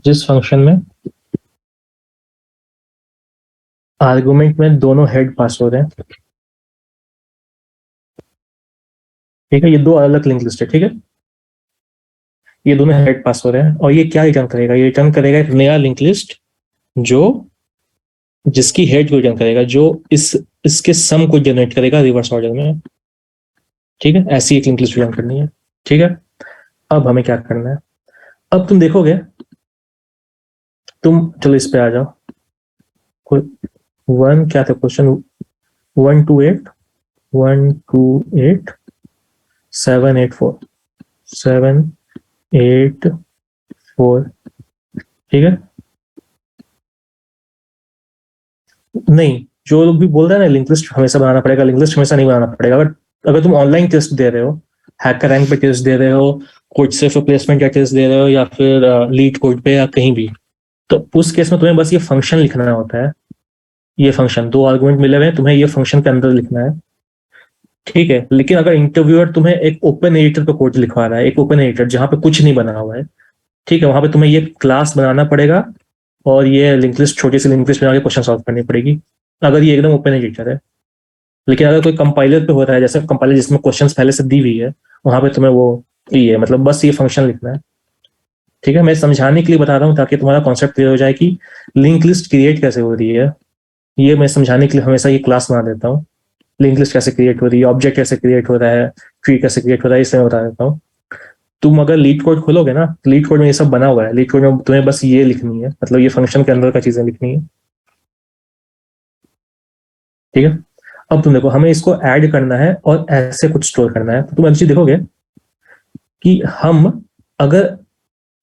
जिस फंक्शन में आर्गुमेंट में दोनों हेड पास हो रहे हैं, ठीक है। ये दो अलग लिंक लिस्ट है, ठीक है। ये दोनों हेड पास हो रहे हैं, और ये क्या रिटर्न करेगा, ये रिटर्न करेगा एक नया लिंक लिस्ट जो जिसकी हेड को रिटर्न करेगा, जो इसके सम को जनरेट करेगा रिवर्स ऑर्डर में, ठीक है। ऐसी एक लिंक लिस्ट रिटर्न करनी है, ठीक है। अब हमें क्या करना है, अब तुम देखोगे, तुम चलो इस पे आ जाओ, कोई 1 क्या था क्वेश्चन, 128 784 ठीक है। नहीं, जो लोग भी बोल रहे हैं ना लिंक लिस्ट हमेशा बनाना पड़ेगा, लिंक लिस्ट हमेशा नहीं बनाना पड़ेगा। अगर तुम ऑनलाइन टेस्ट दे रहे हो, हैकर रैंक पे टेस्ट दे रहे हो, कोड से रिप्लेसमेंट एड्रेस दे रहे हो या फिर लीड कोड पे या कहीं भी, तो उस केस में तुम्हें बस ये फंक्शन लिखना होता है। ये फंक्शन 2 आर्गुमेंट मिले हुए हैं, तुम्हें ये फंक्शन के अंदर लिखना है, ठीक है। लेकिन अगर इंटरव्यूअर तुम्हें एक ओपन एडिटर पे कोड लिखवा रहा है, एक ओपन एडिटर जहां पे कुछ नहीं बना हुआ है, ठीक है, वहां पे तुम्हें ये क्लास बनाना पड़ेगा और ये लिंक लिस्ट, छोटी सी लिंक लिस्ट बना के क्वेश्चन सॉल्व करनी पड़ेगी, अगर ये एकदम ओपन एडिटर है। लेकिन अगर कोई कंपाइलर पे होता है, जैसे कंपाइलर जिसमें क्वेश्चंस पहले से दी हुई है, वहां पे तुम्हें वो ये मतलब बस ये फंक्शन लिखना है, ठीक है। मैं समझाने के लिए बता रहा हूँ ताकि तुम्हारा कॉन्सेप्ट क्लियर हो जाए कि लिंक लिस्ट क्रिएट कैसे हो रही है। ये मैं समझाने के लिए हमेशा ये क्लास बना देता हूँ, लिंक लिस्ट कैसे क्रिएट हो रही है, ऑब्जेक्ट कैसे क्रिएट हो रहा है, ट्री कैसे क्रिएट हो रहा है, इसमें बता देता हूँ। तुम अगर लीड कोड खोलोगे ना, लीड कोड में ये सब बना हुआ है, लीड कोड में तुम्हें बस ये लिखनी है, मतलब ये फंक्शन के अंदर का चीजें लिखनी है, ठीक है। अब तुम देखो, हमें इसको ऐड करना है और ऐसे कुछ स्टोर करना है। तो तुम अच्छी देखोगे कि हम अगर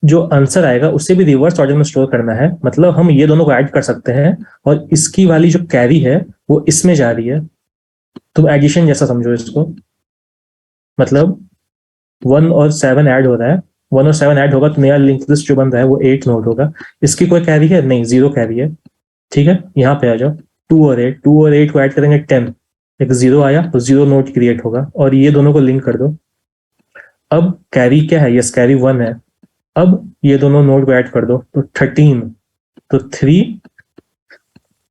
जो आंसर आएगा उससे भी रिवर्स ऑर्डर में स्टोर करना है, मतलब हम ये दोनों को ऐड कर सकते हैं और इसकी वाली जो कैरी है वो इसमें जा रही है। तुम एडिशन जैसा समझो इसको, मतलब 1 और 7 ऐड हो रहा है, 1 और 7 ऐड होगा तो नया लिंक लिस्ट जो बन रहा है वो 8 नोड होगा। इसकी कोई कैरी है नहीं, 0 कैरी है, ठीक है। यहाँ पे आ जाओ, 2 और 8 को ऐड करेंगे 10, एक 0 आया तो 0 नोड क्रिएट होगा और ये दोनों को लिंक कर दो। अब कैरी क्या है, यस कैरी 1 है। अब ये दोनों नोड को ऐड कर दो तो 13, तो 3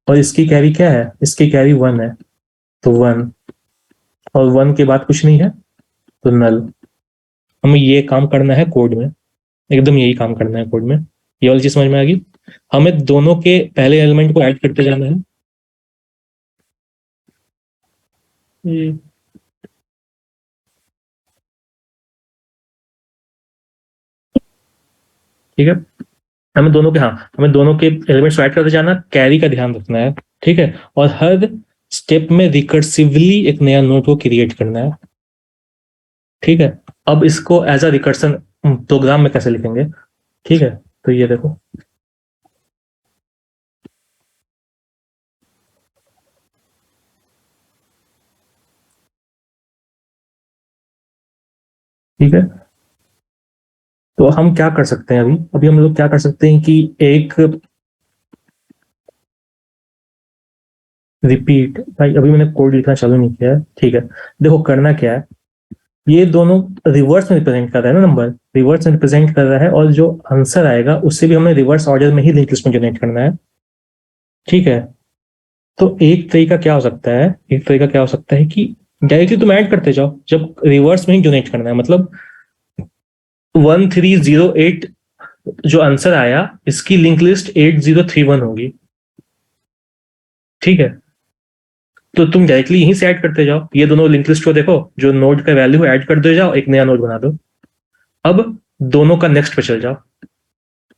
और इसकी कैरी क्या है, इसकी कैरी 1 है तो 1 और 1 के बाद कुछ नहीं है तो नल। हमें ये काम करना है कोड में, एकदम यही काम करना है कोड में। ये वाली चीज समझ में आ गई। हमें दोनों के पहले एलिमेंट को ऐड करते जाना है। ठीक है, हमें दोनों के, हाँ, हमें दोनों के एलिमेंट्स ऐड करते जाना, कैरी का ध्यान रखना है, ठीक है। और हर स्टेप में रिकर्सिवली एक नया नोड को क्रिएट करना है, ठीक है। अब इसको एज अ रिकर्सन प्रोग्राम में कैसे लिखेंगे, ठीक है। तो ये देखो, ठीक है। तो हम क्या कर सकते हैं, अभी अभी हम लोग क्या कर सकते हैं कि एक रिपीट, भाई अभी मैंने कोड लिखना चालू नहीं किया है, ठीक है। देखो करना क्या है, ये दोनों रिवर्स में रिप्रेजेंट कर रहा है ना, नंबर रिवर्स में रिप्रेजेंट कर रहा है और जो आंसर आएगा उससे भी हमें रिवर्स ऑर्डर में ही लिंक लिस्ट में जनरेट करना है, ठीक है। तो एक तरीका क्या हो सकता है, एक तरीका क्या हो सकता है कि डायरेक्टली तुम ऐड करते जाओ, जब रिवर्स में ही डोनेट करना है, मतलब 1308 जो आंसर आया इसकी लिंक लिस्ट 8031 होगी, ठीक है। तो तुम डायरेक्टली यहीं से ऐड करते जाओ, ये दोनों लिंक लिस्ट को देखो, जो नोड का वैल्यू ऐड कर दे जाओ, एक नया नोड बना दो। अब दोनों का नेक्स्ट पे चल जाओ,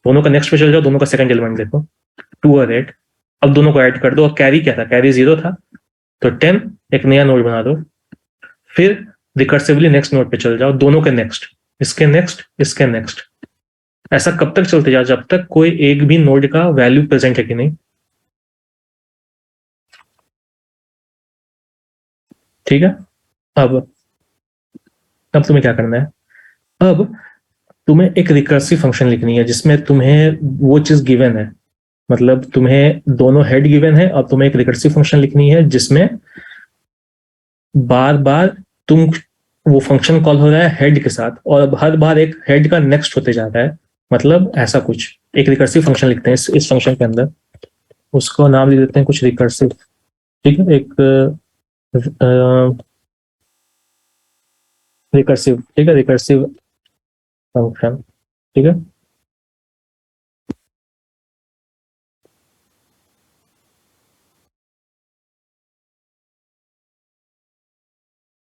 दोनों का नेक्स्ट पे चल जाओ, दोनों का सेकंड एलिमेंट देखो 2 और 8। अब दोनों को ऐड कर दो और कैरी क्या था, कैरी 0 था तो 10, एक नया नोड बना दो। फिर रिकर्सिवली नेक्स्ट नोड पे चल जाओ, दोनों के नेक्स्ट, इसके नेक्स्ट, इसके नेक्स्ट। ऐसा कब तक चलते जाओ जब तक कोई एक भी नोड का वैल्यू प्रेजेंट है कि नहीं, ठीक है। अब तुम्हें क्या करना है, अब तुम्हें एक रिकर्सिव फंक्शन लिखनी है जिसमें तुम्हें वो चीज गिवन है, मतलब तुम्हें दोनों हेड गिवन है और तुम्हें एक रिकर्सिव फंक्शन लिखनी है जिसमें बार बार तुम वो फंक्शन कॉल हो रहा है हेड के साथ और हर बार एक हेड का नेक्स्ट होते जा रहा है, मतलब ऐसा कुछ एक रिकर्सिव फंक्शन लिखते हैं इस फंक्शन के अंदर, उसको नाम दे देते हैं कुछ रिकर्सिव, ठीक है। एक रिकर्सिव, ठीक है, रिकर्सिव फंक्शन, ठीक है।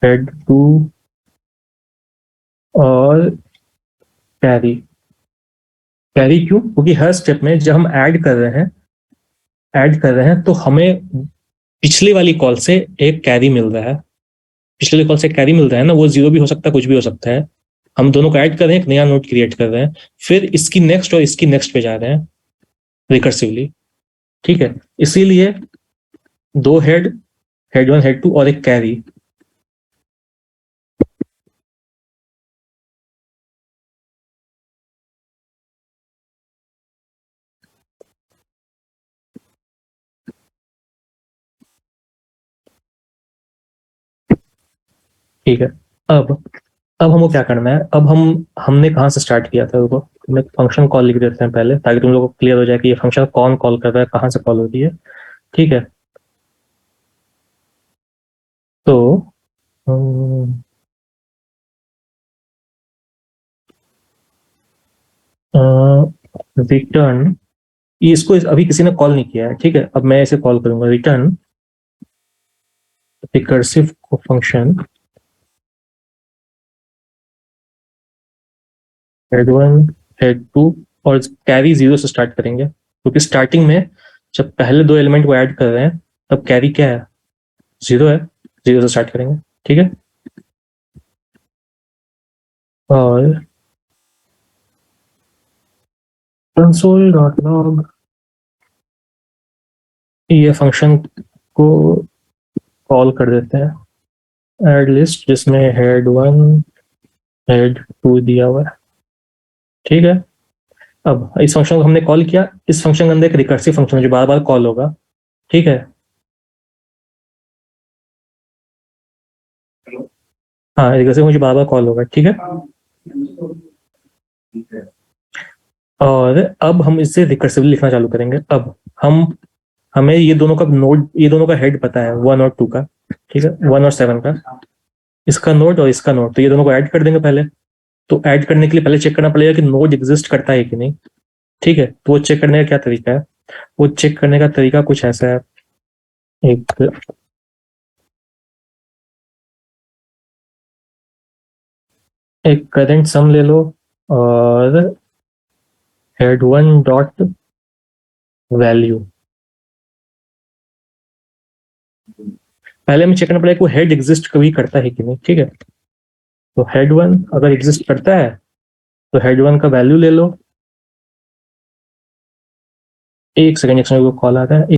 हेड टू और कैरी, कैरी क्यों, क्योंकि हर स्टेप में जब हम ऐड कर रहे हैं तो हमें पिछले वाली कॉल से एक कैरी मिल रहा है, पिछले वाली कॉल से कैरी मिल रहा है ना, वो 0 भी हो सकता है, कुछ भी हो सकता है। हम दोनों को ऐड कर रहे हैं, एक नया नोड क्रिएट कर रहे हैं, फिर इसकी नेक्स्ट और इसकी नेक्स्ट पे जा रहे हैं रिकर्सिवली, ठीक है। इसीलिए 2 हेड, हेड 1 हेड 2 और एक कैरी, ठीक है। अब हमको क्या करना है, अब हमने कहाँ से स्टार्ट किया था, रुको मैं फंक्शन कॉल लिख देते हैं पहले, ताकि तुम लोगों को क्लियर हो जाए कि ये फंक्शन कौन कॉल कर रहा है, कहाँ से कॉल होती है। ठीक है, तो रिटर्न, इसको अभी किसी ने कॉल नहीं किया है, ठीक है, अब मैं इसे कॉल करूंगा, return recursive function head 1 head 2 और कैरी 0 से स्टार्ट करेंगे, क्योंकि स्टार्टिंग में जब पहले दो एलिमेंट को ऐड कर रहे हैं तब कैरी क्या है, 0 है, 0 से स्टार्ट करेंगे। ठीक है, और console.log ये फंक्शन को कॉल कर देते हैं ऐड लिस्ट, जिसमें हेड 1 हेड 2 दिया हुआ है। ठीक है, अब इस फंक्शन को हमने कॉल किया, इस फंक्शन के अंदर एक रिकर्सिव फंक्शन है जो बार बार कॉल होगा। ठीक है, हाँ रिकर्सिव मुझे बार बार कॉल होगा। ठीक है, और अब हम इससे रिकर्सिवली लिखना चालू करेंगे। अब हमें ये दोनों का नोड, ये दोनों का हेड पता है 1 और 2 का, ठीक है, 1 और 7 का, इसका नोड और इसका नोड, तो ये दोनों को ऐड कर देंगे पहले। तो ऐड करने के लिए पहले चेक करना पड़ेगा कि नोड एग्जिस्ट करता है कि नहीं। ठीक है, तो वो चेक करने का क्या तरीका है, वो चेक करने का तरीका कुछ ऐसा है, एक करेंट सम ले लो और हेड 1 डॉट वैल्यू, पहले हमें चेक करना पड़ेगा कि वो हेड एग्जिस्ट कभी करता है कि नहीं। ठीक है, तो हेड 1 अगर एग्जिस्ट करता है तो हेड 1 का वैल्यू ले लो। एक सेकंड, एक सेकंड, कॉल आ रहा है।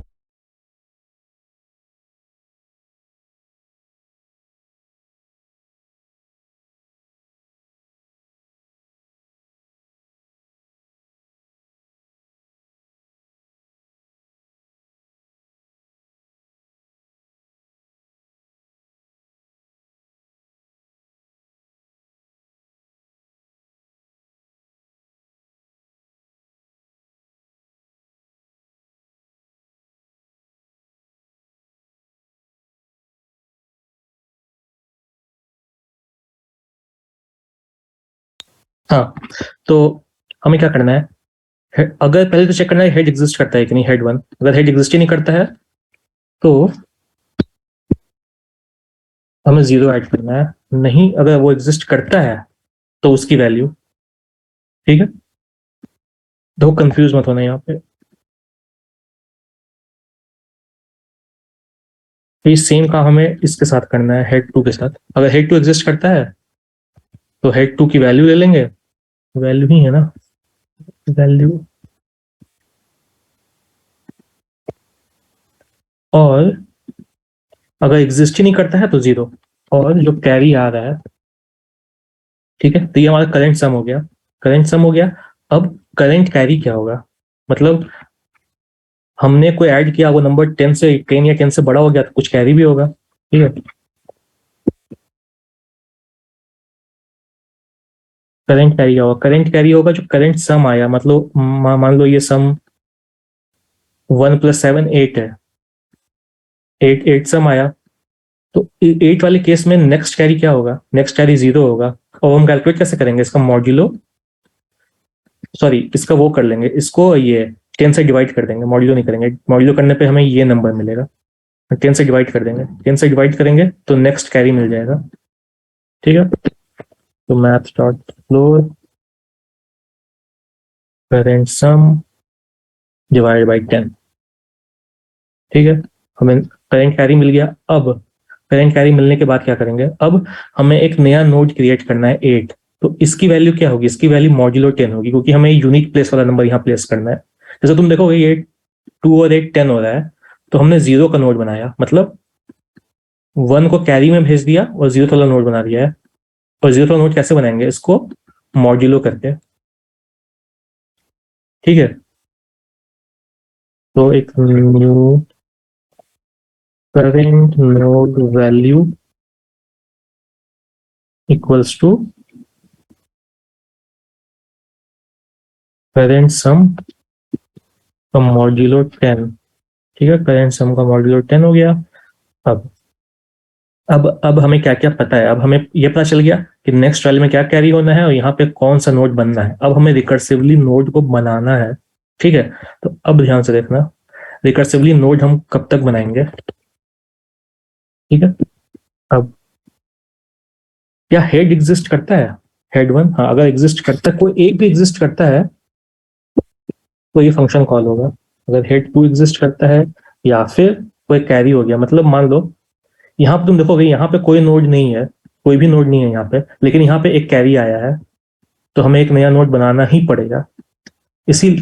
हाँ, तो हमें क्या करना है, अगर पहले तो चेक करना है हेड एग्जिस्ट करता है कि नहीं, हेड 1 अगर हेड एग्जिस्ट ही नहीं करता है तो हमें 0 ऐड करना है, नहीं अगर वो एग्जिस्ट करता है तो उसकी वैल्यू। ठीक है, तो कंफ्यूज मत होना यहाँ पे, ये सेम काम हमें इसके साथ करना है, हेड 2 के साथ। अगर हेड 2 एग्जिस्ट करता है तो हेड 2 की वैल्यू ले लेंगे, वैल्यू ही है ना, वैल्यू, और अगर एग्जिस्ट ही नहीं करता है तो 0, और जो कैरी आ रहा है। ठीक है, तो ये हमारा करंट सम हो गया, करंट सम हो गया। अब करंट कैरी क्या होगा, मतलब हमने कोई ऐड किया, वो नंबर 10 से 10 या 10 से बड़ा हो गया तो कुछ कैरी भी होगा। ठीक है, करंट कैरी होगा, करंट कैरी होगा जो करंट सम आया, मतलब मान लो ये सम 1 + 7 8 है, 8 सम आया, तो 8 वाले केस में नेक्स्ट कैरी क्या होगा, नेक्स्ट कैरी 0 होगा। और हम कैलकुलेट कैसे करेंगे इसका मॉड्यूलो, सॉरी इसका वो कर लेंगे, इसको ये 10 से डिवाइड कर देंगे, मॉड्यूलो नहीं करेंगे, मॉड्यूलो करने पे हमें ये नंबर मिलेगा, 10 से डिवाइड कर देंगे, 10 से डिवाइड करेंगे तो नेक्स्ट कैरी मिल जाएगा। ठीक है, तो math dot floor current some divide by 10। ठीक है, हमें करंट कैरी मिल गया। अब करंट कैरी मिलने के बाद क्या करेंगे, अब हमें एक नया नोड क्रिएट करना है 8, तो इसकी वैल्यू क्या होगी, इसकी वैल्यू मॉड्यूलो 10 होगी, क्योंकि हमें यूनिक प्लेस वाला नंबर यहाँ प्लेस करना है। जैसे तुम देखोगे ये 2 और 8 10 हो रहा है, तो हमने 0 का नोड बनाया, मतलब 1 को कैरी में भेज दिया और 0 वाला नोड बना दिया है। और 0 वाला नोड कैसे बनाएंगे, इसको मॉड्यूलो करके। ठीक है, तो एक new current node value equals to current sum का मॉड्यूलो 10। ठीक है, करेंट सम का मॉड्यूलो 10 हो गया। अब हमें क्या क्या पता है, अब हमें ये पता चल गया कि नेक्स्ट वाले में क्या कैरी होना है और यहाँ पे कौन सा नोड बनना है। अब हमें रिकर्सिवली नोड को बनाना है। ठीक है, तो अब ध्यान से देखना, रिकर्सिवली नोड हम कब तक बनाएंगे। ठीक है, अब क्या हेड एग्जिस्ट करता है, हेड वन, हाँ अगर एग्जिस्ट करता है, कोई एक भी एग्जिस्ट करता है तो ये फंक्शन कॉल होगा। अगर हेड टू एग्जिस्ट करता है या फिर कोई कैरी हो गया, मतलब मान लो यहाँ पे तुम देखोगे यहाँ पे कोई नोड नहीं है, कोई भी नोड नहीं है यहाँ पे, लेकिन यहाँ पे एक कैरी आया है, तो हमें एक नया नोड बनाना ही पड़ेगा। इसी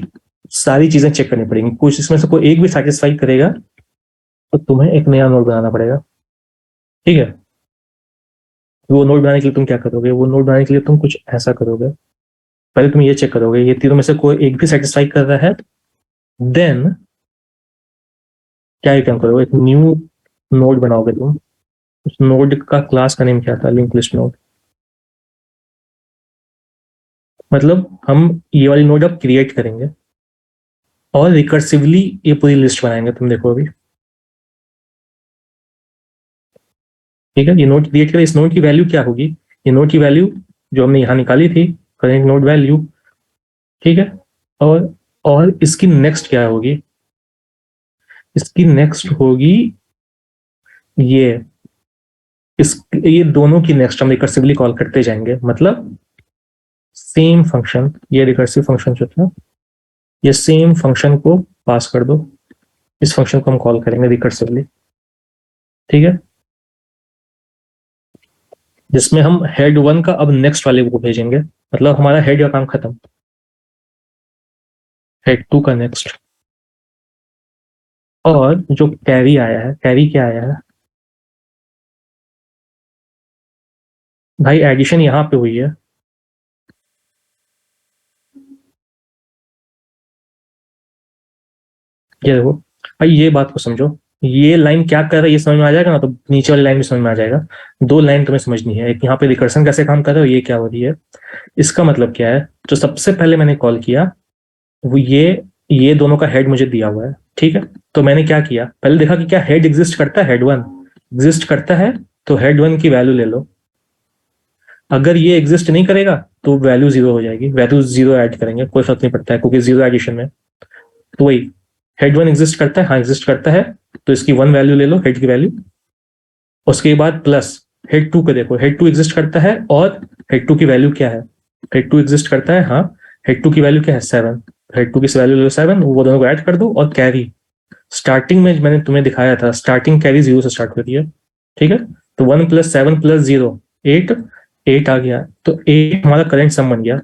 सारी चीजें चेक करनी पड़ेंगी, कुछ इसमें से कोई एक भी सेटिस्फाई करेगा तो तुम्हें एक नया नोड बनाना पड़ेगा। ठीक है, वो नोड बनाने के लिए तुम क्या करोगे, वो नोड बनाने के लिए तुम कुछ ऐसा करोगे, पहले तुम ये चेक करोगे ये तीनों में से कोई एक भी सेटिस्फाई कर रहा है, देन क्या काम करोगे, एक न्यू नोड बनाओगे तुम। उस नोड का क्लास का नेम क्या था, लिंक लिस्ट नोड। मतलब हम ये वाली नोड अब क्रिएट करेंगे और रिकर्सिवली ये पूरी लिस्ट बनाएंगे, तुम देखो अभी। ठीक है, ये नोड क्रिएट करें, इस नोड की वैल्यू क्या होगी, ये नोड की वैल्यू जो हमने यहां निकाली थी, करेंट नोड वैल्यू। ठीक है, और इसकी नेक्स्ट क्या होगी, इसकी नेक्स्ट होगी ये ये दोनों की नेक्स्ट हम रिकर्सिवली कॉल करते जाएंगे। मतलब सेम फंक्शन, ये रिकर्सिव फंक्शन जो था, ये सेम फंक्शन को पास कर दो, इस फंक्शन को हम कॉल करेंगे रिकर्सिवली। ठीक है, जिसमें हम हेड वन का अब नेक्स्ट वाले को भेजेंगे, मतलब हमारा हेड का काम खत्म, हेड टू का नेक्स्ट। और जो कैरी आया है, कैरी क्या आया है भाई, एडिशन यहां पे हुई है, ये देखो भाई, ये बात को समझो, ये लाइन क्या कर रहा है ये समझ में आ जाएगा ना, तो नीचे वाली लाइन भी समझ में आ जाएगा। दो लाइन तुम्हें समझनी है, एक यहाँ पे रिकर्सन कैसे काम कर रहा है और ये क्या हो रही है। इसका मतलब क्या है, जो सबसे पहले मैंने कॉल किया वो ये दोनों का हेड मुझे दिया हुआ है। ठीक है, तो मैंने क्या किया, पहले देखा कि क्या हेड एग्जिस्ट करता है, हेड वन एग्जिस्ट करता है, तो हेड वन की वैल्यू ले लो। अगर ये एग्जिस्ट नहीं करेगा तो वैल्यू जीरो हो जाएगी, वैल्यू जीरो ऐड करेंगे, कोई फर्क नहीं पड़ता है क्योंकि जीरो एडिशन में। तो वही हेड वन एग्जिस्ट करता है, हाँ एग्जिस्ट करता है, तो इसकी वन वैल्यू ले लो, हेड की वैल्यू। उसके बाद प्लस हेड टू को देखो, हेड टू एग्जिस्ट करता है और हेड टू की वैल्यू क्या है, हेड टू एग्जिस्ट करता है, हाँ हेड टू की वैल्यू क्या है 7, हेड टू की वैल्यू ले लो 7, वो दोनों को ऐड कर दो। और कैरी स्टार्टिंग में मैंने तुम्हें दिखाया था, स्टार्टिंग कैरी जीरो से स्टार्ट होती है। ठीक है, तो 1 + 7 + 0 8, 8 आ गया, तो 8 हमारा करेंट सम बन गया।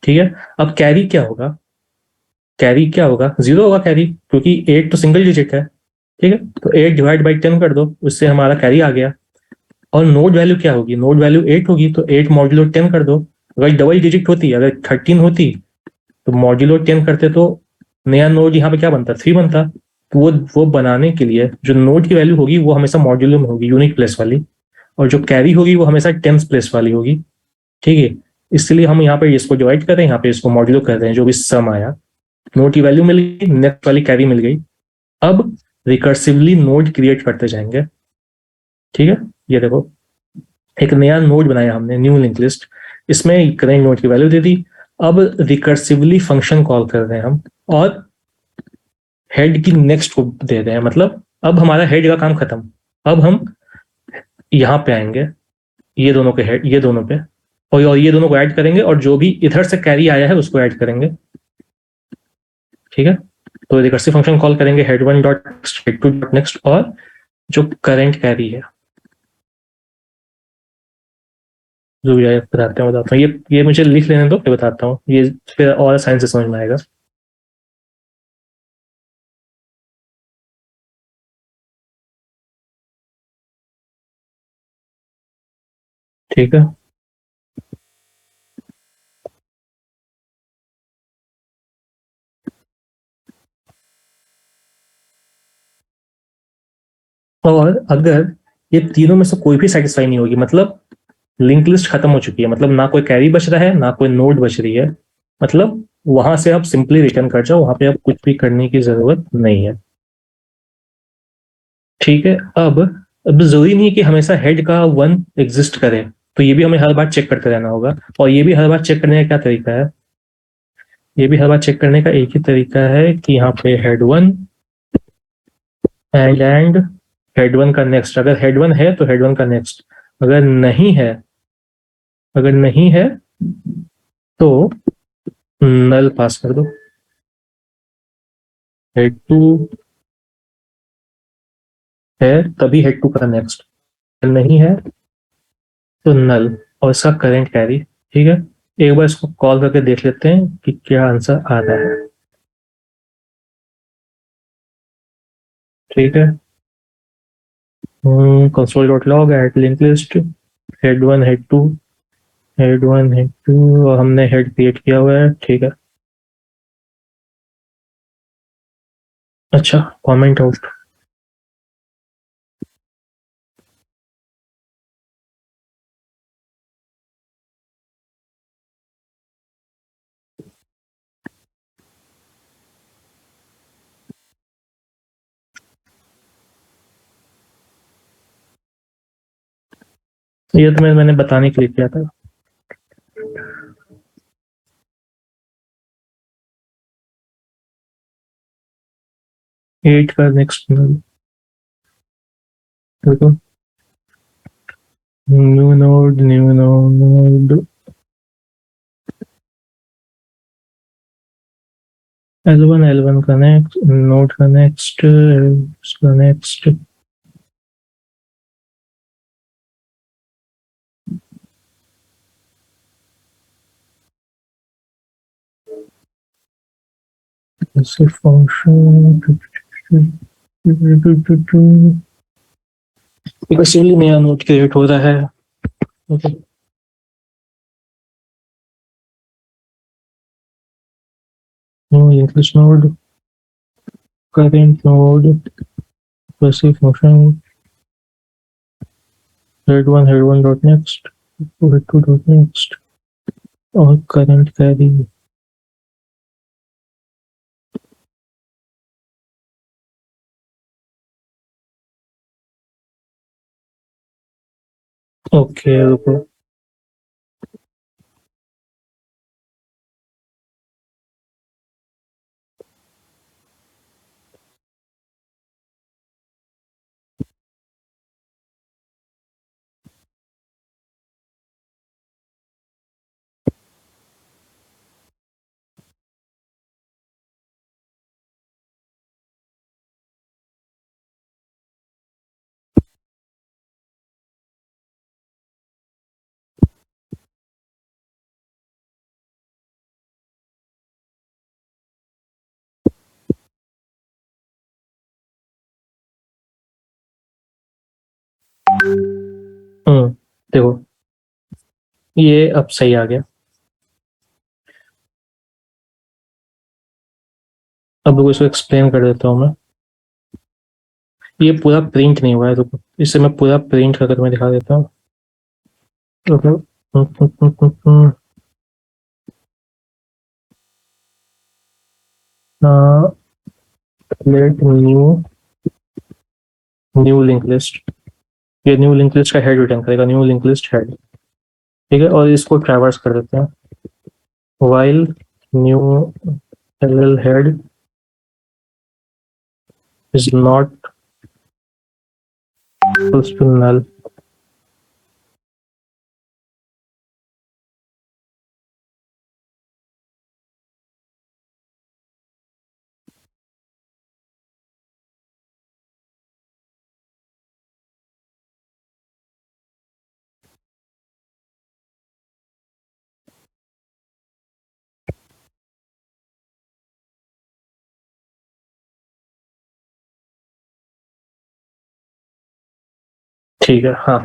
ठीक है, अब कैरी क्या होगा, कैरी क्या होगा, जीरो होगा कैरी, क्योंकि 8 तो सिंगल डिजिट है। ठीक है, तो 8 डिवाइड बाई 10 कर दो, उससे हमारा कैरी आ गया। और नोड वैल्यू क्या होगी, नोड वैल्यू 8 होगी, तो 8 मॉड्यूलो 10 कर दो। अगर डबल डिजिट होती, अगर 13 होती तो मॉड्यूलो 10 करते तो नया नोड यहाँ पे क्या बनता, 3 बनता। तो वो बनाने के लिए जो नोड की वैल्यू होगी वो हमेशा मॉड्यूलो में होगी, यूनिक प्लेस वाली, और जो कैरी होगी वो हमेशा टेंस प्लेस वाली होगी। ठीक है, इसलिए हम यहाँ पे इसको डिवाइड कर रहे हैं, यहाँ पे इसको मॉड्यूलो कर रहे हैं, जो भी सम आया, नोड की वैल्यू मिल गई, नेक्स्ट वाली कैरी मिल गई। अब रिकर्सिवली नोड क्रिएट करते जाएंगे। ठीक है, ये देखो एक नया नोड बनाया हमने, न्यू लिंक लिस्ट, इसमें करेंट नोड की वैल्यू दे दी। अब रिकर्सिवली फंक्शन कॉल कर रहे हैं हम, और हेड की नेक्स्ट को दे रहे हैं, मतलब अब हमारा हेड का काम खत्म। अब हम यहाँ पे आएंगे, ये दोनों के हेड, ये दोनों पे, और ये दोनों को ऐड करेंगे, और जो भी इधर से कैरी आया है उसको ऐड करेंगे। ठीक है, तो रिकर्सिव फंक्शन कॉल करेंगे head one dot head to dot next, और जो करंट कैरी है जो भी बताता हूँ ये मुझे लिख लेने दो, फिर बताता हूँ, ये फिर और साइंस से समझ में आएगा। ठीक है, और अगर ये तीनों में से कोई भी सेटिस्फाई नहीं होगी, मतलब लिंक लिस्ट खत्म हो चुकी है, मतलब ना कोई कैरी बच रहा है, ना कोई नोड बच रही है, मतलब वहां से आप सिंपली रिटर्न कर जाओ, वहां पे आप कुछ भी करने की जरूरत नहीं है। ठीक है, अब जरूरी नहीं है कि हमेशा हेड का 1 एग्जिस्ट करे, तो ये भी हमें हर बार चेक करते रहना होगा। और ये भी हर बार चेक करने का क्या तरीका है, ये भी हर बार चेक करने का एक ही तरीका है कि यहाँ पे हेड 1 एंड हेड 1 का नेक्स्ट, अगर हेड 1 है तो हेड 1 का नेक्स्ट, अगर नहीं है, अगर नहीं है तो नल पास कर दो। हेड 2 है तभी हेड 2 का नेक्स्ट, नहीं है तो नल, और इसका करंट कैरी। ठीक है, एक बार इसको कॉल करके देख लेते हैं कि क्या आंसर आ रहा है। ठीक है, console dot log at link list head 1 head 2 head 1 head 2, और हमने हेड क्रिएट किया हुआ है। ठीक है, अच्छा, कमेंट आउट। ये तो मैंने बताने के लिए किया था। एट का नेक्स्ट नल, देखो, new node new node, L1 का नेक्स्ट नोड का नेक्स्ट, उसका नेक्स्ट, फंक्शन इवेंचुअली नया नोड क्रिएट हो रहा है। Okay, link list node, current node, passive function, head 1 dot next, head 2 dot next, और करंट कैरी। ओके, रुको, देखो, ये अब सही आ गया। अब इसको एक्सप्लेन कर देता हूँ मैं। ये पूरा प्रिंट नहीं हुआ है, रुको, इसे मैं पूरा प्रिंट करके तुम्हें दिखा देता हूँ। लेट न्यू लिंक लिस्ट, ये न्यू लिंक लिस्ट का हेड रिटर्न करेगा, न्यू लिंक लिस्ट हेड। ठीक है, और इसको ट्रैवर्स कर देते हैं, while new LL head is not equals to null। ठीक है, हाँ,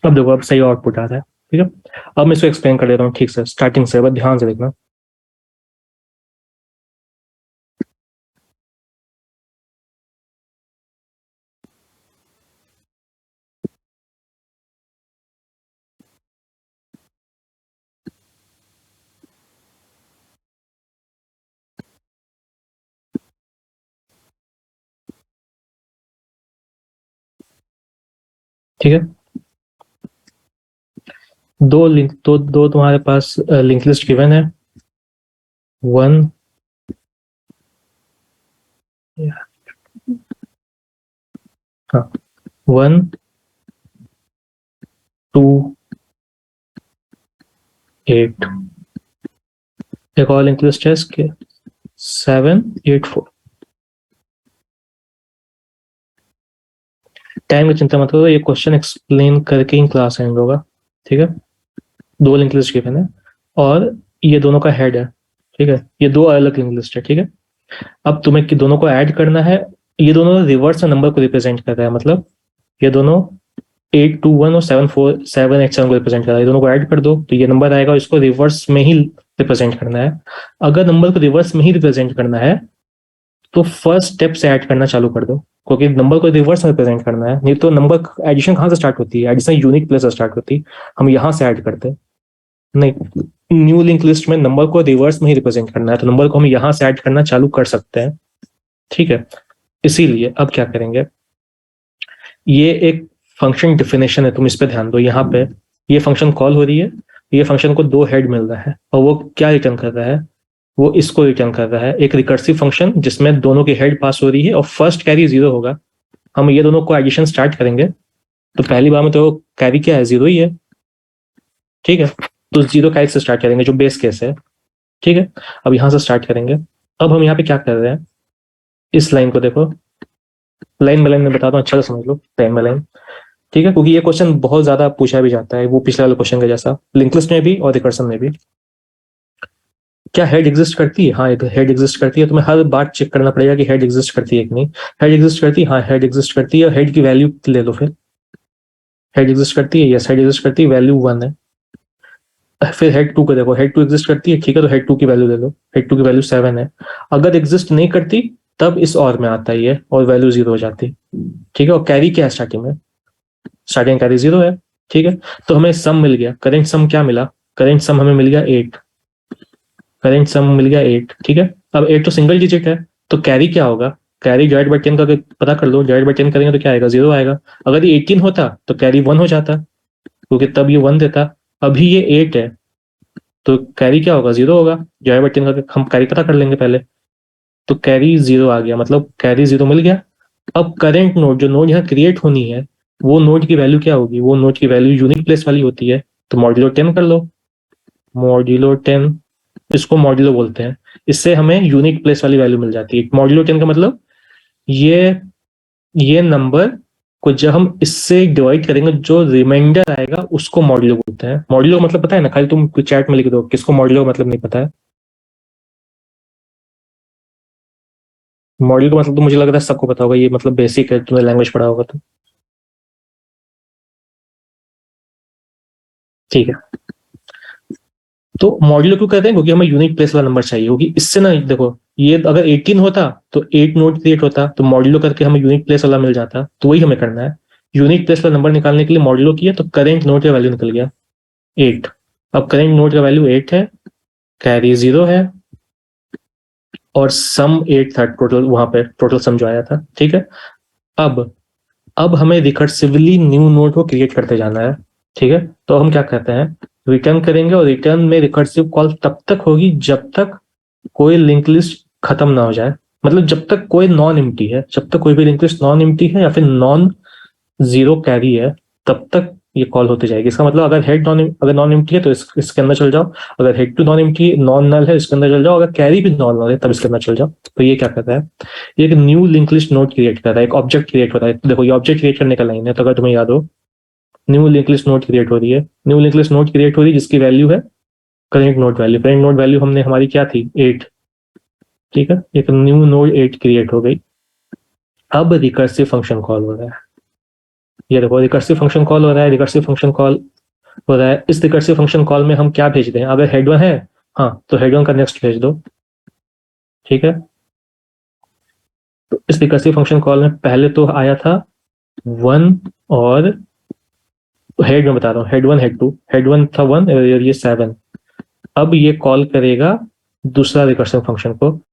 अब देखो, अब सही आउटपुट आ रहा है। ठीक है, अब मैं इसको एक्सप्लेन कर देता हूँ ठीक से, स्टार्टिंग से, बस ध्यान से देखना। ठीक है, दो तुम्हारे पास लिंक लिस्ट गिवन है, 1 हाँ 1 2 8, एक और लिंक लिस्ट है इसके 7 8 4। टाइम की चिंता मत करो, ये क्वेश्चन एक्सप्लेन करके ही क्लास एंड होगा। ठीक है, 2 लिंक लिस्ट गिवन है और ये दोनों का हेड है। ठीक है, ये 2 अलग लिंक लिस्ट है। ठीक है, अब तुम्हें दोनों को ऐड करना है। ये दोनों रिवर्स नंबर को रिप्रेजेंट कर रहा है, मतलब ये दोनों 821 और 7487 को रिप्रेजेंट कर रहा है। ये दोनों को ऐड कर दो तो ये नंबर आएगा, इसको रिवर्स में ही रिप्रेजेंट करना है। अगर नंबर को रिवर्स में ही रिप्रेजेंट करना है तो फर्स्ट स्टेप से ऐड करना चालू कर दो, क्योंकि नंबर को रिवर्स में रिप्रेजेंट करना है। नहीं तो नंबर एडिशन कहाँ से स्टार्ट होती है? एडिशन यूनिक प्लेस से स्टार्ट होती है, हम यहाँ से ऐड करते हैं। नहीं, न्यू लिंक लिस्ट में नंबर को रिवर्स में ही रिप्रेजेंट करना है, तो नंबर को हम यहाँ से ऐड करना चालू कर सकते हैं। ठीक है, इसीलिए अब क्या करेंगे, ये एक फंक्शन डिफिनेशन है, तुम इस पे ध्यान दो। यहाँ पे ये फंक्शन कॉल हो रही है, ये फंक्शन को 2 हेड मिल रहा है और वो क्या रिटर्न कर रहा है, वो इसको रिटर्न कर रहा है, एक रिकर्सिव फंक्शन जिसमें दोनों की हेड पास हो रही है और फर्स्ट कैरी 0 होगा। हम ये दोनों को एडिशन स्टार्ट करेंगे तो पहली बार में तो कैरी क्या है, 0 ही है। ठीक है, तो 0 कैरी से स्टार्ट करेंगे जो बेस केस है। ठीक है, अब यहाँ से स्टार्ट करेंगे। अब हम यहाँ पे क्या कर रहे हैं, इस लाइन को देखो, लाइन बाय लाइन में बताता हूँ, अच्छा से समझ लो लाइन बाय लाइन। ठीक है, क्योंकि ये क्वेश्चन बहुत ज्यादा पूछा भी जाता है, वो पिछले वाले क्वेश्चन के जैसा, लिंक लिस्ट में भी और रिकर्सन में भी। क्या हेड एग्जिस्ट करती है? हाँ, एक हेड एग्जिस्ट करती है। तुम्हें हर बार चेक करना पड़ेगा कि हेड एग्जिस्ट करती है कि नहीं। हेड एग्जिस्ट करती है, हाँ हेड एग्जिस्ट करती है। हेड की वैल्यू ले लो फिर, हेड एग्जिस्ट करती है, यस हेड एग्जिस्ट करती है, वैल्यू 1 है। फिर हेड 2 को देखो, हेड 2 एग्जिस्ट करती है, ठीक है, तो हेड 2 की वैल्यू ले लो, हेड 2 की वैल्यू 7 है। अगर एग्जिस्ट नहीं करती तब इस और में आता है ये और वैल्यू 0 हो जाती। ठीक है, और कैरी क्या है स्टार्टिंग में, स्टार्टिंग कैरी 0 है। ठीक है, तो हमें सम मिल गया, करेंट सम क्या मिला, करेंट सम हमें मिल गया 8, करेंट सम मिल गया 8। ठीक है, अब 8 तो सिंगल डिजिट है, तो कैरी क्या होगा, कैरी डिवाइड बाय 10 करके पता कर लो, डिवाइड बाय 10 करेंगे तो क्या आएगा, 0 आएगा। अगर ये 18 होता तो कैरी 1 हो जाता, क्योंकि तब ये 1 देता। अभी ये 8 है तो कैरी क्या होगा, 0 होगा। डिवाइड बाय 10 करके हम कैरी पता कर लेंगे पहले, तो कैरी 0 आ गया, मतलब कैरी 0 मिल गया। अब करेंट नोड, जो नोड यहाँ क्रिएट होनी है, वो नोड की वैल्यू क्या होगी, वो नोड की वैल्यू यूनिक प्लेस वाली होती है, तो मॉड्यूलो 10 कर लो, मॉड्यूलो 10, इसको मॉड्यूलो बोलते हैं। इससे हमें यूनिक प्लेस वाली वैल्यू मिल जाती है। मॉड्यूलो 10 का मतलब ये नंबर को जब हम इससे डिवाइड करेंगे जो रिमाइंडर आएगा उसको मॉड्यूलो बोलते हैं। मॉड्यूलो का मतलब पता है ना, खाली तुम चैट में लिख दो, किसको मॉड्यूलो का मतलब नहीं पता है। मॉड्यूल का मतलब तो मुझे लग रहा है सबको पता होगा, ये मतलब बेसिक है, तुमने लैंग्वेज पढ़ा होगा तो। ठीक है, तो मॉड्यूलो क्यों कहते हैं, क्योंकि हमें यूनिक प्लेस वाला नंबर चाहिए। क्योंकि इससे ना देखो, ये अगर 18 होता तो 8 नोड क्रिएट होता, तो मॉड्यूलो करके हमें यूनिक प्लेस वाला मिल जाता, तो वही हमें करना है। यूनिक प्लेस वाला नंबर निकालने के लिए मॉड्यूलो किया तो करेंट नोड का वैल्यू निकल गया 8। अब करेंट नोड का वैल्यू 8 है, कैरी 0 है और सम 8 था टोटल, वहां पे टोटल सम जो आया था। ठीक है, अब हमें रिकर्सिवली न्यू नोड को क्रिएट करते जाना है। ठीक है, तो हम क्या करते हैं, रिटर्न करेंगे और रिटर्न में रिकर्सिव कॉल तब तक होगी जब तक कोई लिंक लिस्ट खत्म ना हो जाए, मतलब जब तक कोई नॉन एम्प्टी है, जब तक कोई भी लिंक लिस्ट नॉन एम्प्टी है या फिर नॉन 0 कैरी है, तब तक ये कॉल होती जाएगी। इसका मतलब अगर नॉन एम्प्टी है तो इसके अंदर चल जाओ, अगर head to non empty non null है इसके अंदर चल जाओ, अगर कैरी भी नॉन नल है तब इसके अंदर चल जाओ। तो ये क्या करता है, ये एक new link list node create कर रहा है, एक ऑब्जेक्ट क्रिएट होता है। देखो ये ऑब्जेक्ट क्रिएट करने का लाइन है, तो अगर तुम्हें याद हो, new link list node create हो रही है, new link list node create हो रही है जिसकी वैल्यू है current node value. Current node value हमने हमारी क्या थी, 8। ठीक है, एक न्यू नोड 8 क्रिएट हो गई। अब रिकर्सिव फंक्शन कॉल हो रहा है, ये देखो रिकर्सिव फंक्शन कॉल हो रहा है, रिकर्सिव फंक्शन कॉल हो रहा है। इस रिकर्सिव फंक्शन कॉल में हम क्या भेज दें, अगर हेड 1 है हाँ तो हेड 1 का नेक्स्ट भेज दो। ठीक है, तो इस रिकर्सिव फंक्शन कॉल में पहले तो आया था 1 और हेड में बता रहा हूँ, हेड 1 हेड 2, हेड 1 था 1 और ये 7। अब ये कॉल करेगा दूसरा रिकर्सिव फंक्शन को,